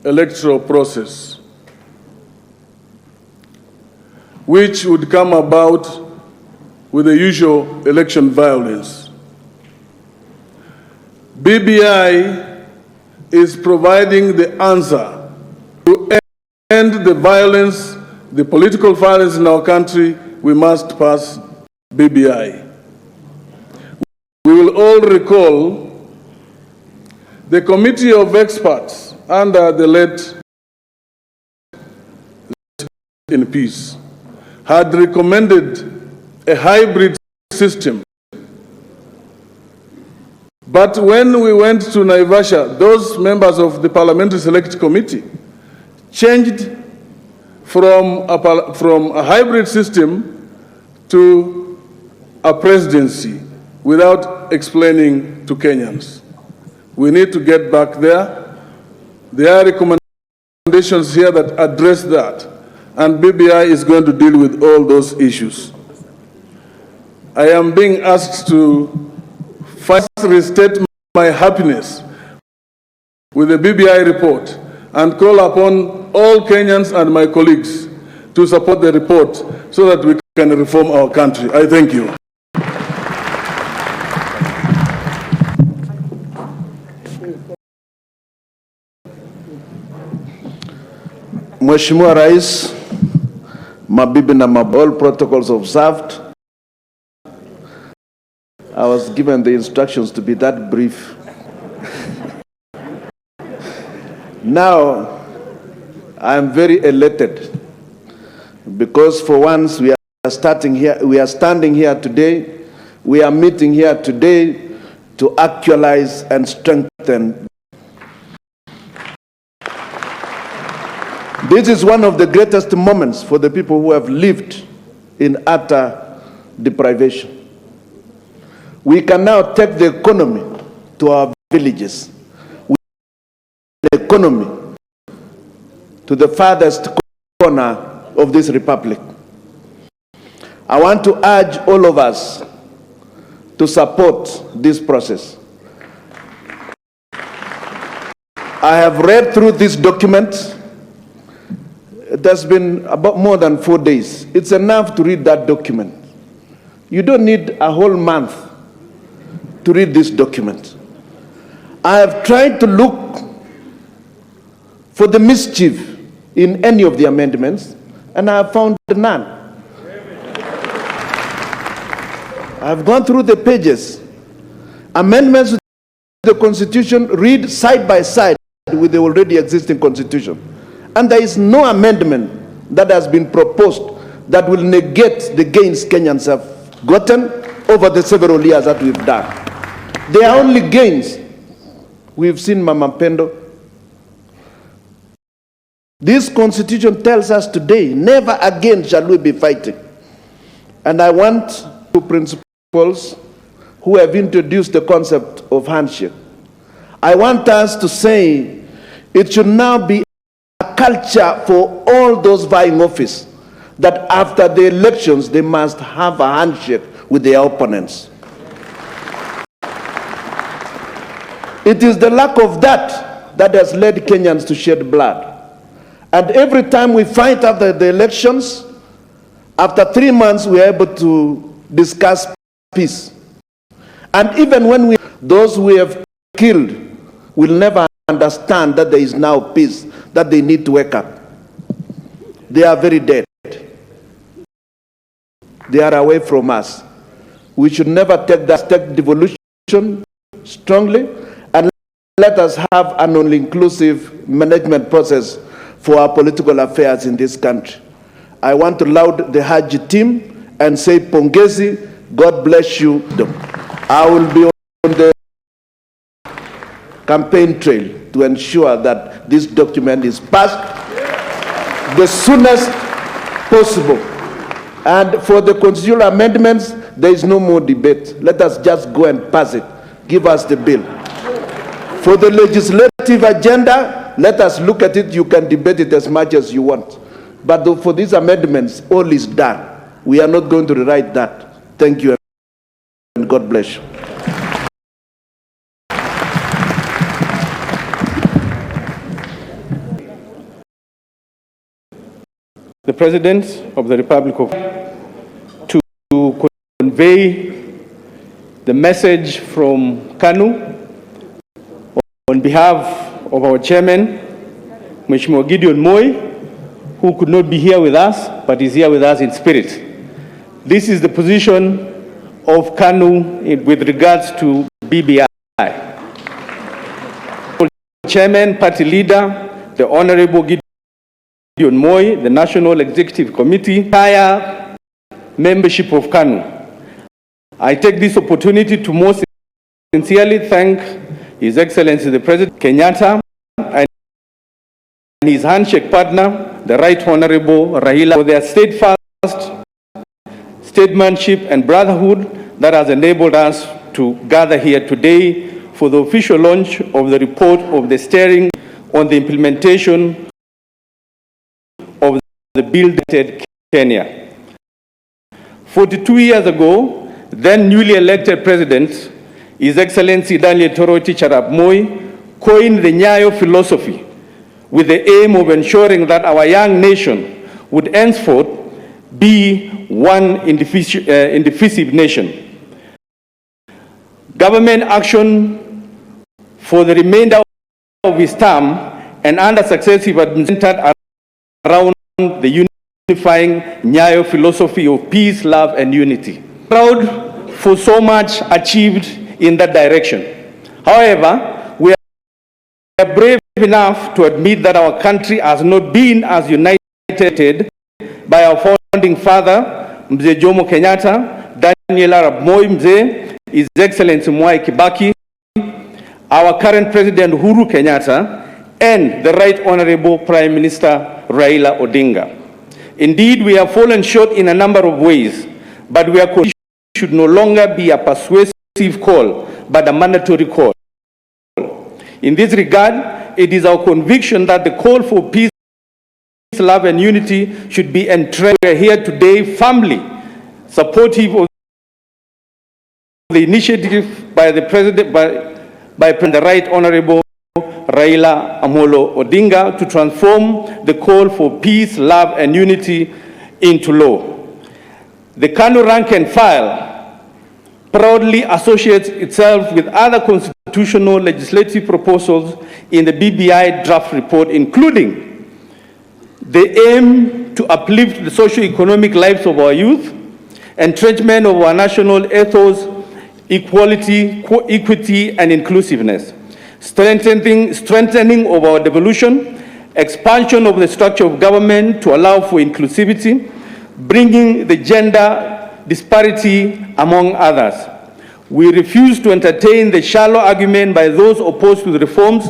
electoral process, which would come about with the usual election violence. BBI is providing the answer to end the violence, the political violence in our country. We must pass BBI. We will all recall The committee of experts under the late in peace had recommended a hybrid system. But when we went to Naivasha, those members of the Parliamentary Select Committee changed from a hybrid system to a presidency without explaining to Kenyans. We need to get back there. There are recommendations here that address that, and BBI is going to deal with all those issues. I am being asked to first restate my happiness with the BBI report and call upon all Kenyans and my colleagues to support the report so that we can reform our country. I thank you. Mheshimiwa Rais, mabibi na all protocols observed. I was given the instructions to be that brief. Now, I am very elated because for once we are standing here today, we are meeting here today to actualize and strengthen. This is one of the greatest moments for the people who have lived in utter deprivation. We can now take the economy to our villages, the economy to the farthest corner of this republic. I want to urge all of us to support this process. I have read through this document. It has been about more than 4 days. It's enough to read that document. You don't need a whole month to read this document. I have tried to look for the mischief in any of the amendments, and I have found none. I have gone through the pages. Amendments to the Constitution read side by side with the already existing Constitution. And there is no amendment that has been proposed that will negate the gains Kenyans have gotten over the several years that we've done. They are only gains. We've seen Mama Pendo. This Constitution tells us today, never again shall we be fighting. And I want two principals who have introduced the concept of handshake. I want us to say it should now be a culture for all those vying office that after the elections they must have a handshake with their opponents. It is the lack of that that has led Kenyans to shed blood. And every time we fight after the elections, after 3 months we are able to discuss peace. And even when those we have killed will never understand that there is now peace, that they need to wake up. They are very dead. They are away from us. We should never take devolution strongly, and let us have an all-inclusive management process for our political affairs in this country. I want to laud the Haji team and say, Pongezi, God bless you. I will be on the campaign trail to ensure that this document is passed the soonest possible. And for the constitutional amendments, there is no more debate. Let us just go and pass it. Give us the bill. For the legislative agenda, let us look at it. You can debate it as much as you want. But for these amendments, all is done. We are not going to rewrite that. Thank you, and God bless you. The President of the Republic of to convey the message from KANU on behalf of our chairman, Mheshimiwa Gideon Moi, who could not be here with us, but is here with us in spirit. This is the position of KANU with regards to BBI. Chairman, Party Leader, the Honorable Gideon Moi, the National Executive Committee, entire membership of KANU. I take this opportunity to most sincerely thank His Excellency the President Kenyatta and his handshake partner, the Right Honorable Raila, for their steadfast statesmanship and brotherhood that has enabled us to gather here today for the official launch of the report of the steering on the implementation of the bill dated Kenya. 42 years ago, then newly elected President, His Excellency Daniel Toroitich Arap Moi, coined the Nyayo philosophy with the aim of ensuring that our young nation would henceforth be one indivisible nation. Government action for the remainder of his term and under successive administration around the unifying Nyayo philosophy of peace, love, and unity. Proud for so much achieved in that direction. However, we are brave enough to admit that our country has not been as united by our founding father, Mzee Jomo Kenyatta, Daniel Arap Moi Mzee, His Excellency Mwai Kibaki, our current President Uhuru Kenyatta, and the Right Honorable Prime Minister Raila Odinga. Indeed, we have fallen short in a number of ways, but we are should no longer be a persuasive call, but a mandatory call. In this regard, it is our conviction that the call for peace, love, and unity should be entrenched. We are here today firmly supportive of the initiative by the President, by the Right Honorable Raila Amolo Odinga to transform the call for peace, love, and unity into law. The KANU rank and file proudly associates itself with other constitutional legislative proposals in the BBI draft report, including the aim to uplift the socio-economic lives of our youth, entrenchment of our national ethos, equality, equity, and inclusiveness, strengthening of our devolution, expansion of the structure of government to allow for inclusivity, bringing the gender disparity, among others. We refuse to entertain the shallow argument by those opposed to the reforms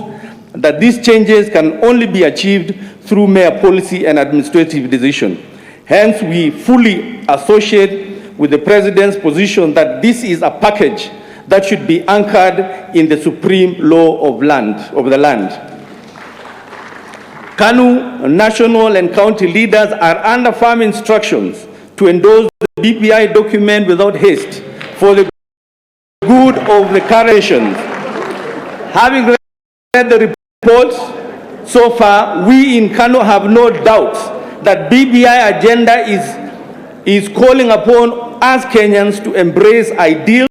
that these changes can only be achieved through mere policy and administrative decision. Hence, we fully associate with the President's position that this is a package that should be anchored in the supreme law of the land. KANU national and county leaders are under firm instructions to endorse the BBI document without haste for the good of the nations. Having read the report so far, we in KANU have no doubt that BBI agenda is calling upon us Kenyans to embrace ideals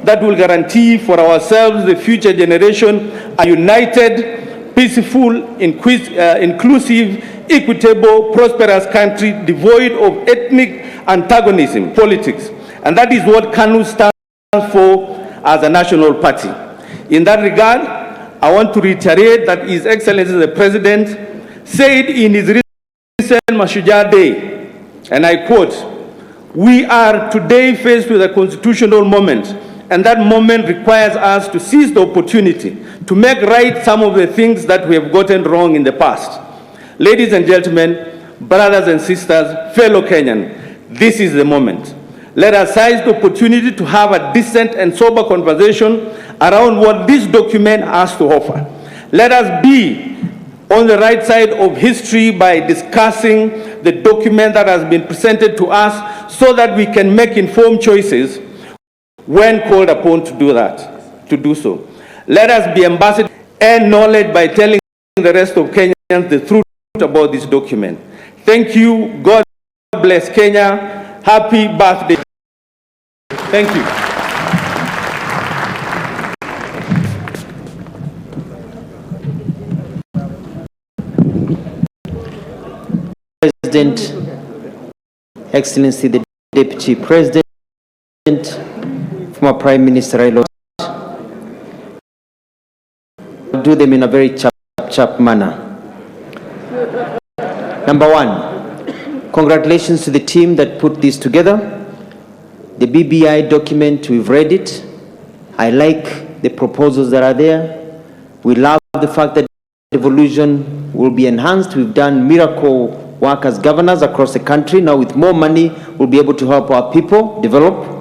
that will guarantee for ourselves, the future generation, a united, peaceful, inclusive, equitable, prosperous country devoid of ethnic antagonism, politics. And that is what KANU stands for as a national party. In that regard, I want to reiterate that His Excellency the President said in his recent Mashujaa Day, and I quote, "We are today faced with a constitutional moment, and that moment requires us to seize the opportunity to make right some of the things that we have gotten wrong in the past." Ladies and gentlemen, brothers and sisters, fellow Kenyan, this is the moment. Let us seize the opportunity to have a decent and sober conversation around what this document has to offer. Let us be on the right side of history by discussing the document that has been presented to us so that we can make informed choices when called upon to do so. Let us be ambassadors and knowledge by telling the rest of Kenyans the truth about this document. Thank you. God bless Kenya. Happy birthday. Thank you. President, Excellency the Deputy President, former Prime Minister Raila, do them in a very chap manner. Number one, congratulations to the team that put this together. The BBI document, we've read it. I like the proposals that are there. We love the fact that devolution will be enhanced. We've done miracle work as governors across the country. Now with more money, we'll be able to help our people develop.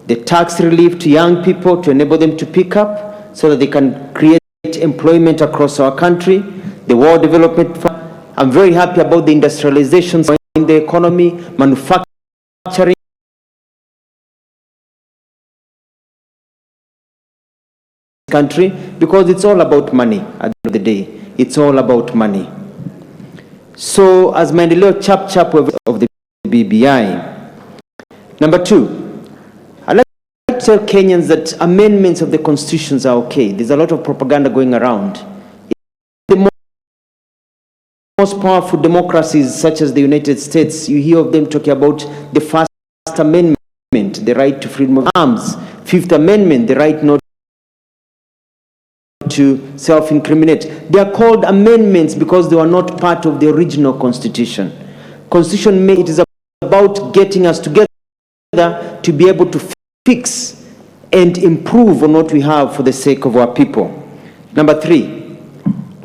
The tax relief to young people to enable them to pick up so that they can create employment across our country. The World Development Fund. I'm very happy about the industrialization in the economy, manufacturing. Country, because it's all about money at the end of the day. It's all about money. So as Maendeleo chap of the BBI. Number two, I'd like to tell Kenyans that amendments of the constitutions are okay. There's a lot of propaganda going around. The most powerful democracies such as the United States, you hear of them talking about the First Amendment, the right to freedom of arms, Fifth Amendment, the right not to self-incriminate. They are called amendments because they were not part of the original constitution. Constitution, it is about getting us together to be able to fix and improve on what we have for the sake of our people. Number three,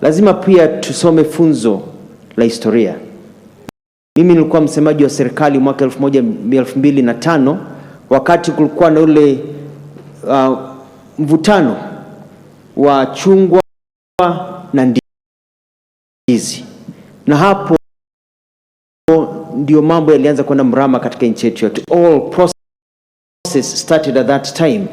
lazima pia tusome funzo la historia. Mimi nilikuwa msemaji wa serikali mwaka 2005 wakati kulikuwa na ule mvutano wa chungwa na ndizi, na hapo ndio mambo yalianza kwenda mrama katika nchi yetu. All process started at that time,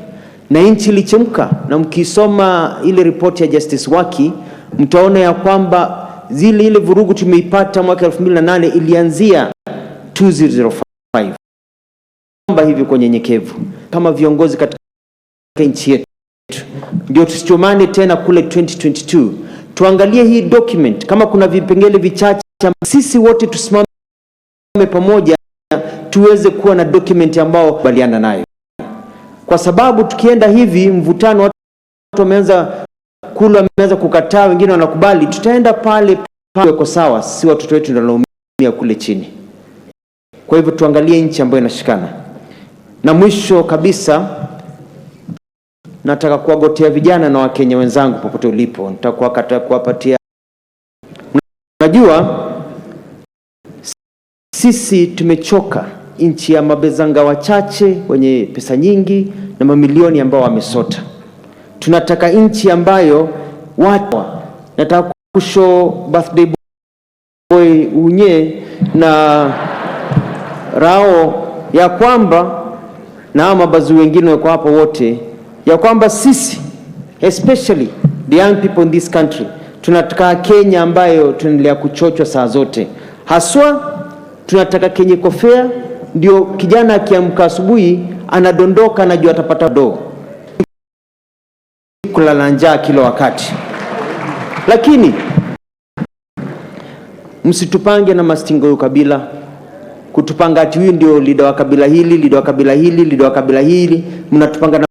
na nchi ilichemka. Na mkisoma ile report ya Justice Waki, mtaona ya kwamba ile vurugu tumeipata mwaka 2008 ilianzia 2005. Naomba hivi kwa nyenyekevu kama viongozi katika nchi yetu, ndio tusichomane tena kule 2022. Tuangalie hii document, kama kuna vipengele vichache, sisi wote tusimame pamoja tuweze kuwa na document ambao baliana nayo, kwa sababu tukienda hivi mvutano, watu wameanza kula, wameanza kukataa, wengine wanakubali, tutaenda pale kwa sawa, si watoto wetu ndio wanaumia kule chini. Kwa hivyo tuangalie nchi ambayo inashikana. Na mwisho kabisa, nataka kuwagotea vijana na Wakenya wenzangu popote ulipo. Nitakuwa kuwapatia, unajua sisi tumechoka nchi ya mabezanga wachache wenye pesa nyingi na mamilioni ambao wamesota. Tunataka nchi ambayo watu, nataka kusho birthday boy unye na rao ya kwamba na mabazu wengine wako hapo wote, ya kwamba sisi especially the young people in this country tunataka Kenya ambayo tunaendelea kuchochwa saa zote. Haswa tunataka Kenya kofea, ndio kijana akiamka asubuhi anadondoka anajua atapata do, kulala njaa kila wakati. Lakini msitupange na mastingo ya kabila, kutupanga ati huyu ndio leader wa kabila hili, leader wa kabila hili, leader wa kabila hili. Mnatupanga na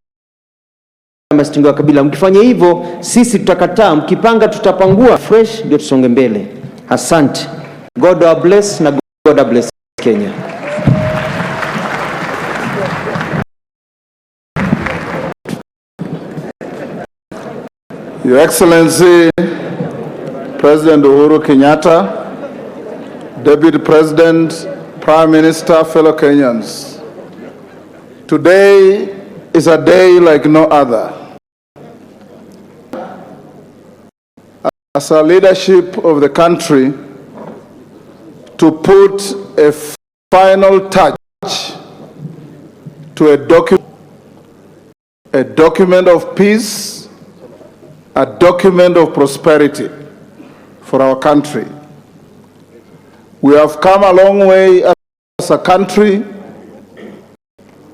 mastingo ya kabila. Mkifanya hivyo sisi tutakataa, mkipanga tutapangua fresh, ndio tusonge mbele. Asante. God bless na God bless Kenya. Your Excellency, President Uhuru Kenyatta, Deputy President, Prime Minister, fellow Kenyans. Today is a day like no other. As a leadership of the country, to put a final touch to a document of peace, a document of prosperity for our country. We have come a long way as a country.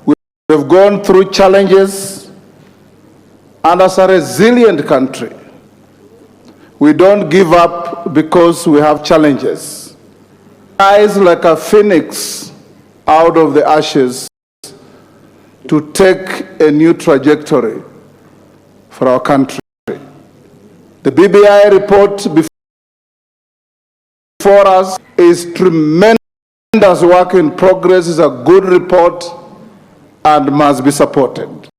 We have gone through challenges, and as a resilient country, we don't give up because we have challenges. Rise like a phoenix out of the ashes to take a new trajectory for our country. The BBI report before us is tremendous work in progress, is a good report and must be supported.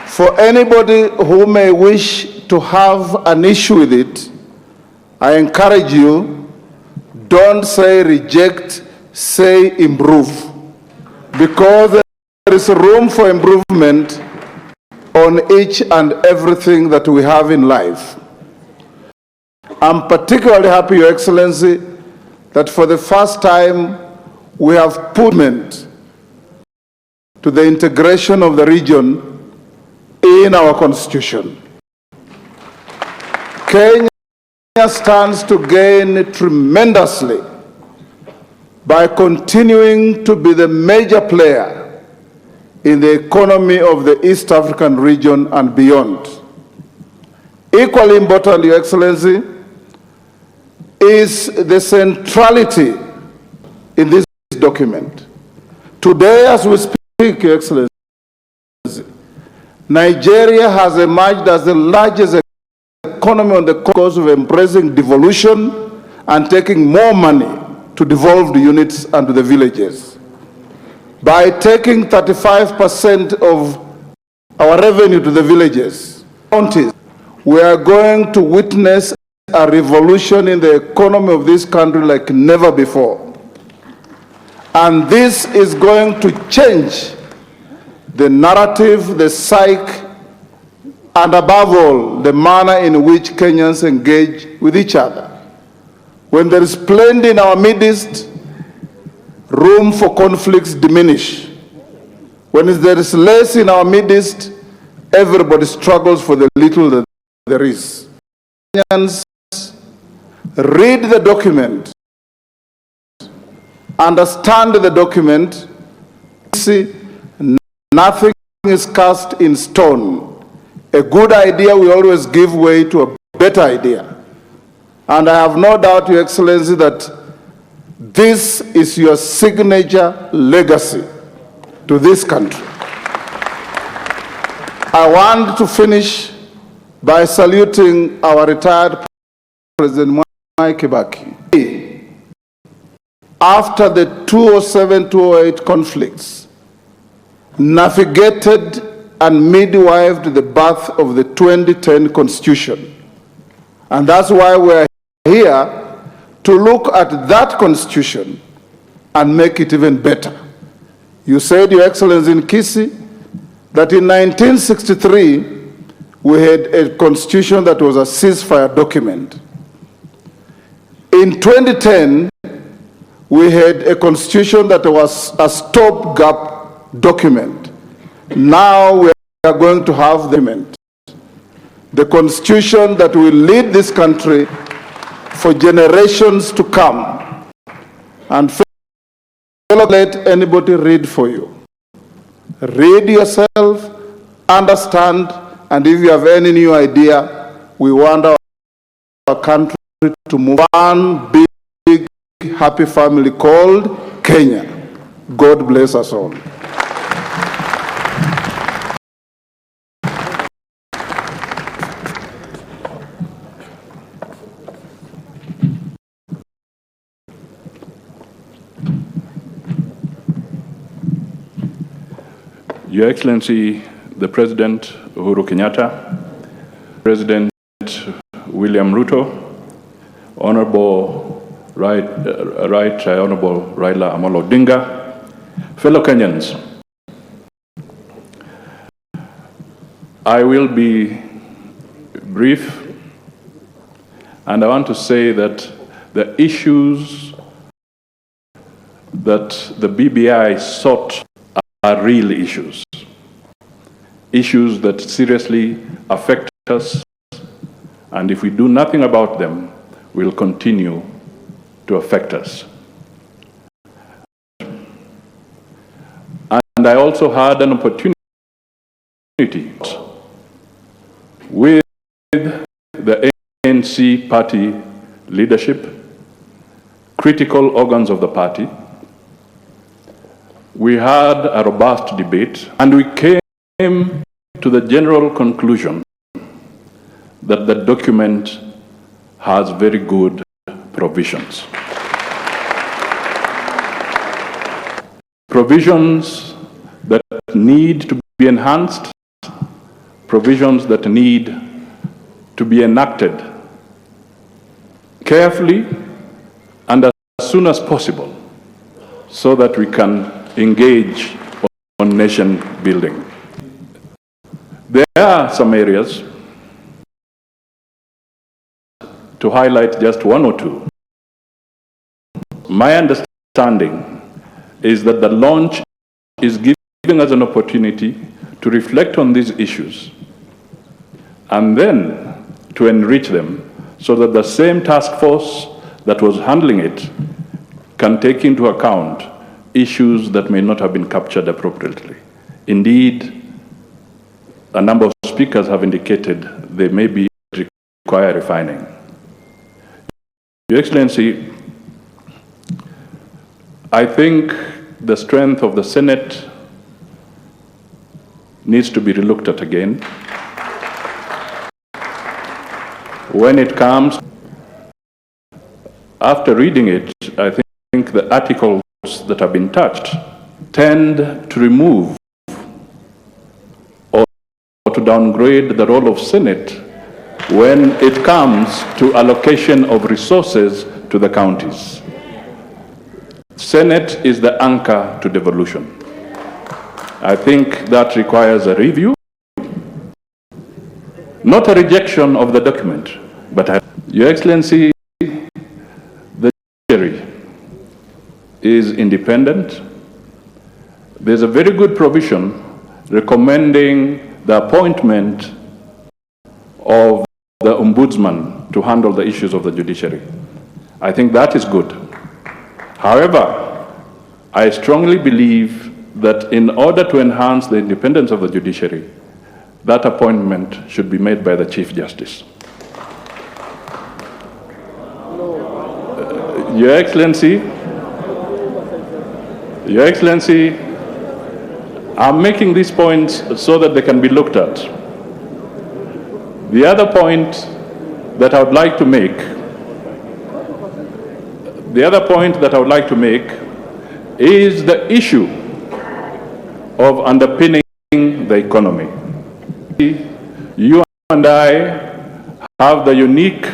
For anybody who may wish to have an issue with it, I encourage you, don't say reject, say improve, because there is room for improvement on each and everything that we have in life. I'm particularly happy, Your Excellency, that for the first time we have put to the integration of the region in our constitution. Kenya stands to gain tremendously by continuing to be the major player in the economy of the East African region and beyond. Equally important, Your Excellency, is the centrality in this document. Today, as we speak, Your Excellency, Nigeria has emerged as the largest economy on the course of embracing devolution and taking more money to devolved units and to the villages. By taking 35% of our revenue to the villages, counties, we are going to witness a revolution in the economy of this country like never before. And this is going to change the narrative, the psyche, and above all, the manner in which Kenyans engage with each other. When there is plenty in our midst, room for conflicts diminish. When there is less in our midst, everybody struggles for the little that there is. Kenyans, read the document, understand the document, see, nothing is cast in stone. A good idea will always give way to a better idea. And I have no doubt, Your Excellency, that this is your signature legacy to this country. I want to finish by saluting our retired President Mwai Kibaki. After the 2007-2008 conflicts, navigated and midwifed the birth of the 2010 Constitution. And that's why we're here to look at that Constitution and make it even better. You said, Your Excellency, in Kisii, that in 1963, we had a Constitution that was a ceasefire document. In 2010, we had a Constitution that was a stopgap document. Now we are going to have the Constitution that will lead this country for generations to come. And don't let anybody read for you. Read yourself, understand, and if you have any new idea, we want our country to move one big, happy family called Kenya. God bless us all. Your Excellency, the President Uhuru Kenyatta, President William Ruto, Honorable Honorable Raila Amolo Odinga, fellow Kenyans, I will be brief, and I want to say that the issues that the BBI sought are real issues that seriously affect us, and if we do nothing about them, will continue to affect us. And I also had an opportunity with the ANC party leadership, critical organs of the party. We had a robust debate, and we came to the general conclusion that the document has very good provisions. Provisions that need to be enhanced, provisions that need to be enacted carefully and as soon as possible so that we can engage on nation building. There are some areas, to highlight just one or two. My understanding is that the launch is giving us an opportunity to reflect on these issues and then to enrich them so that the same task force that was handling it can take into account issues that may not have been captured appropriately. Indeed, a number of speakers have indicated they may require refining. Your Excellency, I think the strength of the Senate needs to be relooked at again. When it comes, after reading it, I think the articles that have been touched tend to remove or to downgrade the role of Senate when it comes to allocation of resources to the counties. Senate is the anchor to devolution. I think that requires a review, not a rejection of the document, but Your Excellency, the judiciary is independent. There's a very good provision recommending the appointment of the ombudsman to handle the issues of the judiciary. I think that is good. However, I strongly believe that in order to enhance the independence of the judiciary, that appointment should be made by the Chief Justice. Your Excellency, I'm making these points so that they can be looked at. The other point that I would like to make, is the issue of underpinning the economy. You and I have the unique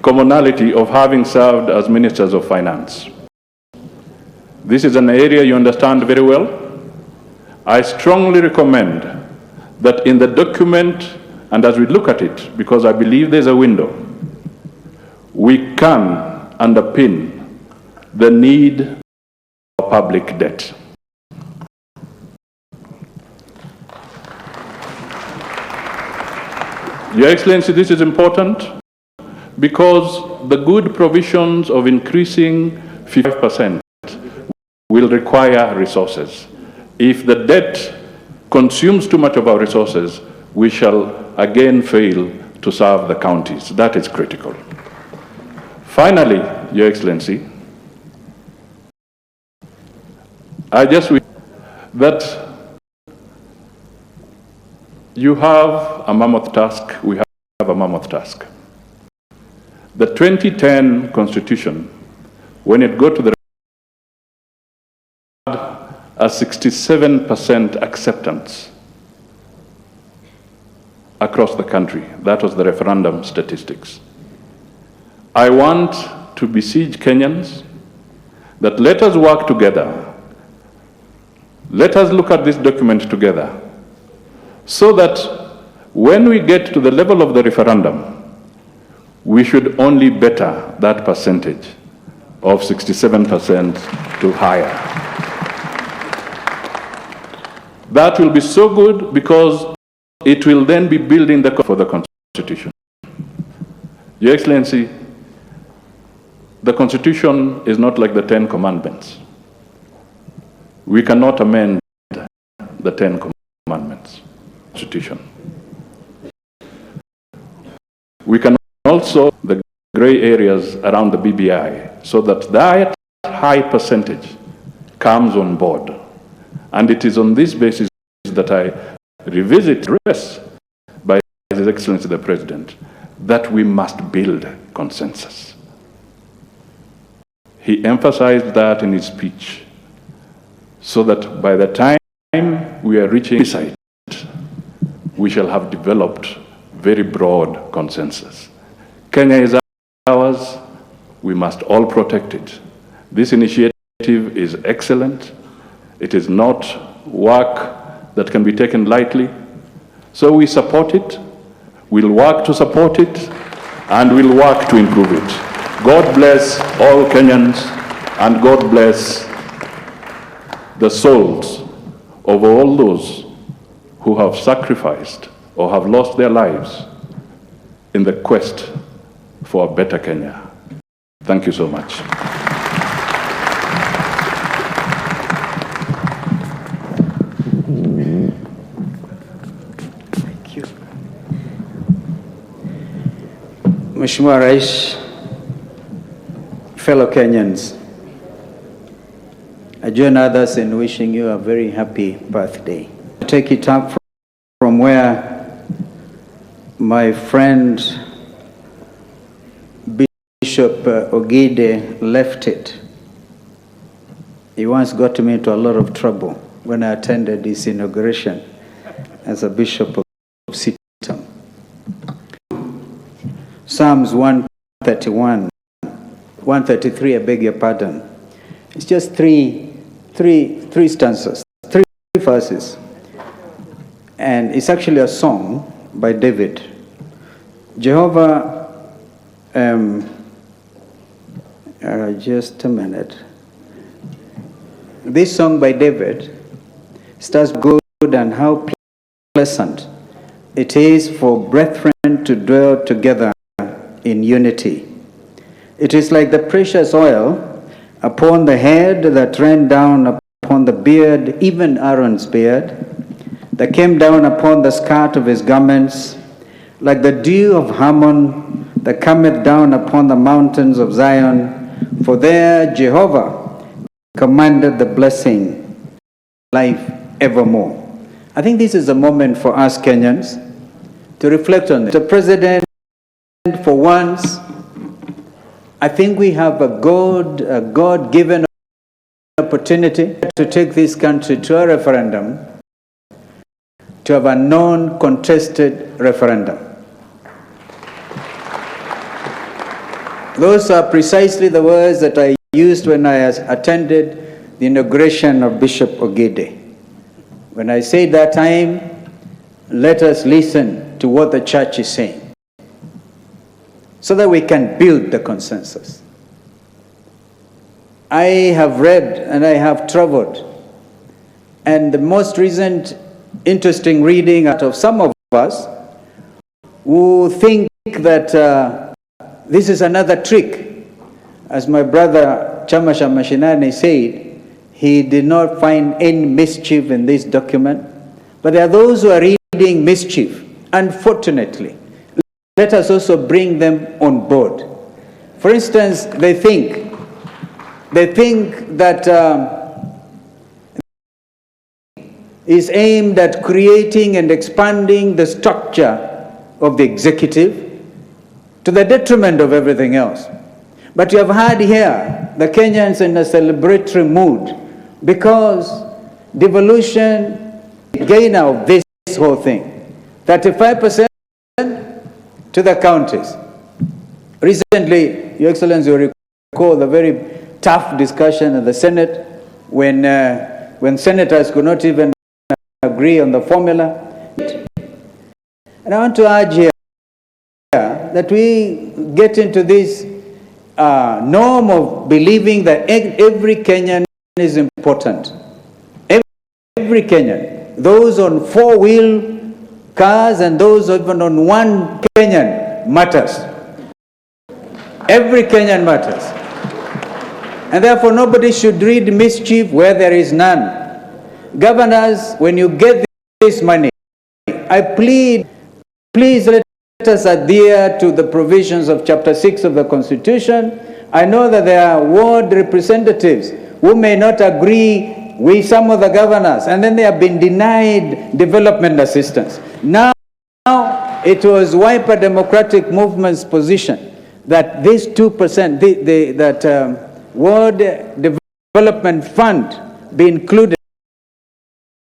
commonality of having served as ministers of finance. This is an area you understand very well. I strongly recommend that in the document, and as we look at it, because I believe there's a window, we can underpin the need for public debt. Your Excellency, this is important because the good provisions of increasing 5% will require resources. If the debt consumes too much of our resources, we shall again fail to serve the counties. That is critical. Finally, Your Excellency, I just wish that you have a mammoth task, we have a mammoth task. The 2010 Constitution, when it got to the a 67% acceptance across the country. That was the referendum statistics. I want to beseech Kenyans that let us work together. Let us look at this document together so that when we get to the level of the referendum, we should only better that percentage of 67% to higher. That will be so good because it will then be building for the Constitution. Your Excellency, the Constitution is not like the 10 Commandments. We cannot amend the 10 Commandments, Constitution. We can also the gray areas around the BBI so that that high percentage comes on board. And it is on this basis that I revisit address by His Excellency the President that we must build consensus. He emphasized that in his speech, so that by the time we are reaching this site, we shall have developed very broad consensus. Kenya is ours, we must all protect it. This initiative is excellent. It is not work that can be taken lightly. So we support it, we'll work to support it, and we'll work to improve it. God bless all Kenyans, and God bless the souls of all those who have sacrificed or have lost their lives in the quest for a better Kenya. Thank you so much. Mheshimiwa Rais, fellow Kenyans, I join others in wishing you a very happy birthday. I take it up from where my friend Bishop Ogide left it. He once got me into a lot of trouble when I attended his inauguration as a Bishop of Sitam. Psalms 131, 133, I beg your pardon. It's just three stanzas, three verses. And it's actually a song by David. Jehovah, just a minute. This song by David starts good, and how pleasant it is for brethren to dwell together in unity. It is like the precious oil upon the head that ran down upon the beard, even Aaron's beard, that came down upon the skirt of his garments, like the dew of Hermon that cometh down upon the mountains of Zion. For there Jehovah commanded the blessing, life evermore. I think this is a moment for us Kenyans to reflect on it. The President, for once, I think we have a God-given opportunity to take this country to a referendum, to have a non-contested referendum. Those are precisely the words that I used when I attended the inauguration of Bishop Ogide. When I said that time, let us listen to what the church is saying, so that we can build the consensus. I have read and I have traveled, and the most recent interesting reading out of some of us who think that this is another trick. As my brother Chamasha Mashinani said, he did not find any mischief in this document, but there are those who are reading mischief, unfortunately. Let us also bring them on board. For instance, they think that is aimed at creating and expanding the structure of the executive to the detriment of everything else. But you have had here the Kenyans in a celebratory mood because devolution gain out this whole thing. 35% to the counties. Recently, Your Excellency will recall the very tough discussion in the Senate when senators could not even agree on the formula. And I want to urge here that we get into this norm of believing that every Kenyan is important. Every Kenyan. Those on four-wheel cars and those even on one Kenyan matters. Every Kenyan matters. And therefore nobody should read mischief where there is none. Governors, when you get this money, I plead, please let us adhere to the provisions of Chapter 6 of the Constitution. I know that there are ward representatives who may not agree with some of the governors, and then they have been denied development assistance. Now it was Wiper Democratic Movement's position that this 2%, that World Development Fund be included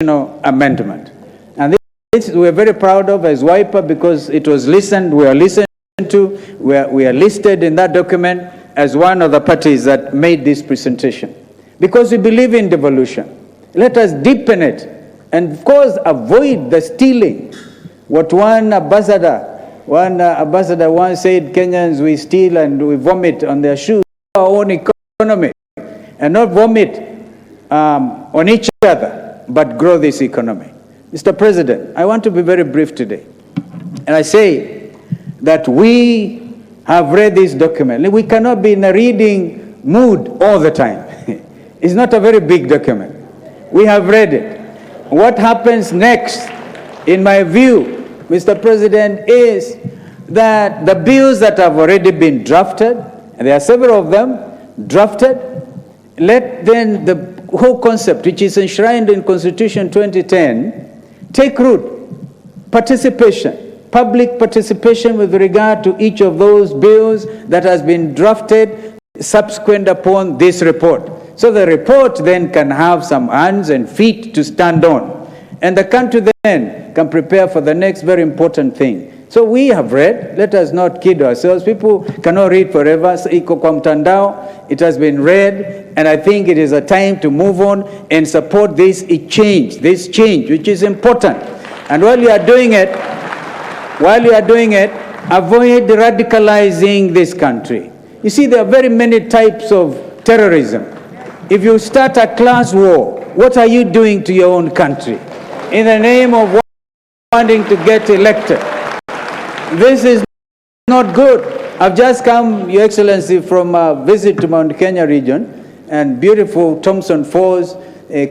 in amendment. And this we're very proud of as Wiper because it was listened, we are listened to, we are listed in that document as one of the parties that made this presentation. Because we believe in devolution. Let us deepen it and of course avoid the stealing. What one ambassador once said, Kenyans, we steal and we vomit on their shoes, our own economy, and not vomit on each other, but grow this economy. Mr. President, I want to be very brief today. And I say that we have read this document. We cannot be in a reading mood all the time. It's not a very big document. We have read it. What happens next, in my view, Mr. President, is that the bills that have already been drafted, and there are several of them drafted, let then the whole concept, which is enshrined in Constitution 2010, take root. Participation, public participation with regard to each of those bills that has been drafted subsequent upon this report. So the report then can have some hands and feet to stand on. And the country then can prepare for the next very important thing. So we have read, let us not kid ourselves. People cannot read forever. It has been read, and I think it is a time to move on and support this change, which is important. And while you are doing it, avoid radicalizing this country. You see, there are very many types of terrorism. If you start a class war, what are you doing to your own country in the name of wanting to get elected? This is not good. I've just come, Your Excellency, from a visit to Mount Kenya region, and beautiful Thompson Falls,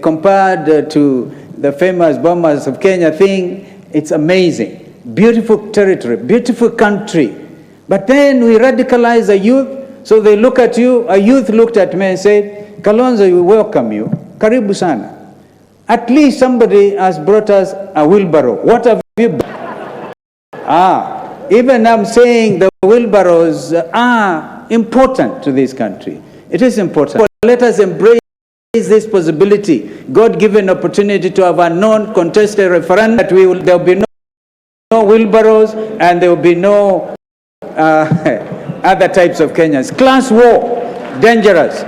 compared to the famous Bomas of Kenya thing, it's amazing. Beautiful territory, beautiful country. But then we radicalize the youth, so they look at you. A youth looked at me and said, Kalonzo, we welcome you. Karibu sana. At least somebody has brought us a wheelbarrow. What have you done? Even I'm saying the wheelbarrows are important to this country. It is important. Let us embrace this possibility, God-given opportunity to have a non-contested referendum, that there will be no wheelbarrows and there will be no other types of Kenyans. Class war, dangerous.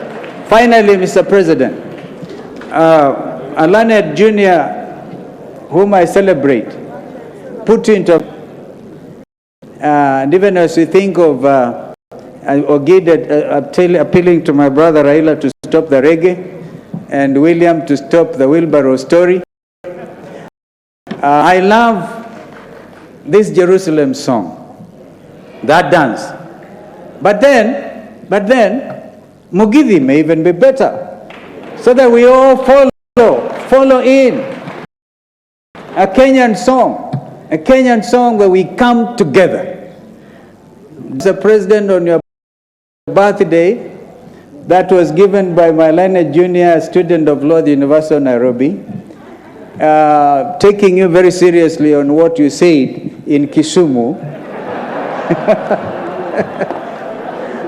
Finally, Mr. President, a learned junior whom I celebrate, put into, and even as we think of appealing to my brother Raila to stop the reggae, and William to stop the wheelbarrow story, I love this Jerusalem song, that dance. But then, Mugithi may even be better, so that we all follow in a Kenyan song where we come together. Mr. President, on your birthday, that was given by my learned junior student of law at the University of Nairobi, taking you very seriously on what you said in Kisumu.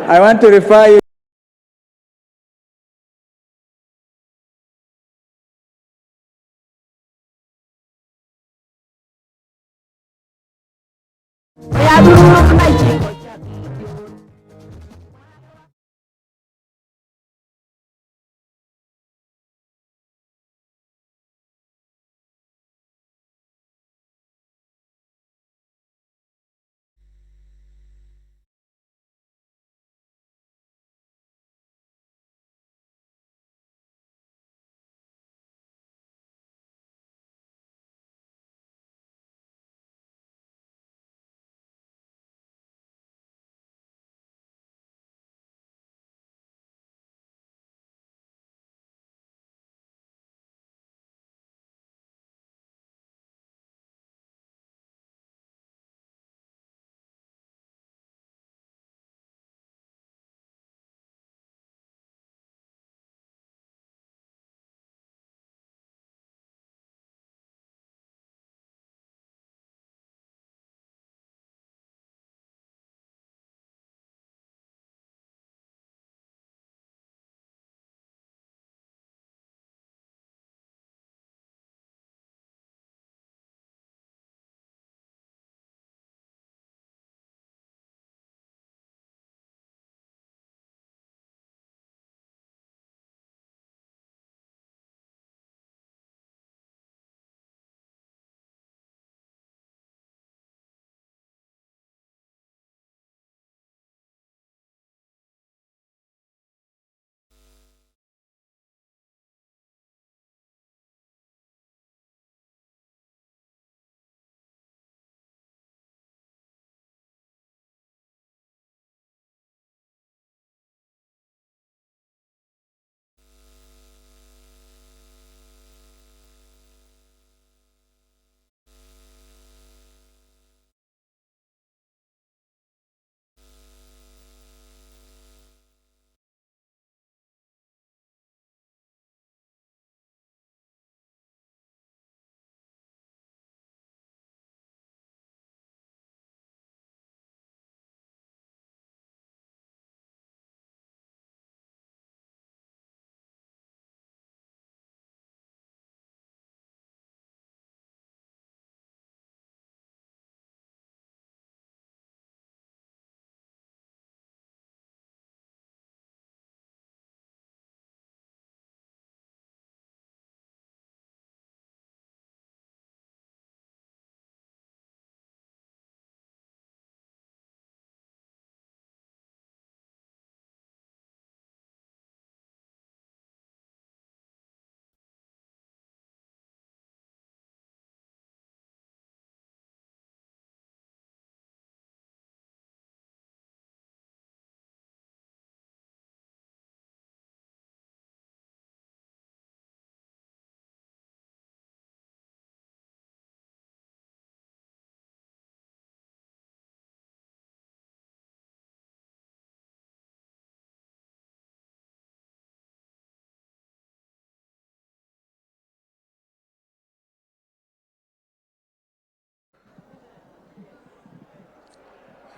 I want to refer you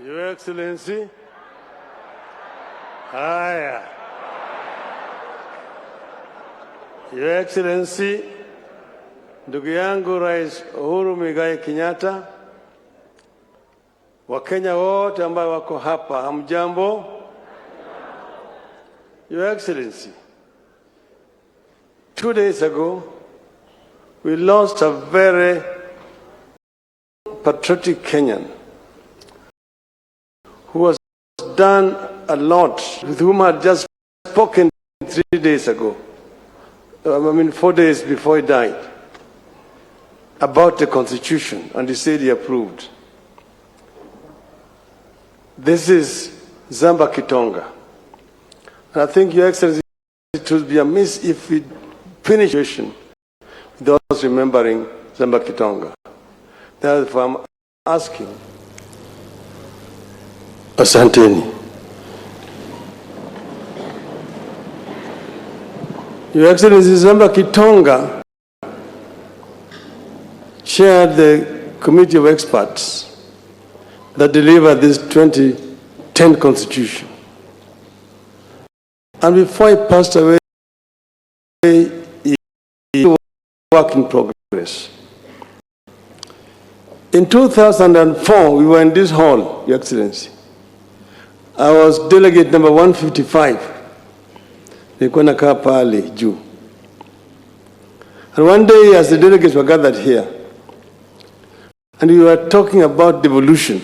Your Excellency. Haya. Your Excellency, ndugu yangu Rais Uhuru Muigai Kenyatta, Wakenya wote ambao wako hapa, hamjambo? Your Excellency, 2 days ago, we lost a very patriotic Kenyan who has done a lot, with whom I had just spoken 3 days ago, 4 days before he died, about the Constitution, and he said he approved. This is Zamba Kitonga. And I think, Your Excellency, it would be amiss if we finish without remembering Zamba Kitonga. Therefore, I'm asking, Asanteni. Your Excellency, Zamba Kitonga chaired the committee of experts that delivered this 2010 Constitution. And before he passed away, he was work in progress. In 2004, we were in this hall, Your Excellency. I was delegate number 155. Nilikuwa nakaa pale juu. And one day, as the delegates were gathered here, and we were talking about devolution,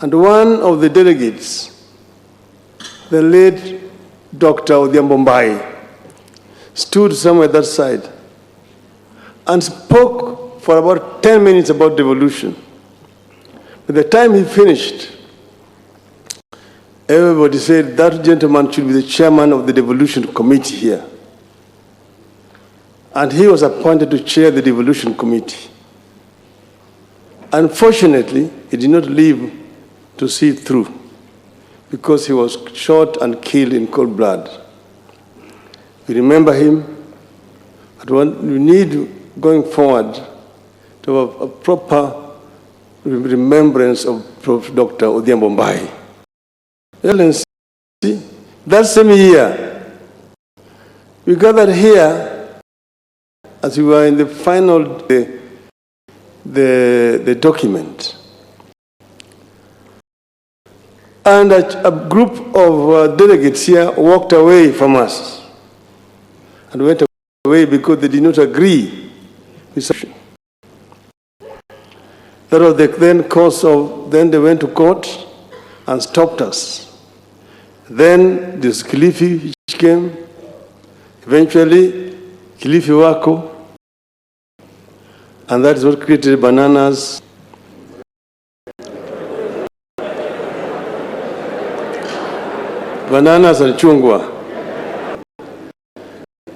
and one of the delegates, the late Dr. Odhiambo Mbai, stood somewhere that side and spoke for about 10 minutes about devolution. By the time he finished, everybody said that gentleman should be the chairman of the devolution committee here. And he was appointed to chair the devolution committee. Unfortunately, he did not live to see it through because he was shot and killed in cold blood. We remember him, but we need, going forward, to have a proper remembrance of Prof. Dr. Odhiambo Mbai. Excellency, that same year, we gathered here as we were in the final, the document. And a group of delegates here walked away from us and went away because they did not agree with something. That was the then cause of, then they went to court and stopped us. Then this Kilifi which came, eventually Kilifi Wako, and that is what created bananas. Bananas and chungwa.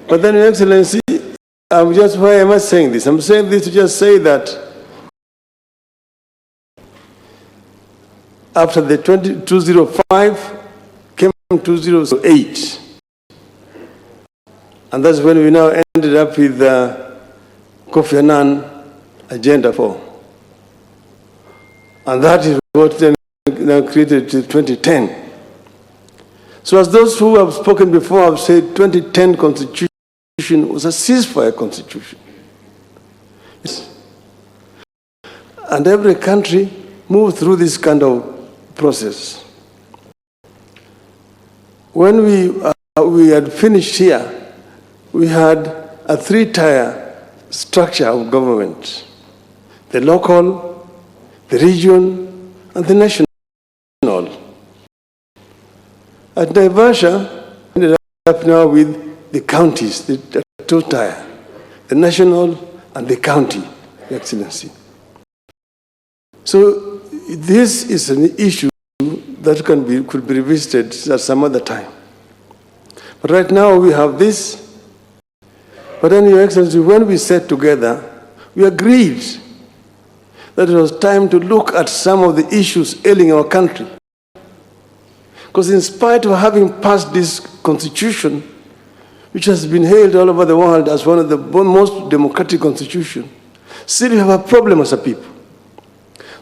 But then, Your Excellency, why am I saying this? I'm saying this to just say that after the 205 came 2008. And that's when we now ended up with Kofi Annan Agenda 4. And that is what then now created 2010. So as those who have spoken before have said, 2010 Constitution was a ceasefire constitution. And every country moved through this kind of process. When we had finished here, we had a 3-tier structure of government: the local, the region, and the national. At Naivasha, we ended up now with the counties, the 2-tier, the national and the county, Your Excellency. So this is an issue that could be revisited at some other time. But right now we have this. But then, Your Excellency, when we sat together, we agreed that it was time to look at some of the issues ailing our country. Because in spite of having passed this constitution, which has been hailed all over the world as one of the most democratic constitutions, still we have a problem as a people.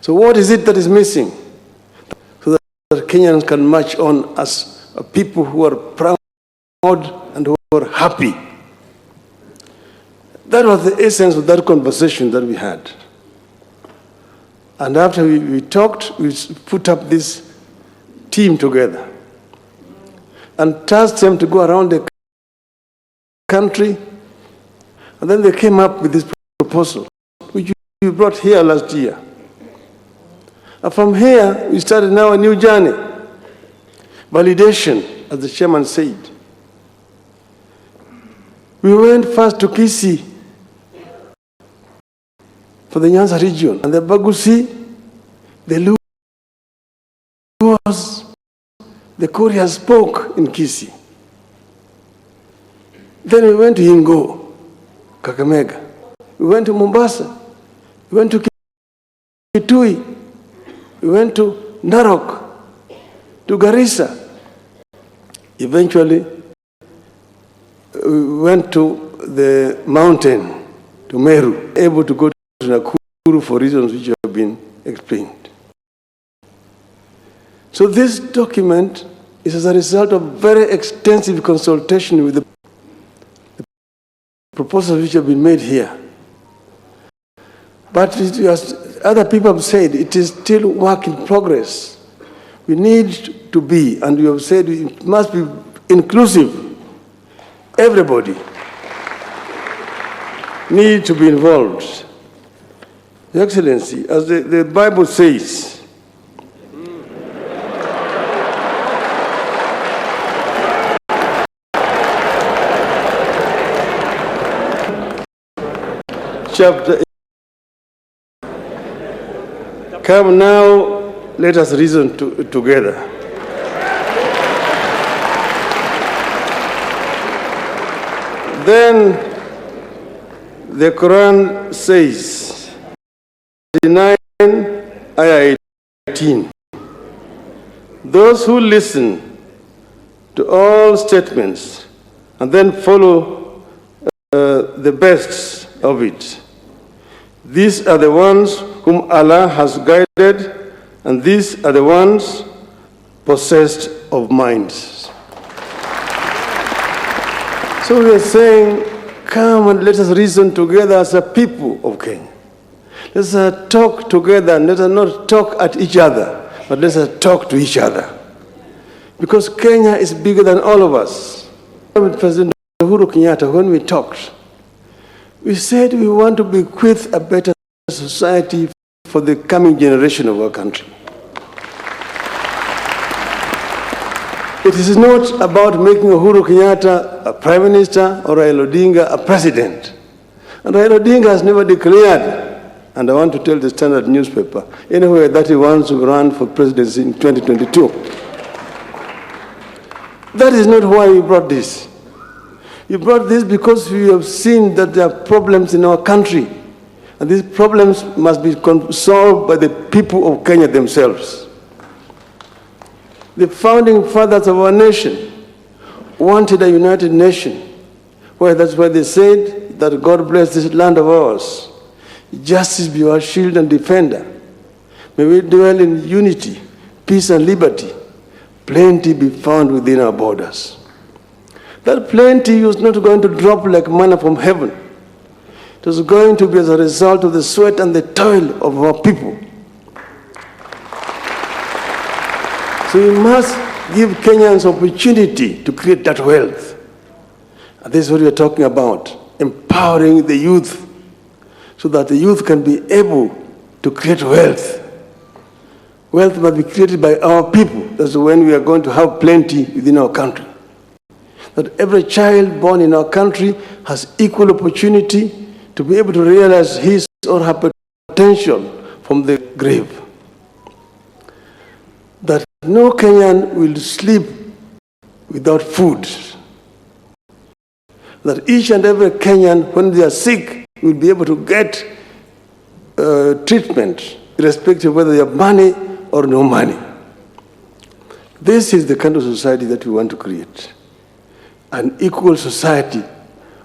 So what is it that is missing? Kenyans can march on as a people who are proud and who are happy. That was the essence of that conversation that we had. And after we talked, we put up this team together and tasked them to go around the country. And then they came up with this proposal, which we brought here last year. And from here, we started now a new journey. Validation, as the chairman said. We went first to Kisii for the Nyanza region, and the Bagusi, the Luos, the Koreans spoke in Kisii. Then we went to Ingo, Kakamega. We went to Mombasa. We went to Kitui. We went to Narok, to Garissa. Eventually, we went to the mountain, to Meru, able to go to Nakuru for reasons which have been explained. So this document is as a result of very extensive consultation with the proposals which have been made here. But as other people have said, it is still work in progress. We need to be, and we have said it must be inclusive. Everybody needs to be involved. Your Excellency, as the Bible says, chapter 8, come now, let us reason together. Then the Quran says, 9, ayah 18, those who listen to all statements and then follow the best of it, these are the ones whom Allah has guided, and these are the ones possessed of minds. So we are saying, come and let us reason together as a people of Kenya. Let us talk together, and let us not talk at each other, but let us talk to each other. Because Kenya is bigger than all of us. With President Uhuru Kenyatta, when we talked, we said we want to bequeath a better society for the coming generation of our country. It is not about making Uhuru Kenyatta a prime minister or Raila Odinga a president. And Raila Odinga has never declared, and I want to tell the Standard newspaper, anywhere that he wants to run for presidency in 2022. That is not why we brought this. We brought this because we have seen that there are problems in our country, and these problems must be solved by the people of Kenya themselves. The founding fathers of our nation wanted a united nation. Well, that's why they said that God bless this land of ours. Justice be our shield and defender. May we dwell in unity, peace and liberty. Plenty be found within our borders. That plenty is not going to drop like manna from heaven. It is going to be as a result of the sweat and the toil of our people. So we must give Kenyans opportunity to create that wealth. And this is what we are talking about, empowering the youth so that the youth can be able to create wealth. Wealth must be created by our people. That's when we are going to have plenty within our country. That every child born in our country has equal opportunity to be able to realize his or her potential from the grave. That no Kenyan will sleep without food. That each and every Kenyan, when they are sick, will be able to get treatment, irrespective of whether they have money or no money. This is the kind of society that we want to create. An equal society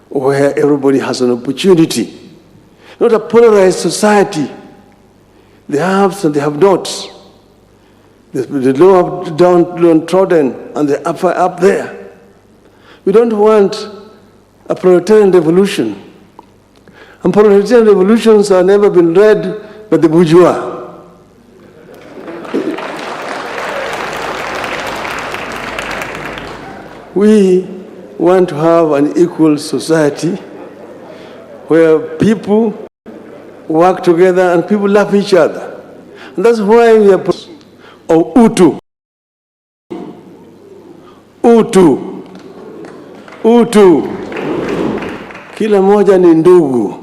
where everybody has an opportunity. Not a polarized society. The haves and the have-nots. the low downtrodden and the up there. We don't want a proletarian revolution. And proletarian revolutions have never been led by the bourgeois. We want to have an equal society where people work together and people love each other. And that's why we are of Utu. Utu. Utu. Kila moja ni ndugu.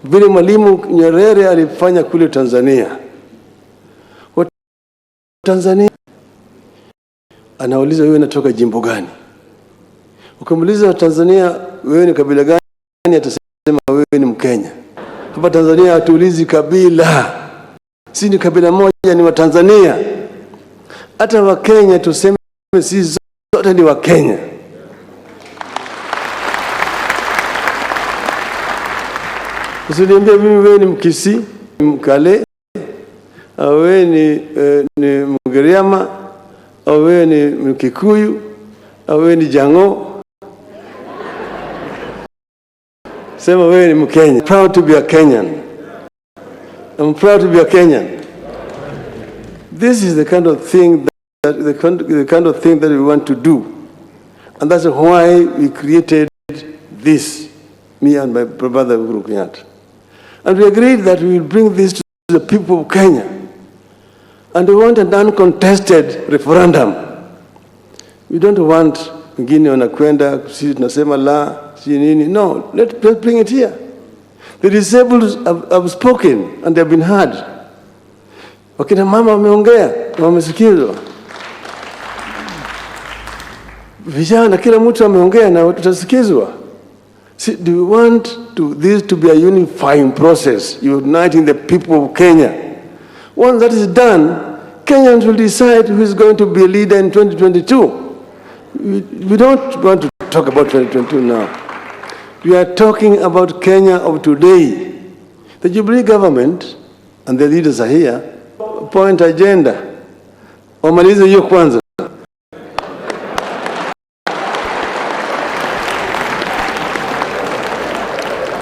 Vile Mwalimu Nyerere alifanya kule Tanzania. Tanzania anauliza wewe unatoka jimbo gani? Ukimuuliza Tanzania wewe ni kabila gani, atasema wewe ni Mkenya. Hapa Tanzania hatuulizi kabila. Sisi ni kabila moja, ni Watanzania. Hata Wakenya tuseme sisi zote ni Wakenya. Usiniambie mimi wewe ni Mkisii, Mkale, au wewe ni Mgiriama, au wewe ni Mkikuyu, au wewe ni Jango. Sema wewe ni Mkenya. Proud to be a Kenyan. I'm proud to be a Kenyan. This is the kind of thing that we want to do. And that's why we created this, me and my brother Uhuru Kenyatta. And we agreed that we will bring this to the people of Kenya. And we want an uncontested referendum. We don't want wengine wanakwenda sisi tunasema la si nini. No, let's bring it here. The disabled have spoken and they have been heard. Wakina mama wameongea na wamesikizwa. Vijana kila mtu ameongea na tutasikizwa. See, do we want this to be a unifying process, uniting the people of Kenya? Once that is done, Kenyans will decide who is going to be a leader in 2022. We don't want to talk about 2022 now. We are talking about Kenya of today. The Jubilee government and the leaders are here. Point agenda. Wamalize hiyo kwanza.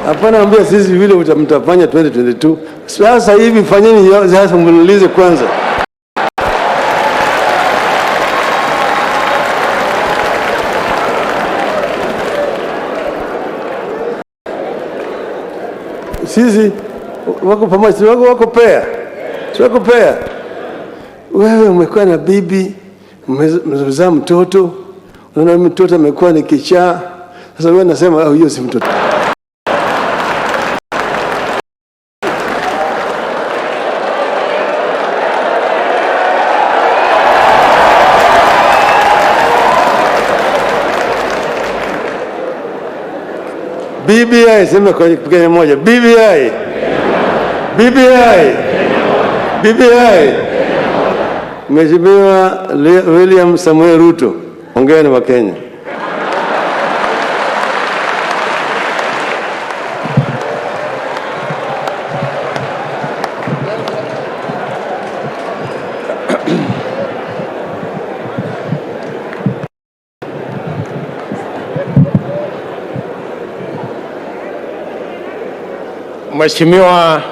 Hapana ambia sisi vile mtafanya 2022. Sasa hivi fanyeni sasa mlize kwanza. Sisi wako pamoja, wako pair. Wako pair. Wewe umekuwa na bibi, mmezaa mtoto, unaona mtoto amekuwa ni kichaa. Sasa wewe unasema hiyo si mtoto. BBI, sema kwa Kenya moja. BBI. BBI. BBI. Mheshimiwa William Samuel Ruto, ongea na Wakenya. Mheshimiwa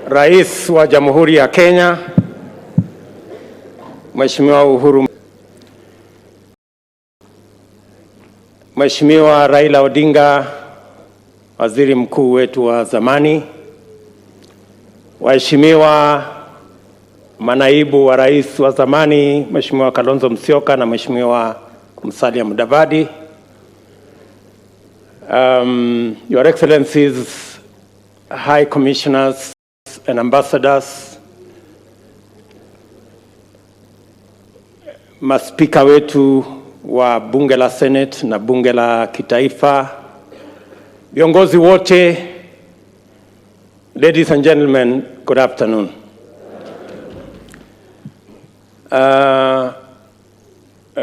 Rais wa Jamhuri ya Kenya, Mheshimiwa Uhuru, Mheshimiwa Raila Odinga, Waziri Mkuu wetu wa zamani, waheshimiwa manaibu wa rais wa zamani, Mheshimiwa Kalonzo Musyoka na Mheshimiwa Musalia Mudavadi, Your Excellencies, High Commissioners and Ambassadors, maspika wetu wa bunge la Senate na bunge la kitaifa, viongozi wote, ladies and gentlemen, good afternoon.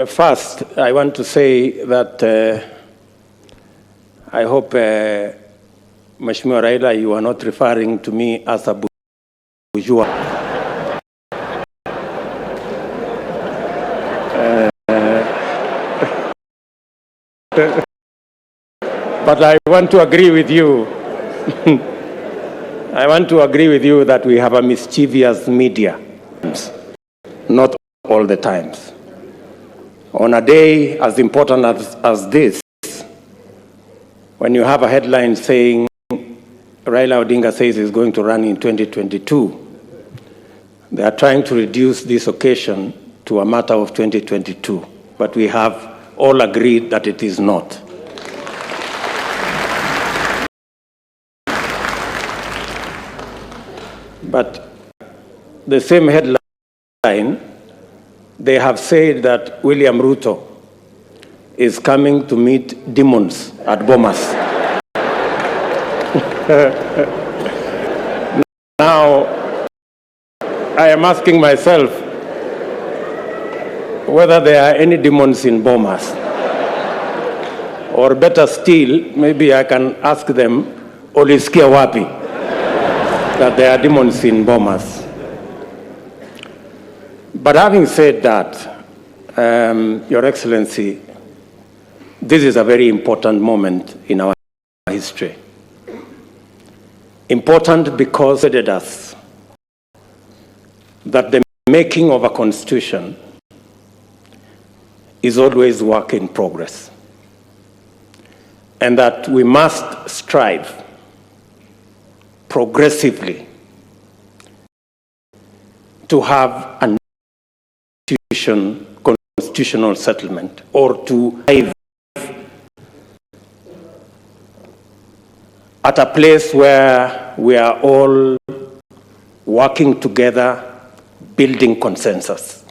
First, I want to say that I hope Mheshimiwa Raila, you are not referring to me as a bourgeois. But I want to agree with you. I want to agree with you that we have a mischievous media. Not all the times. On a day as important as this, when you have a headline saying Raila Odinga says he's going to run in 2022, they are trying to reduce this occasion to a matter of 2022. But we have all agreed that it is not. But the same headline, they have said that William Ruto is coming to meet demons at Bomas. Now, I am asking myself whether there are any demons in Bomas. Or better still, maybe I can ask them, Olisikia wapi, that there are demons in Bomas. But having said that, Your Excellency, this is a very important moment in our history. Important because it told us that the making of a constitution is always work in progress, and that we must strive progressively to have a constitutional settlement, or to arrive at a place where we are all working together, building consensus.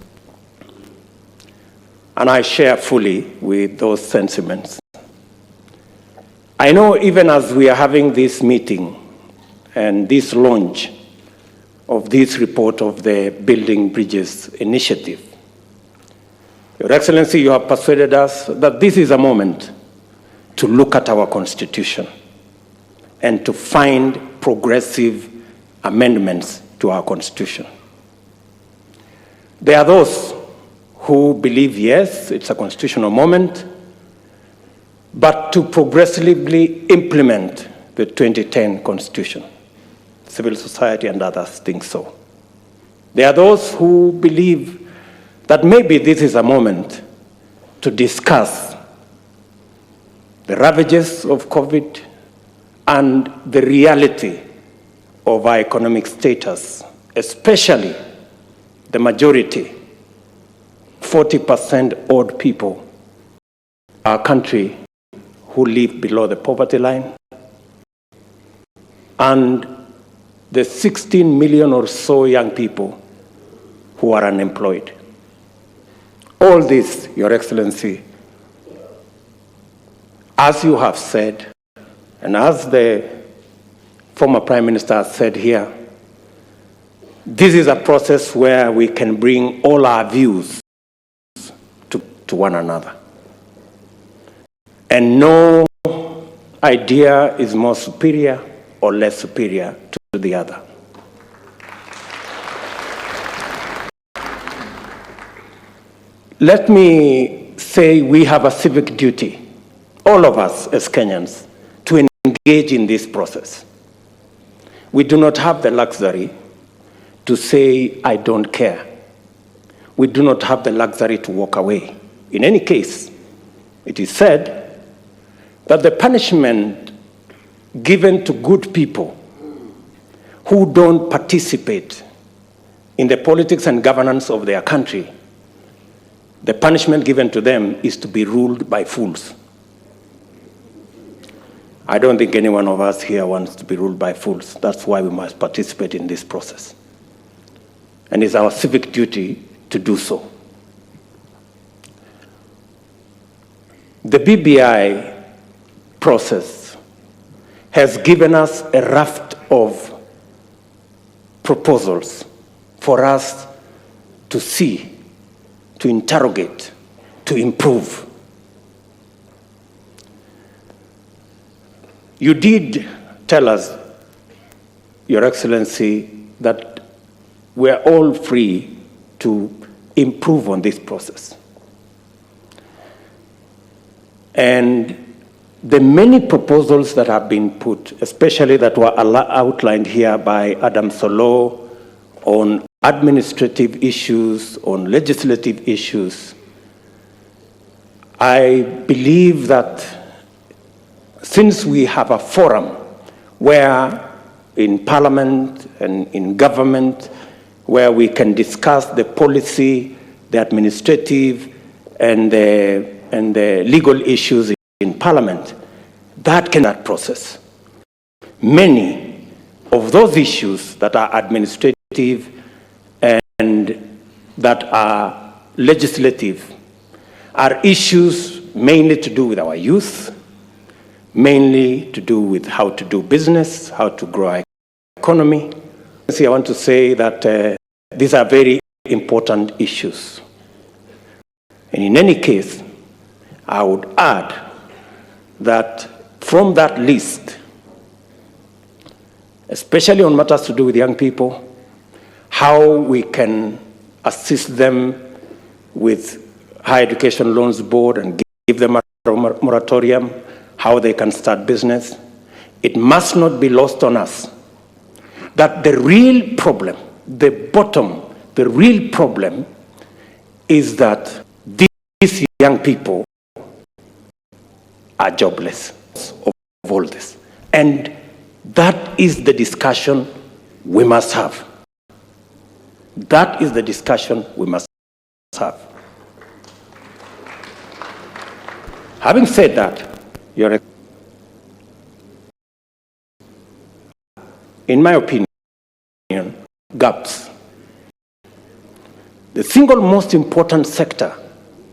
And I share fully with those sentiments. I know even as we are having this meeting and this launch of this report of the Building Bridges initiative, Your Excellency, you have persuaded us that this is a moment to look at our Constitution and to find progressive amendments to our Constitution. There are those who believe, yes, it's a constitutional moment, but to progressively implement the 2010 Constitution. Civil society and others think so. There are those who believe that maybe this is a moment to discuss the ravages of COVID and the reality of our economic status, especially the majority, 40% odd people, our country who live below the poverty line, and the 16 million or so young people who are unemployed. All this, Your Excellency, as you have said, and as the former Prime Minister said here, this is a process where we can bring all our views to one another. And no idea is more superior or less superior to the other. Let me say we have a civic duty, all of us as Kenyans, to engage in this process. We do not have the luxury to say, I don't care. We do not have the luxury to walk away. In any case, it is said that the punishment given to good people who don't participate in the politics and governance of their country, the punishment given to them is to be ruled by fools. I don't think any one of us here wants to be ruled by fools. That's why we must participate in this process. And it's our civic duty to do so. The BBI process has given us a raft of proposals for us to see, to interrogate, to improve. You did tell us, Your Excellency, that we are all free to improve on this process. And the many proposals that have been put, especially that were outlined here by Adam Solo on administrative issues, on legislative issues, I believe that since we have a forum where in Parliament and in government, where we can discuss the policy, the administrative, and the legal issues in Parliament, that cannot process. Many of those issues that are administrative and that are legislative are issues mainly to do with our youth, mainly to do with how to do business, how to grow our economy. I want to say that these are very important issues. And in any case, I would add that from that list, especially on matters to do with young people, how we can assist them with Higher Education Loans Board and give them a moratorium, how they can start business, it must not be lost on us that the real problem, the real problem is that these young people are jobless of all this. And that is the discussion we must have. That is the discussion we must have. Having said that, in my opinion, gaps. The single most important sector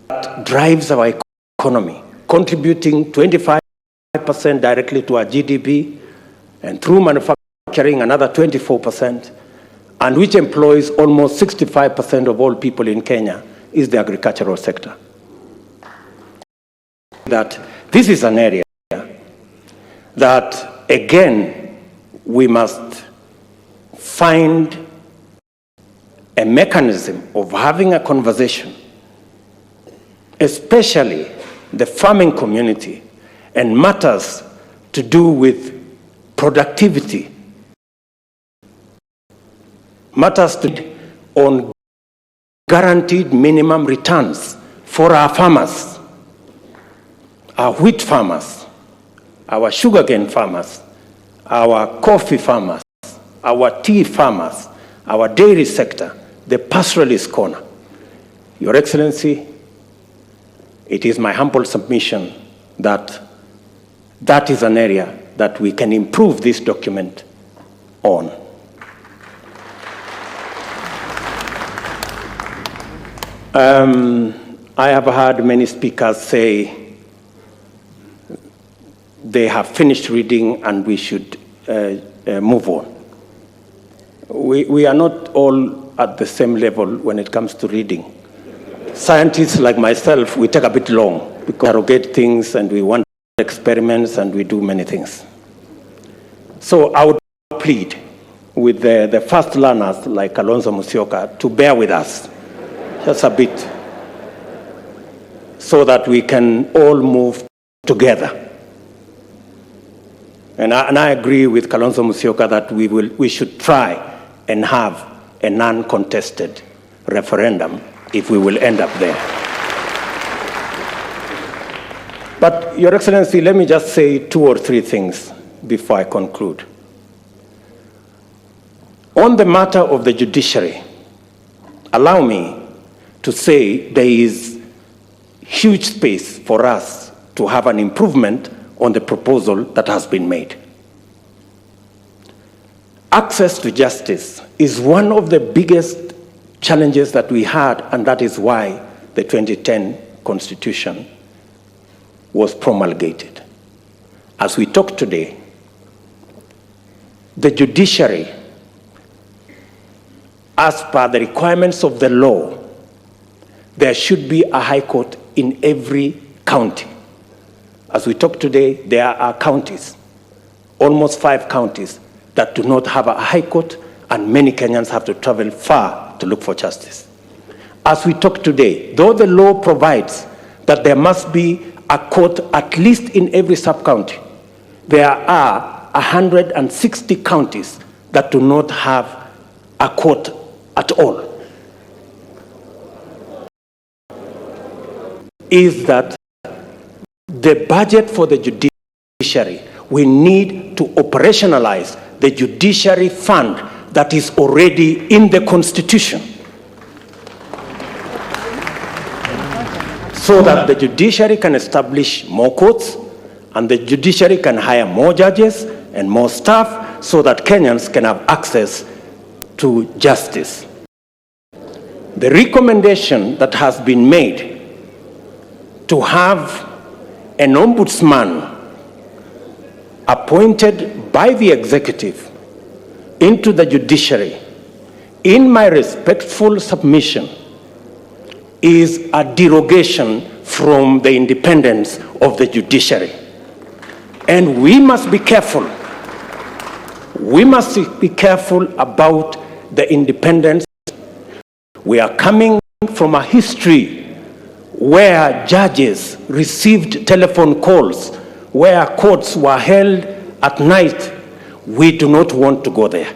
that drives our economy, contributing 25% directly to our GDP, and through manufacturing another 24%, and which employs almost 65% of all people in Kenya, is the agricultural sector. That this is an area that, again, we must find a mechanism of having a conversation, especially the farming community and matters to do with productivity, matters to do on guaranteed minimum returns for our farmers, our wheat farmers, our sugarcane farmers, our coffee farmers, our tea farmers, our dairy sector, the pastoralist corner. Your Excellency, it is my humble submission that that is an area that we can improve this document on. I have heard many speakers say they have finished reading and we should move on. We are not all at the same level when it comes to reading. Scientists like myself, we take a bit long because we interrogate things and we want experiments and we do many things. So I would plead with the first learners like Alonzo Musyoka to bear with us just a bit so that we can all move together. And I agree with Kalonzo Musyoka that we should try and have a non-contested referendum if we will end up there. But, Your Excellency, let me just say 2 or 3 things before I conclude. On the matter of the judiciary, allow me to say there is huge space for us to have an improvement on the proposal that has been made. Access to justice is one of the biggest challenges that we had, and that is why the 2010 Constitution was promulgated. As we talk today, the judiciary, as per the requirements of the law, there should be a high court in every county. As we talk today, there are counties, almost 5 counties, that do not have a high court, and many Kenyans have to travel far to look for justice. As we talk today, though the law provides that there must be a court at least in every sub-county. There are 160 counties that do not have a court at all. Is that the budget for the judiciary, we need to operationalize the judiciary fund that is already in the Constitution, so that the judiciary can establish more courts and the judiciary can hire more judges and more staff so that Kenyans can have access to justice. The recommendation that has been made to have an ombudsman appointed by the executive into the judiciary, in my respectful submission, is a derogation from the independence of the judiciary. And we must be careful. We must be careful about the independence. We are coming from a history where judges received telephone calls, where courts were held at night. We do not want to go there.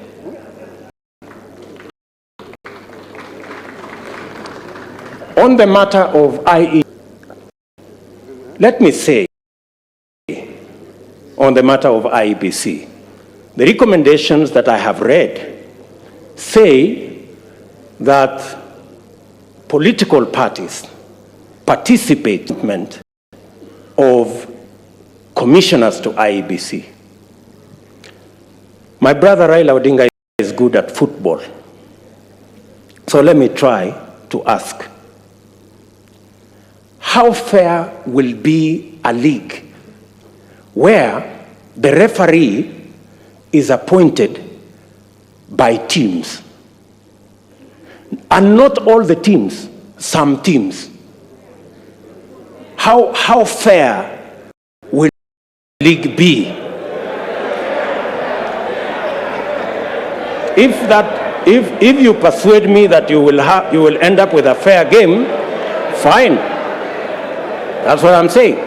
On the matter of IE, let me say, on the matter of IEBC, the recommendations that I have read say that political parties participate of commissioners to IEBC. My brother Raila Odinga is good at football. So let me try to ask, how fair will be a league where the referee is appointed by teams? And not all the teams, some teams. How fair will league be? If you persuade me that you will end up with a fair game, fine. That's what I'm saying.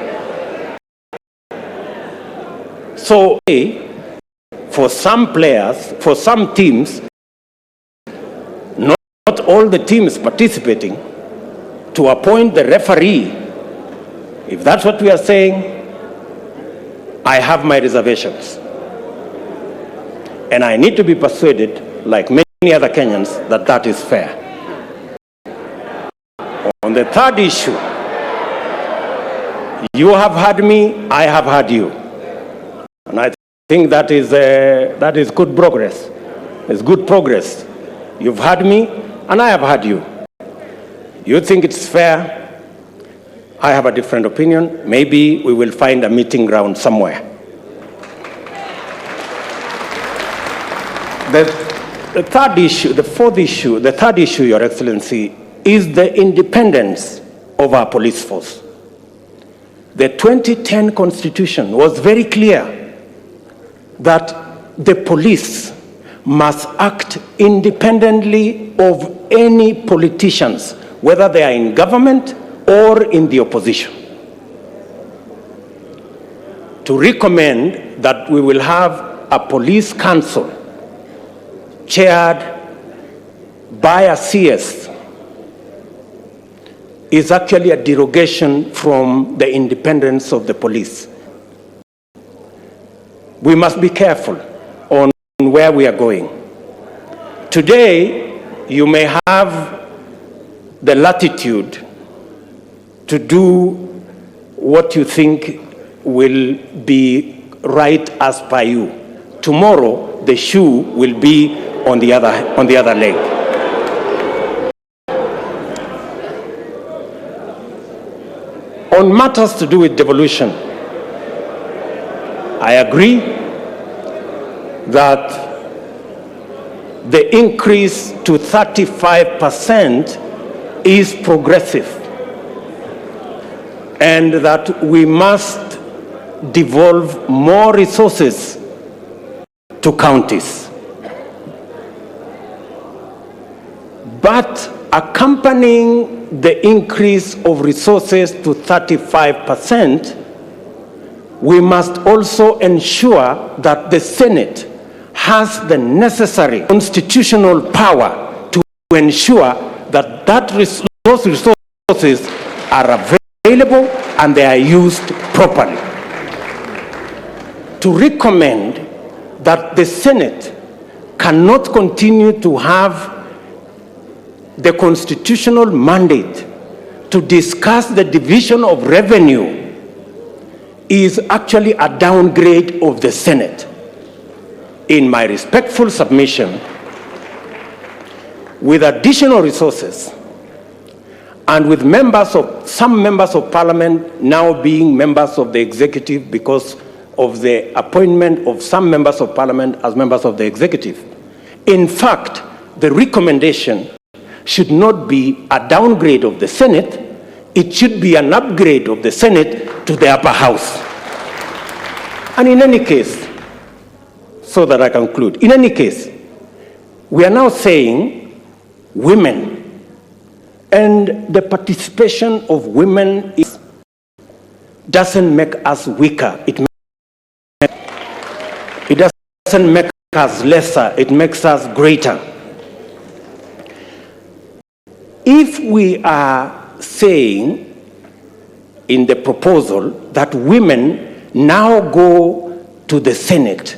So, for some players, for some teams, not all the teams participating, to appoint the referee, if that's what we are saying, I have my reservations. And I need to be persuaded, like many other Kenyans, that that is fair. On the third issue, you have had me, I have had you. And I think that is good progress. It's good progress. You've had me, and I have had you. You think it's fair? I have a different opinion. Maybe we will find a meeting ground somewhere. The third issue, the third issue, Your Excellency, is the independence of our police force. The 2010 Constitution was very clear that the police must act independently of any politicians, whether they are in government or in the opposition. To recommend that we will have a police council chaired by a CS is actually a derogation from the independence of the police. We must be careful on where we are going. Today, you may have the latitude to do what you think will be right as per you. Tomorrow, the shoe will be on the other leg. On matters to do with devolution, I agree that the increase to 35% is progressive, and that we must devolve more resources to counties. But accompanying the increase of resources to 35%, we must also ensure that the Senate has the necessary constitutional power to ensure that those resources are available and they are used properly. To recommend that the Senate cannot continue to have the constitutional mandate to discuss the division of revenue is actually a downgrade of the Senate. In my respectful submission, with additional resources and with some members of parliament now being members of the executive because of the appointment of some members of parliament as members of the executive, in fact, the recommendation should not be a downgrade of the Senate, it should be an upgrade of the Senate to the upper house. And in any case, so that I conclude, in any case, we are now saying women, and the participation of women doesn't make us weaker. It doesn't make us lesser, it makes us greater. If we are saying in the proposal that women now go to the Senate,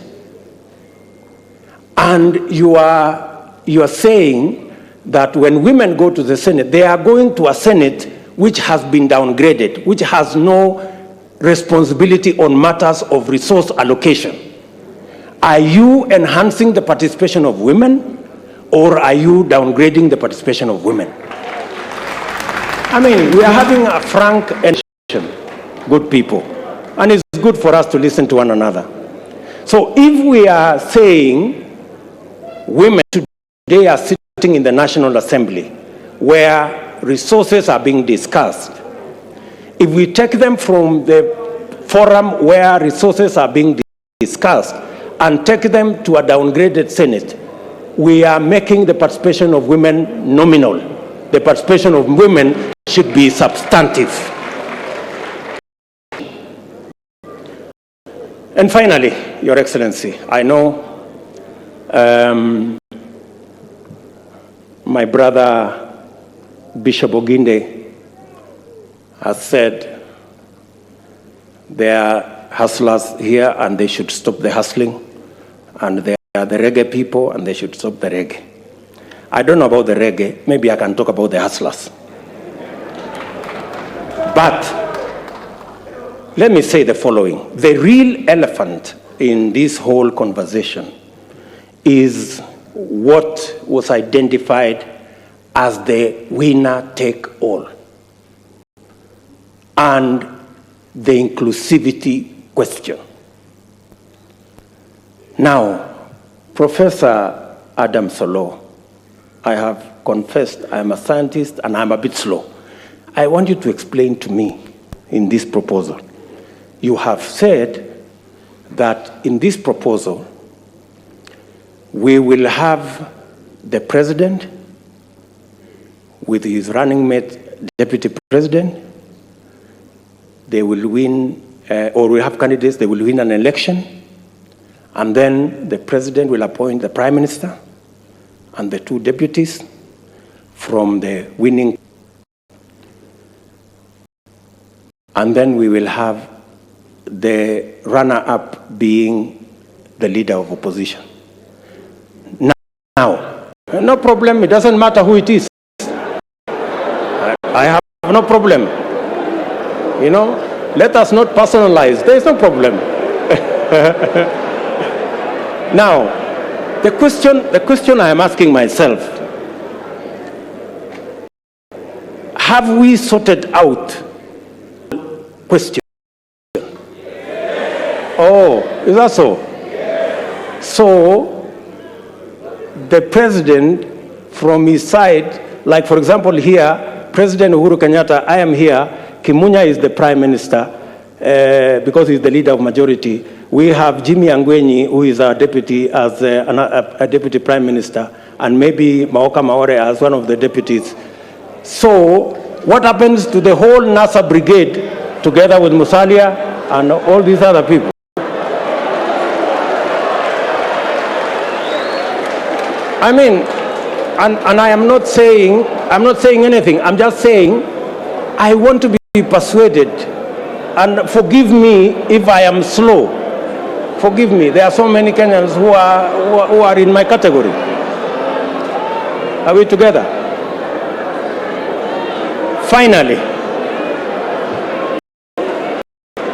and you are saying that when women go to the Senate, they are going to a Senate which has been downgraded, which has no responsibility on matters of resource allocation. Are you enhancing the participation of women, or are you downgrading the participation of women? I mean, we are having a frank discussion, good people, and it's good for us to listen to one another. So if we are saying women today are sitting in the National Assembly where resources are being discussed, if we take them from the forum where resources are being discussed and take them to a downgraded Senate, we are making the participation of women nominal. The participation of women should be substantive. And finally, Your Excellency, I know my brother Bishop Oginde has said there are hustlers here and they should stop the hustling, and there are the reggae people and they should stop the reggae. I don't know about the reggae, maybe I can talk about the hustlers. But let me say the following. The real elephant in this whole conversation is what was identified as the winner take all and the inclusivity question. Now, Professor Adam Solo, I have confessed I am a scientist and I'm a bit slow. I want you to explain to me in this proposal. You have said that in this proposal, we will have the president with his running mate, deputy president. They will win, or we have candidates, they will win an election, and then the president will appoint the prime minister and the two deputies from the winning. And then we will have the runner-up being the leader of opposition. Now, no problem, it doesn't matter who it is. I have no problem. You know, let us not personalize, there is no problem. Now, the question I am asking myself, have we sorted out question? Oh, is that so? So, the president from his side, like for example here, President Uhuru Kenyatta, I am here, Kimunya is the prime minister because he's the leader of majority. We have Jimmy Angwenyi, who is our deputy, as a deputy prime minister, and maybe Maoka Maore as one of the deputies. So, What happens to the whole NASA brigade together with Musalia and all these other people? I mean, and I am not saying, anything. I'm just saying I want to be persuaded. And forgive me if I am slow. Forgive me. There are so many Kenyans who are in my category. Are we together? Finally,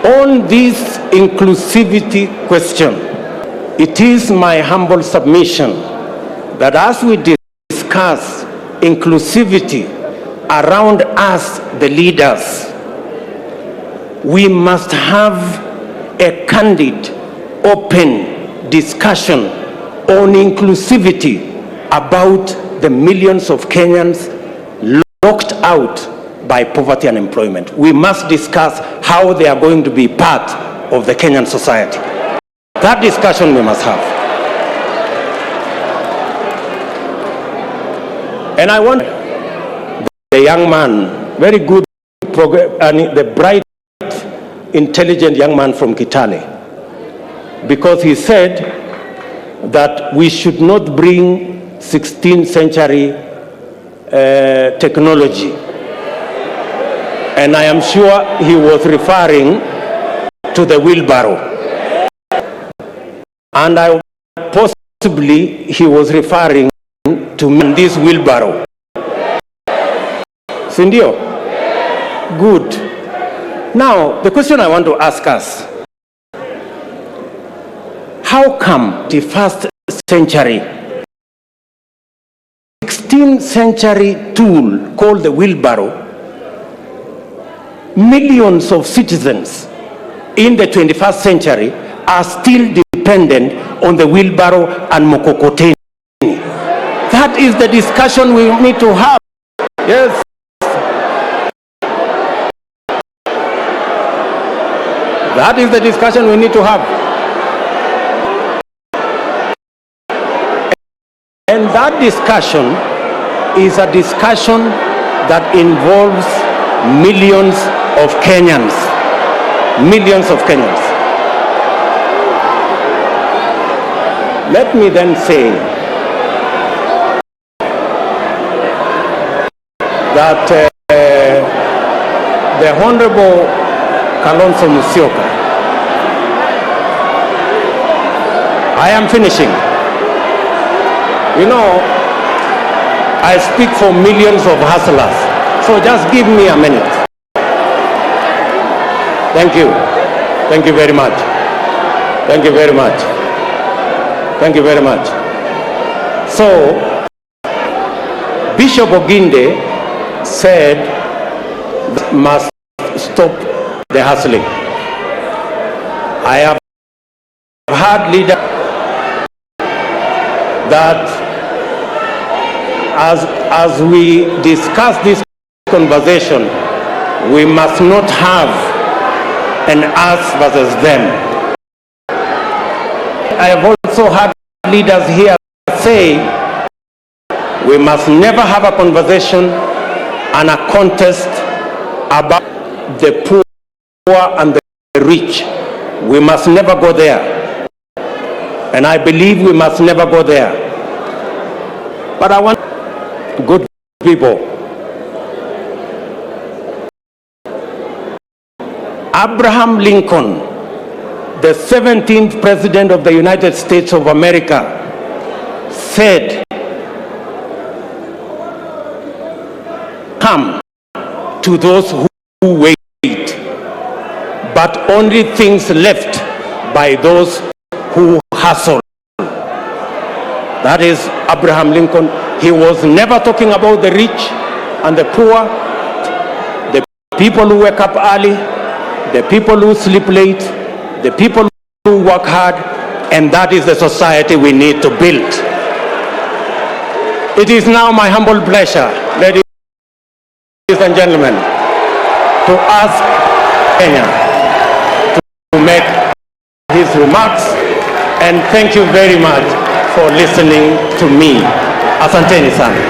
on this inclusivity question, it is my humble submission that as we discuss inclusivity around us, the leaders, we must have a candid, open discussion on inclusivity about the millions of Kenyans locked out by poverty and unemployment. We must discuss how they are going to be part of the Kenyan society. That discussion we must have. And I want the young man, very good, and the bright, intelligent young man from Kitale, because he said that we should not bring 16th century technology. And I am sure he was referring to the wheelbarrow. And possibly he was referring to this wheelbarrow. Sindio? Good. Now, the question I want to ask us, how come the 21st century, 16th century tool called the wheelbarrow, millions of citizens in the 21st century are still dependent on the wheelbarrow and mokokoteni? That is the discussion we need to have. Yes. That is the discussion we need to have. And that discussion is a discussion that involves millions of Kenyans. Millions of Kenyans. Let me then say that the Honorable Kalonzo Musyoka, I am finishing. You know, I speak for millions of hustlers, so just give me a minute. Thank you. Thank you very much. Thank you very much. Thank you very much. So, Bishop Oginde said must stop the hustling. I have heard leaders that as we discuss this conversation, we must not have an us versus them. I have also heard leaders here say we must never have a conversation and a contest about the poor and the rich. We must never go there. And I believe we must never go there. But I want good people. Abraham Lincoln, the 17th President of the United States of America, said, "Come to those who wait, but only things left by those who hustle." That is Abraham Lincoln. He was never talking about the rich and the poor, the people who wake up early, the people who sleep late, the people who work hard, and that is the society we need to build. It is now my humble pleasure, ladies and gentlemen, to ask Kenya to make his remarks, and thank you very much for listening to me. Asanteni sana.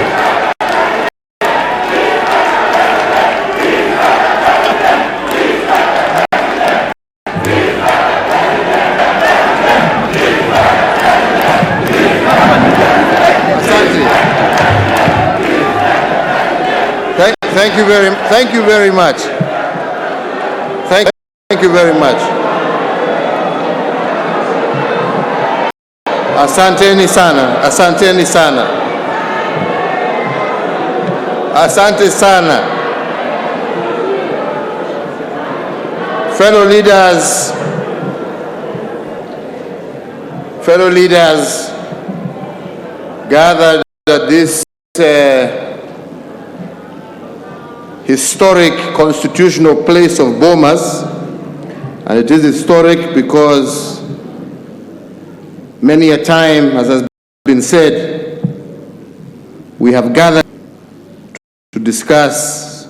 Thank you very much. Thank you very much. Asanteni sana. Asanteni sana. Asante sana. Fellow leaders gathered at this historic constitutional place of Bomas, and it is historic because many a time, as has been said, we have gathered to discuss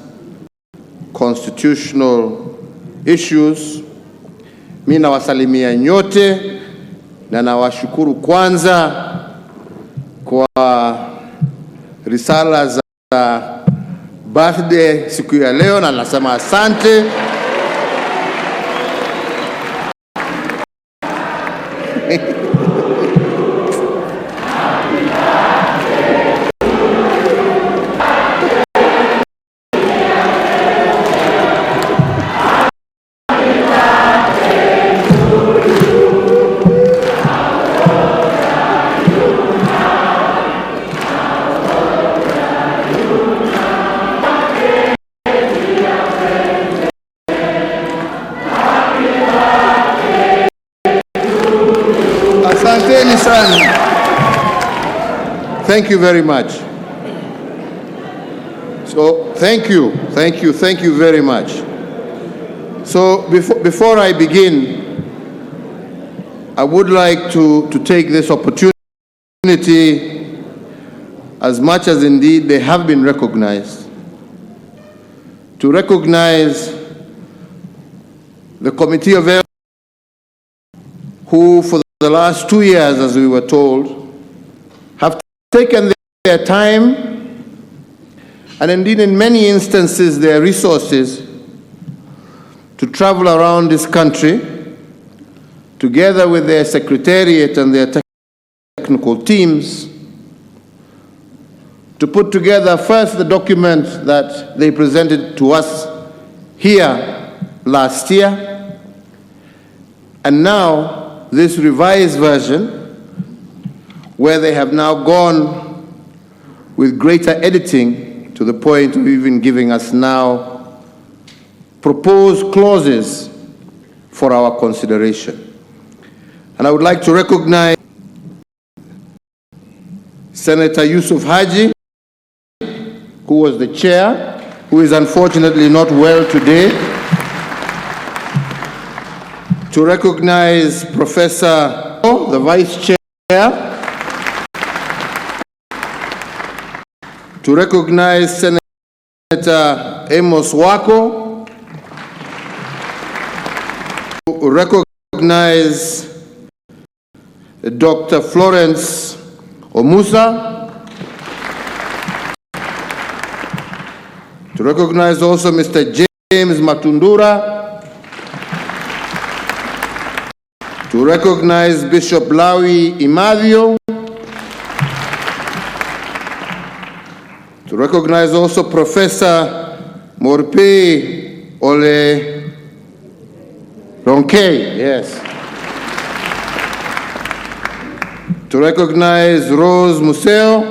constitutional issues. Mimi nawasalimia nyote na nawashukuru kwanza kwa risala za birthday siku ya leo, na nasema asante. Asanteni sana. Thank you very much. So, thank you very much. So, before I begin, I would like to take this opportunity, as much as indeed they have been recognized, to recognize the Committee of Elders, who for the last 2 years, as we were told, have taken their time and indeed in many instances their resources to travel around this country together with their secretariat and their technical teams to put together first the document that they presented to us here last year, and now this revised version, where they have now gone with greater editing to the point of even giving us now proposed clauses for our consideration. And I would like to recognize Senator Yusuf Haji, who was the chair, who is unfortunately not well today. To recognize Professor, the Vice Chair. To recognize Senator Amos Wako. To recognize Dr. Florence Omusa. To recognize also Mr. James Matundura. To recognize Bishop Lawi Imadio. To recognize also Professor Morpe Ole Ronke, yes. To recognize Rose Museo.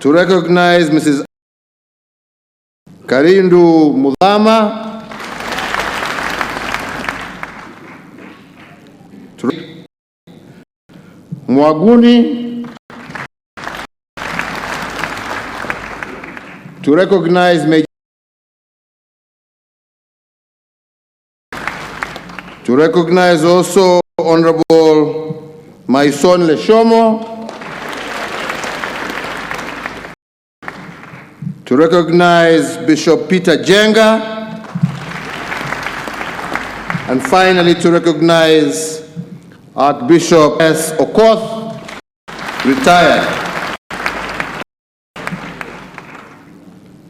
To recognize Mrs. Karindu Mudhama. Mwaguni. To recognize Major. To recognize also Honorable Maison Leshomo. To recognize Bishop Peter Jenga. And finally to recognize Archbishop S. Okoth, retired,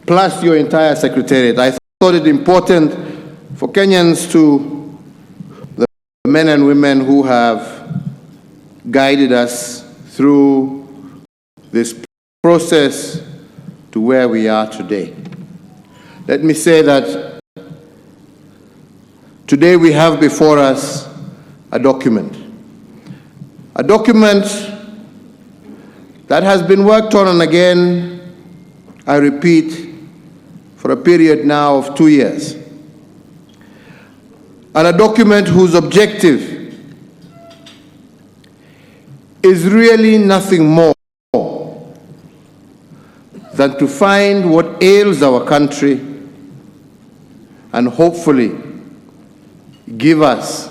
plus your entire secretariat. I thought it important for Kenyans to, the men and women who have guided us through this process to where we are today. Let me say that today we have before us a document that has been worked on and again, I repeat, for a period now of 2 years. And a document whose objective is really nothing more than to find what ails our country and hopefully give us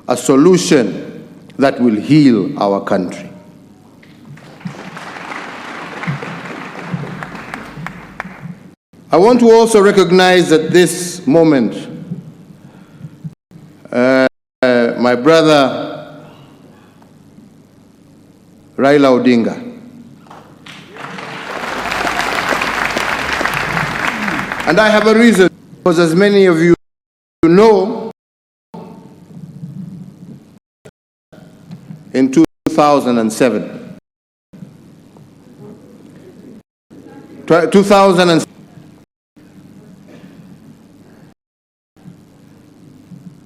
a solution that will heal our country. I want to also recognize at this moment my brother Raila Odinga. And I have a reason, because as many of you know, in 2007,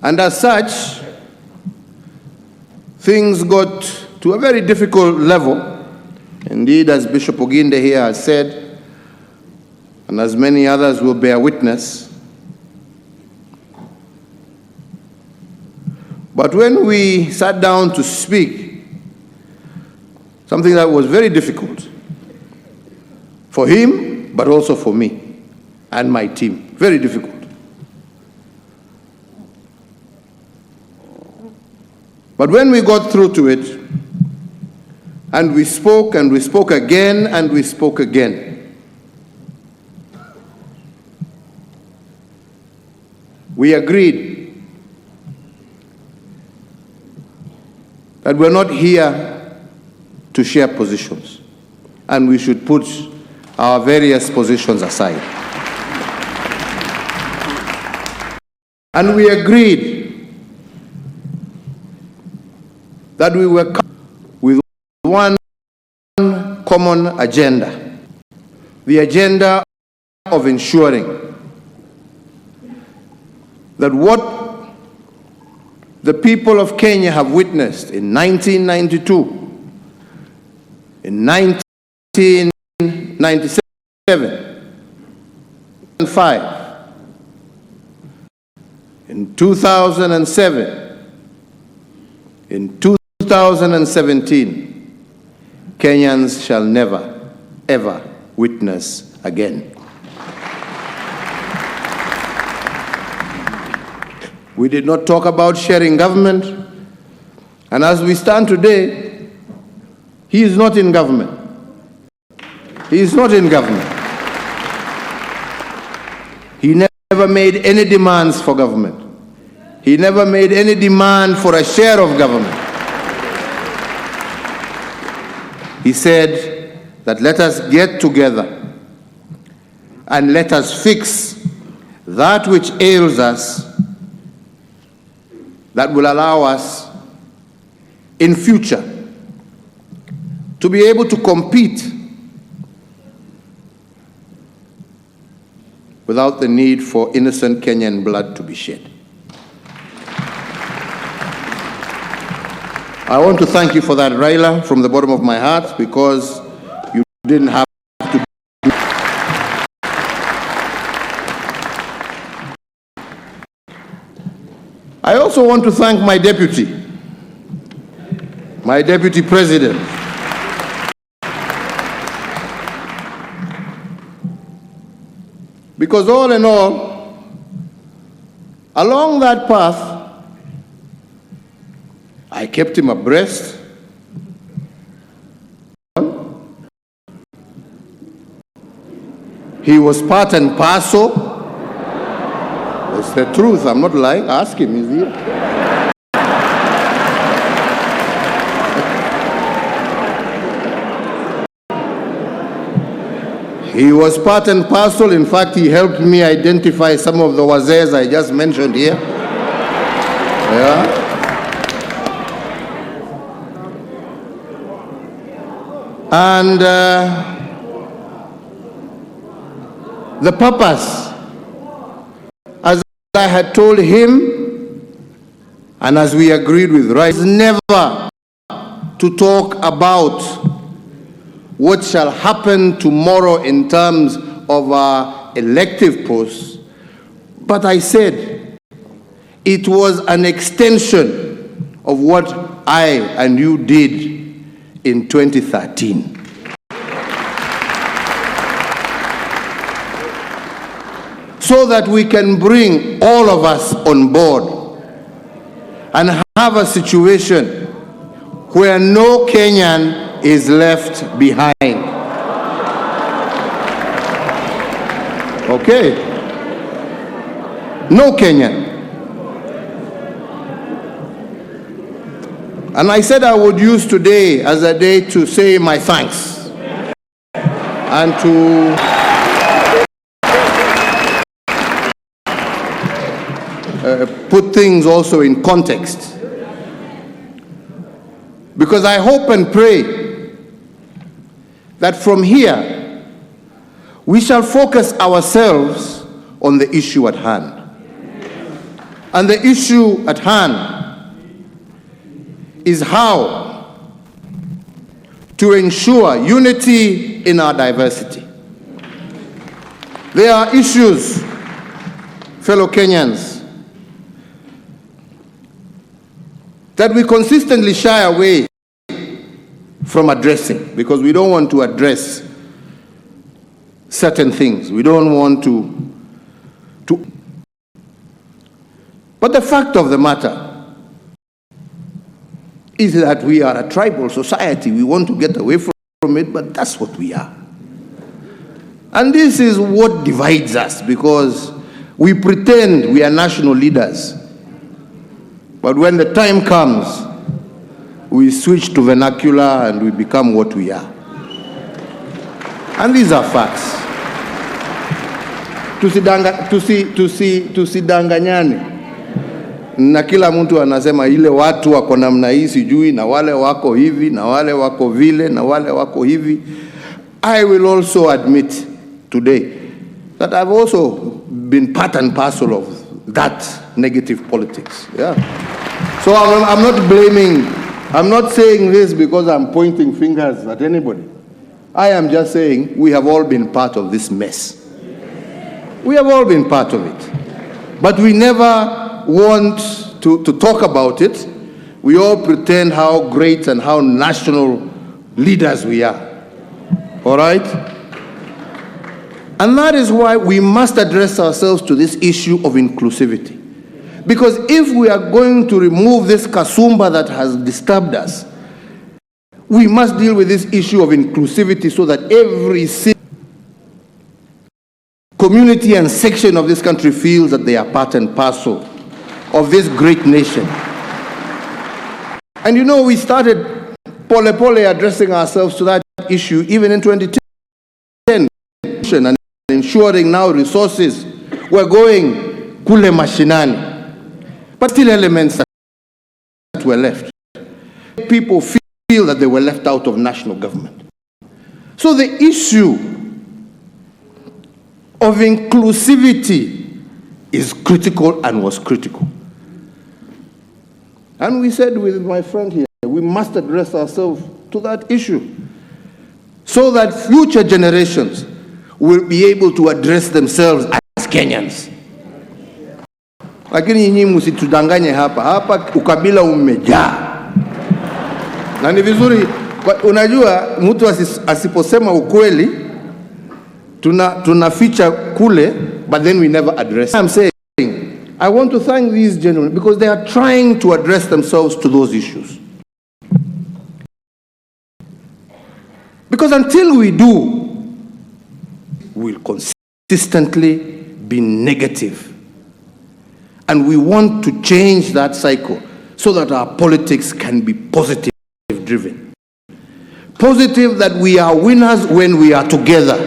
and as such, things got to a very difficult level. Indeed, as Bishop Oginde here has said, and as many others will bear witness, but when we sat down to speak, something that was very difficult for him, but also for me and my team, very difficult. But when we got through to it, and we spoke again, and we spoke again, we agreed that we're not here to share positions, and we should put our various positions aside. And we agreed that we were with one common agenda, the agenda of ensuring that what the people of Kenya have witnessed in 1992, in 1997, 2005, in 2007, in 2017, Kenyans shall never, ever witness again. We did not talk about sharing government, and as we stand today, he is not in government. He is not in government. He never made any demands for government. He never made any demand for a share of government. He said that let us get together and let us fix that which ails us, that will allow us in future to be able to compete without the need for innocent Kenyan blood to be shed. I want to thank you for that, Raila, from the bottom of my heart, because you didn't have to. I also want to thank my deputy president, because all in all, along that path, I kept him abreast. He was part and parcel. It's the truth, I'm not lying. Ask him, he's here. He was part and parcel. In fact, he helped me identify some of the wazays I just mentioned here. Yeah. And the purpose, as I had told him, and as we agreed with Rice, is never to talk about what shall happen tomorrow in terms of our elective posts, but I said it was an extension of what I and you did in 2013. So that we can bring all of us on board and have a situation where no Kenyan is left behind. Okay? No Kenyan. And I said I would use today as a day to say my thanks and to put things also in context. Because I hope and pray that from here we shall focus ourselves on the issue at hand. And the issue at hand is how to ensure unity in our diversity. There are issues, fellow Kenyans, that we consistently shy away from addressing because we don't want to address certain things. We don't want to. But the fact of the matter is that we are a tribal society. We want to get away from it, but that's what we are. And this is what divides us, because we pretend we are national leaders. But when the time comes, we switch to vernacular and we become what we are. And these are facts. Tusidanganyane. Na kila mtu anasema ile watu wako namna hii sijui, na wale wako hivi, na wale wako vile, na wale wako hivi. I will also admit today that I've also been part and parcel of that negative politics. Yeah. So I'm not blaming, I'm not saying this because I'm pointing fingers at anybody. I am just saying we have all been part of this mess. We have all been part of it. But we never want to talk about it. We all pretend how great and how national leaders we are. All right? And that is why we must address ourselves to this issue of inclusivity. Because if we are going to remove this kasumba that has disturbed us, we must deal with this issue of inclusivity so that every community and section of this country feels that they are part and parcel of this great nation. And you know, we started pole addressing ourselves to that issue even in 2010, and ensuring now resources were going kule mashinani. But still elements that were left. People feel that they were left out of national government. So the issue of inclusivity is critical and was critical. And we said with my friend here, we must address ourselves to that issue so that future generations will be able to address themselves as Kenyans. Lakini nyinyi msitudanganye hapa ukabila umejaa. Na ni vizuri, unajua mtu asiposema ukweli tunaficha kule, but then we never address. I'm saying I want to thank these gentlemen because they are trying to address themselves to those issues. Because until we do, we'll consistently be negative. And we want to change that cycle so that our politics can be positive driven. Positive that we are winners when we are together.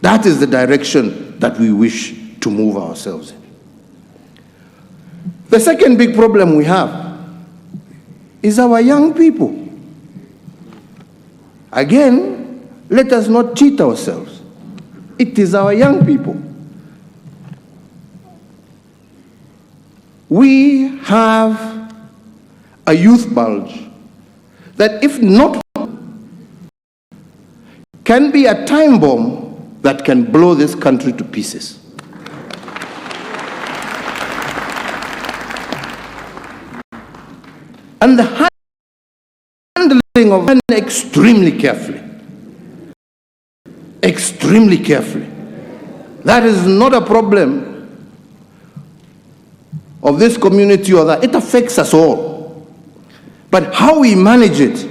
That is the direction that we wish to move ourselves in. The second big problem we have is our young people. Again, let us not cheat ourselves. It is our young people. We have a youth bulge that, if not, can be a time bomb that can blow this country to pieces. And the handling of it extremely carefully. Extremely carefully. That is not a problem of this community or that. It affects us all. But how we manage it,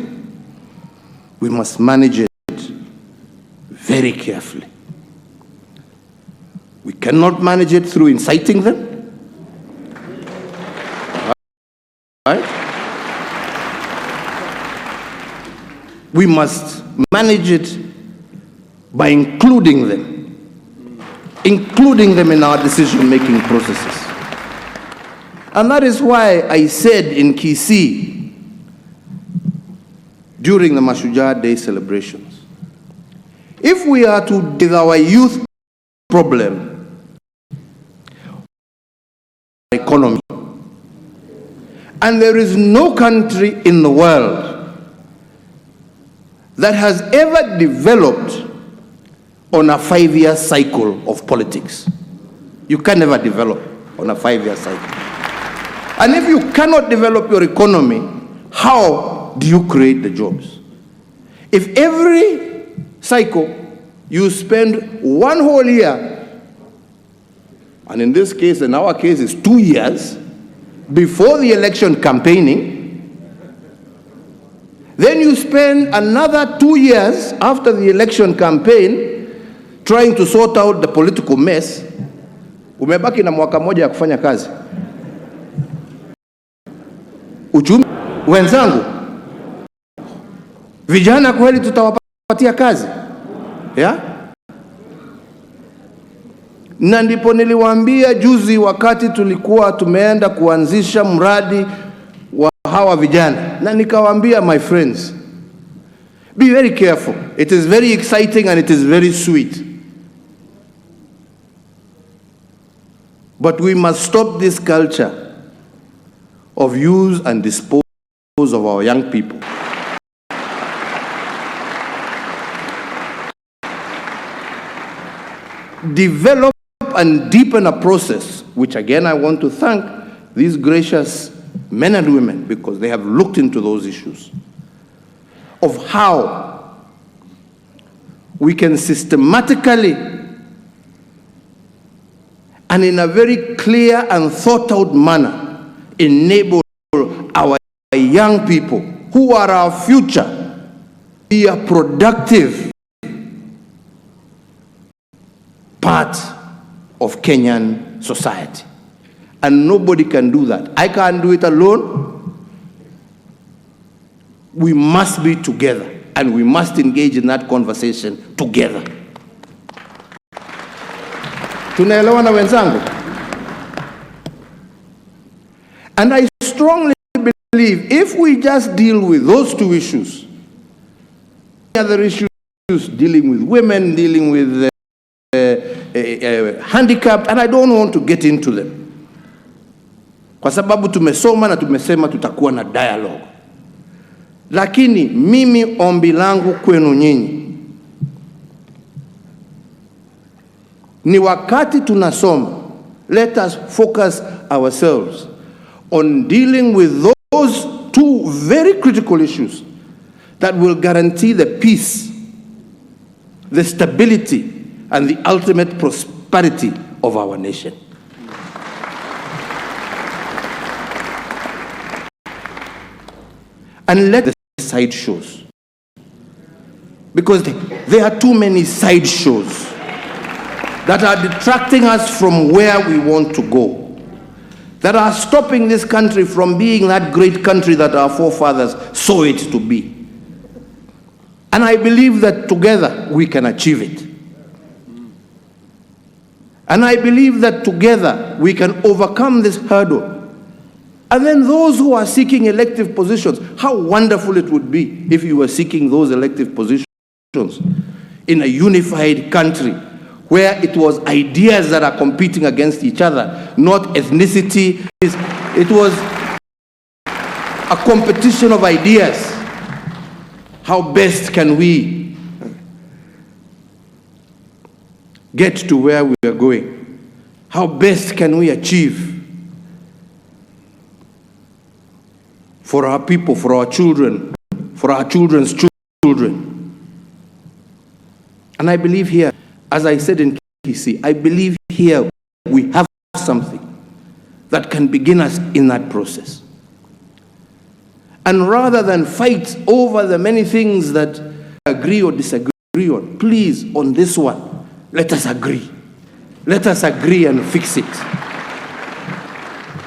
we must manage it very carefully. We cannot manage it through inciting them. Right? We must manage it by including them in our decision-making processes. And that is why I said in Kisii during the Mashujaa Day celebrations, if we are to deal with our youth problem, economy, and there is no country in the world that has ever developed on a 5-year cycle of politics. You can never develop on a 5-year cycle. And if you cannot develop your economy, how do you create the jobs? If every cycle you spend 1 whole year, and in this case, in our case, it's 2 years, before the election campaigning, then you spend another 2 years after the election campaign trying to sort out the political mess, umebaki na mwaka moja ya kufanya kazi. Uchumi wenzangu, vijana kweli tutawapatia kazi? Yeah? Na ndipo niliwaambia juzi wakati tulikuwa tumeenda kuanzisha mradi wa hawa vijana, na nikawaambia, my friends, be very careful. It is very exciting and it is very sweet. But we must stop this culture of use and dispose of our young people. Develop and deepen a process, which again I want to thank these gracious men and women because they have looked into those issues, of how we can systematically and in a very clear and thought out manner enable our young people who are our future be a productive part of Kenyan society. And nobody can do that. I can't do it alone. We must be together, and we must engage in that conversation together. Tunaelewana wenzangu? And I strongly believe if we just deal with those two issues, other issues dealing with women, dealing with handicapped, and I don't want to get into them. Kwa sababu tumesoma na tumesema tutakuwa na dialogue. Lakini mimi ombi langu kwenu nyinyi ni wakati tunasoma, let us focus ourselves on dealing with those two very critical issues that will guarantee the peace, the stability, and the ultimate prosperity of our nation. And let the side shows, because there are too many side shows that are detracting us from where we want to go, that are stopping this country from being that great country that our forefathers saw it to be. And I believe that together we can achieve it. And I believe that together we can overcome this hurdle And then those who are seeking elective positions, how wonderful it would be if you were seeking those elective positions in a unified country where it was ideas that are competing against each other, not ethnicity. It was a competition of ideas. How best can we get to where we are going? How best can we achieve for our people, for our children, for our children's children? And I believe here, as I said in KC, I believe here we have something that can begin us in that process. And rather than fight over the many things that agree or disagree on, please, on this one, let us agree. Let us agree and fix it.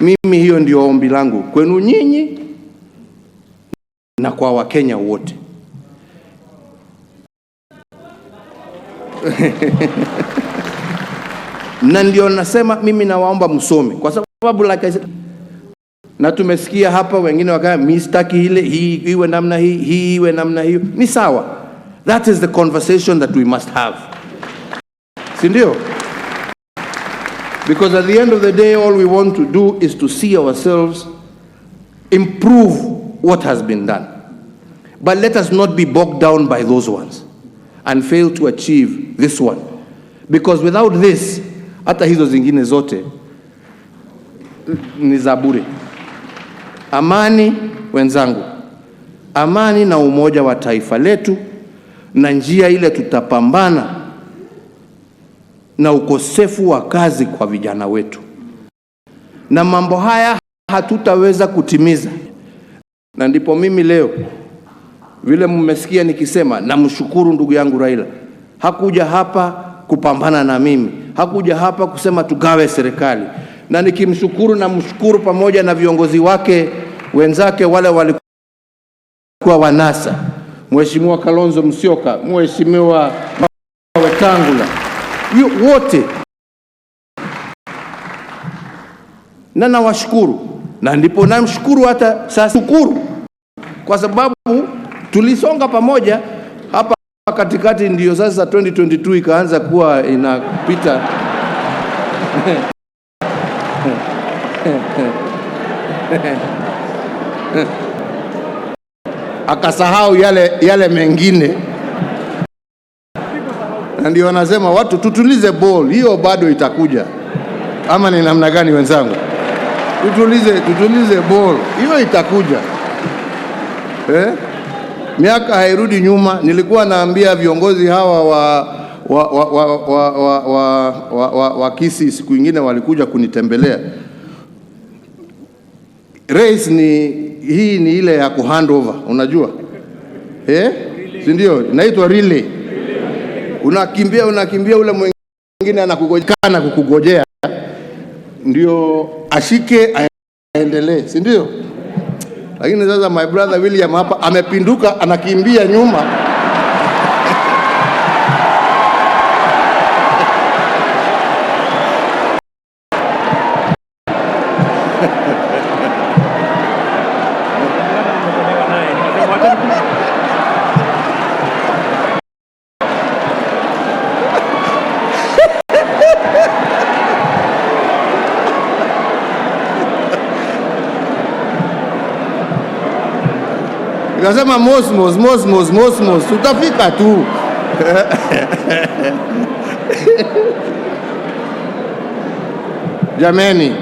Mimi hiyo ndio ombi langu kwenu nyinyi na kwa Wakenya wote. Na ndio nasema mimi nawaomba msome, kwa sababu like I said, na tumesikia hapa wengine wakaya mistaki ile hii iwe namna hii iwe namna hiyo. Ni sawa. That is the conversation that we must have. Si ndio? Because at the end of the day, all we want to do is to see ourselves improve what has been done. But let us not be bogged down by those ones and fail to achieve this one. Because without this, hata hizo zingine zote ni za bure. Amani, wenzangu, amani na umoja wa taifa letu, na njia ile tutapambana na ukosefu wa kazi kwa vijana wetu. Na mambo haya hatutaweza kutimiza. Na ndipo mimi leo, vile mmesikia nikisema, namshukuru ndugu yangu Raila. Hakuja hapa kupambana na mimi. Hakuja hapa kusema tugawe serikali. Na nikimshukuru na mshukuru pamoja na viongozi wake wenzake wale walikuwa wa NASA. Mheshimiwa Kalonzo Musyoka, Mheshimiwa Wetangula, wote. Na nawashukuru. Na ndipo namshukuru hata sasa shukuru. Kwa sababu tulisonga pamoja hapa katikati, ndio sasa 2022 ikaanza kuwa inapita. Akasahau yale mengine. Na ndio wanasema watu tutulize ball, hiyo bado itakuja. Ama ni namna gani wenzangu? Tutulize ball, hiyo itakuja. Miaka hairudi nyuma. Nilikuwa naambia viongozi hawa wa Kisii siku nyingine walikuja kunitembelea. Race hii ni ile ya kuhandover, unajua? Si ndio? Inaitwa relay. Unakimbia ule mwingine anakugojea kukugojea ndio ashike aendelee, si ndio? Lakini sasa my brother William hapa amepinduka, anakimbia nyuma. Nikasema mosmos, tutafika tu. Jameni,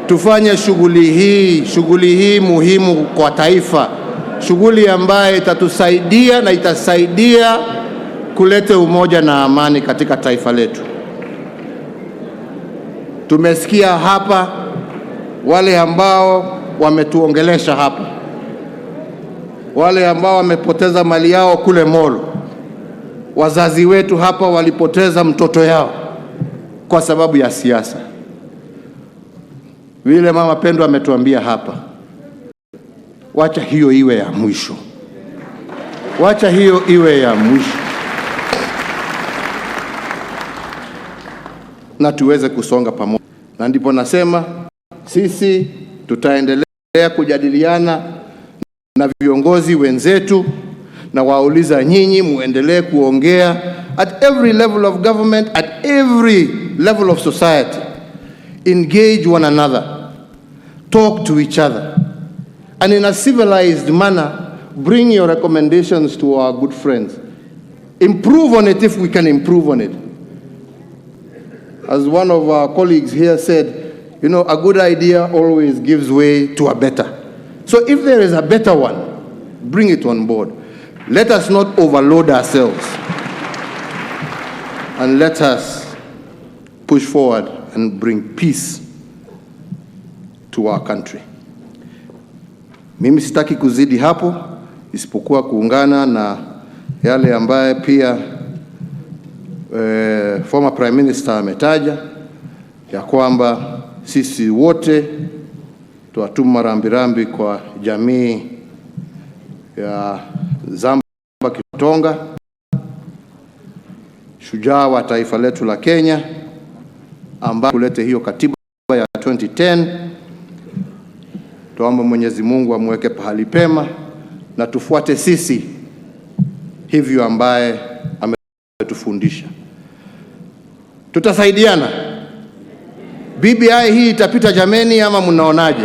tufanye shughuli hii muhimu kwa taifa. Shughuli ambayo itatusaidia na itasaidia kuleta umoja na amani katika taifa letu. Tumesikia hapa wale ambao wametuongelesha hapa, wale ambao wamepoteza mali yao kule Molo. Wazazi wetu hapa walipoteza mtoto yao kwa sababu ya siasa. Vile Mama Pendo ametuambia hapa, wacha hiyo iwe ya mwisho. Wacha hiyo iwe ya mwisho. Na tuweze kusonga pamoja. Na ndipo nasema sisi tutaendelea kujadiliana na viongozi wenzetu na wauliza nyinyi muendelee kuongea at every level of government, at every level of society. Engage one another, talk to each other, and in a civilized manner, bring your recommendations to our good friends. Improve on it if we can improve on it. As one of our colleagues here said, you know, a good idea always gives way to a better. So if there is a better one, bring it on board. Let us not overload ourselves, and let us push forward and bring peace to our country. Mimi sitaki kuzidi hapo, isipokuwa kuungana na yale ambaye pia former Prime Minister ametaja, ya kwamba sisi wote tuwatuma rambirambi kwa jamii ya Zamba Kitonga, shujaa wa taifa letu la Kenya, ambaye kulete hiyo katiba ya 2010. Tuombe Mwenyezi Mungu amweke pahali pema, na tufuate sisi hivyo ambaye ametufundisha. Tutasaidiana. BBI hii itapita jameni, ama mnaonaje?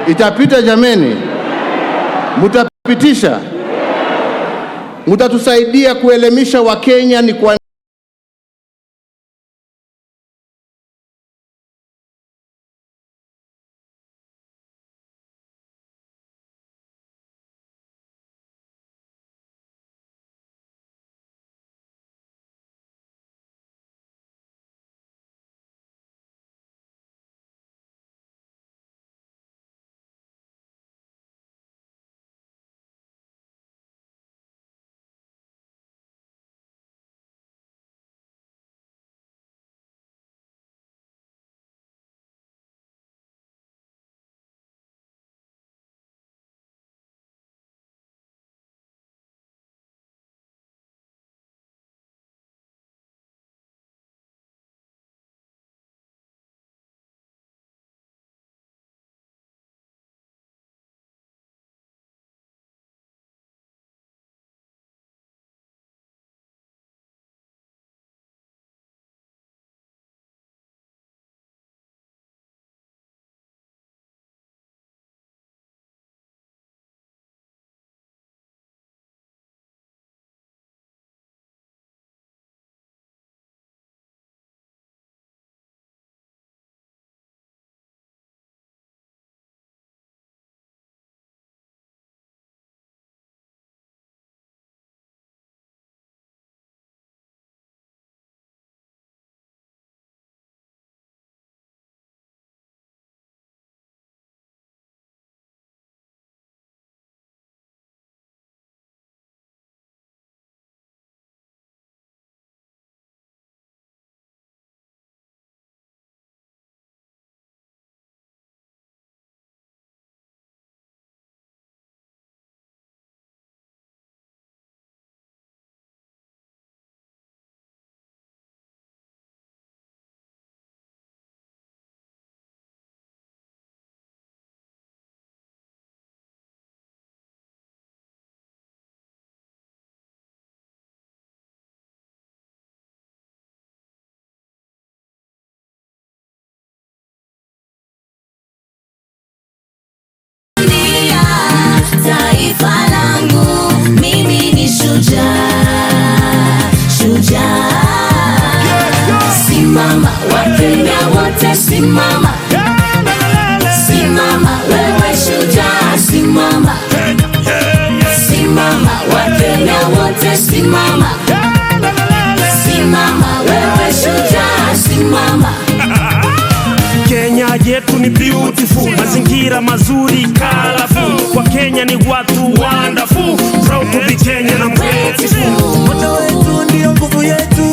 Itapita jameni? Mutapitisha? Mutatusaidia kuelimisha Wakenya ni kwa taifa langu, mimi ni shujaa, shujaa. Simama Wakenya wote, simama, simama wewe shujaa, simama, simama Wakenya wote, simama, simama wewe shujaa, simama. Kenya yetu ni beautiful, mazingira mazuri, colorful. Kwa Kenya ni watu wonderful, proud to be Kenyan and grateful. Moto wetu ndio nguvu yetu,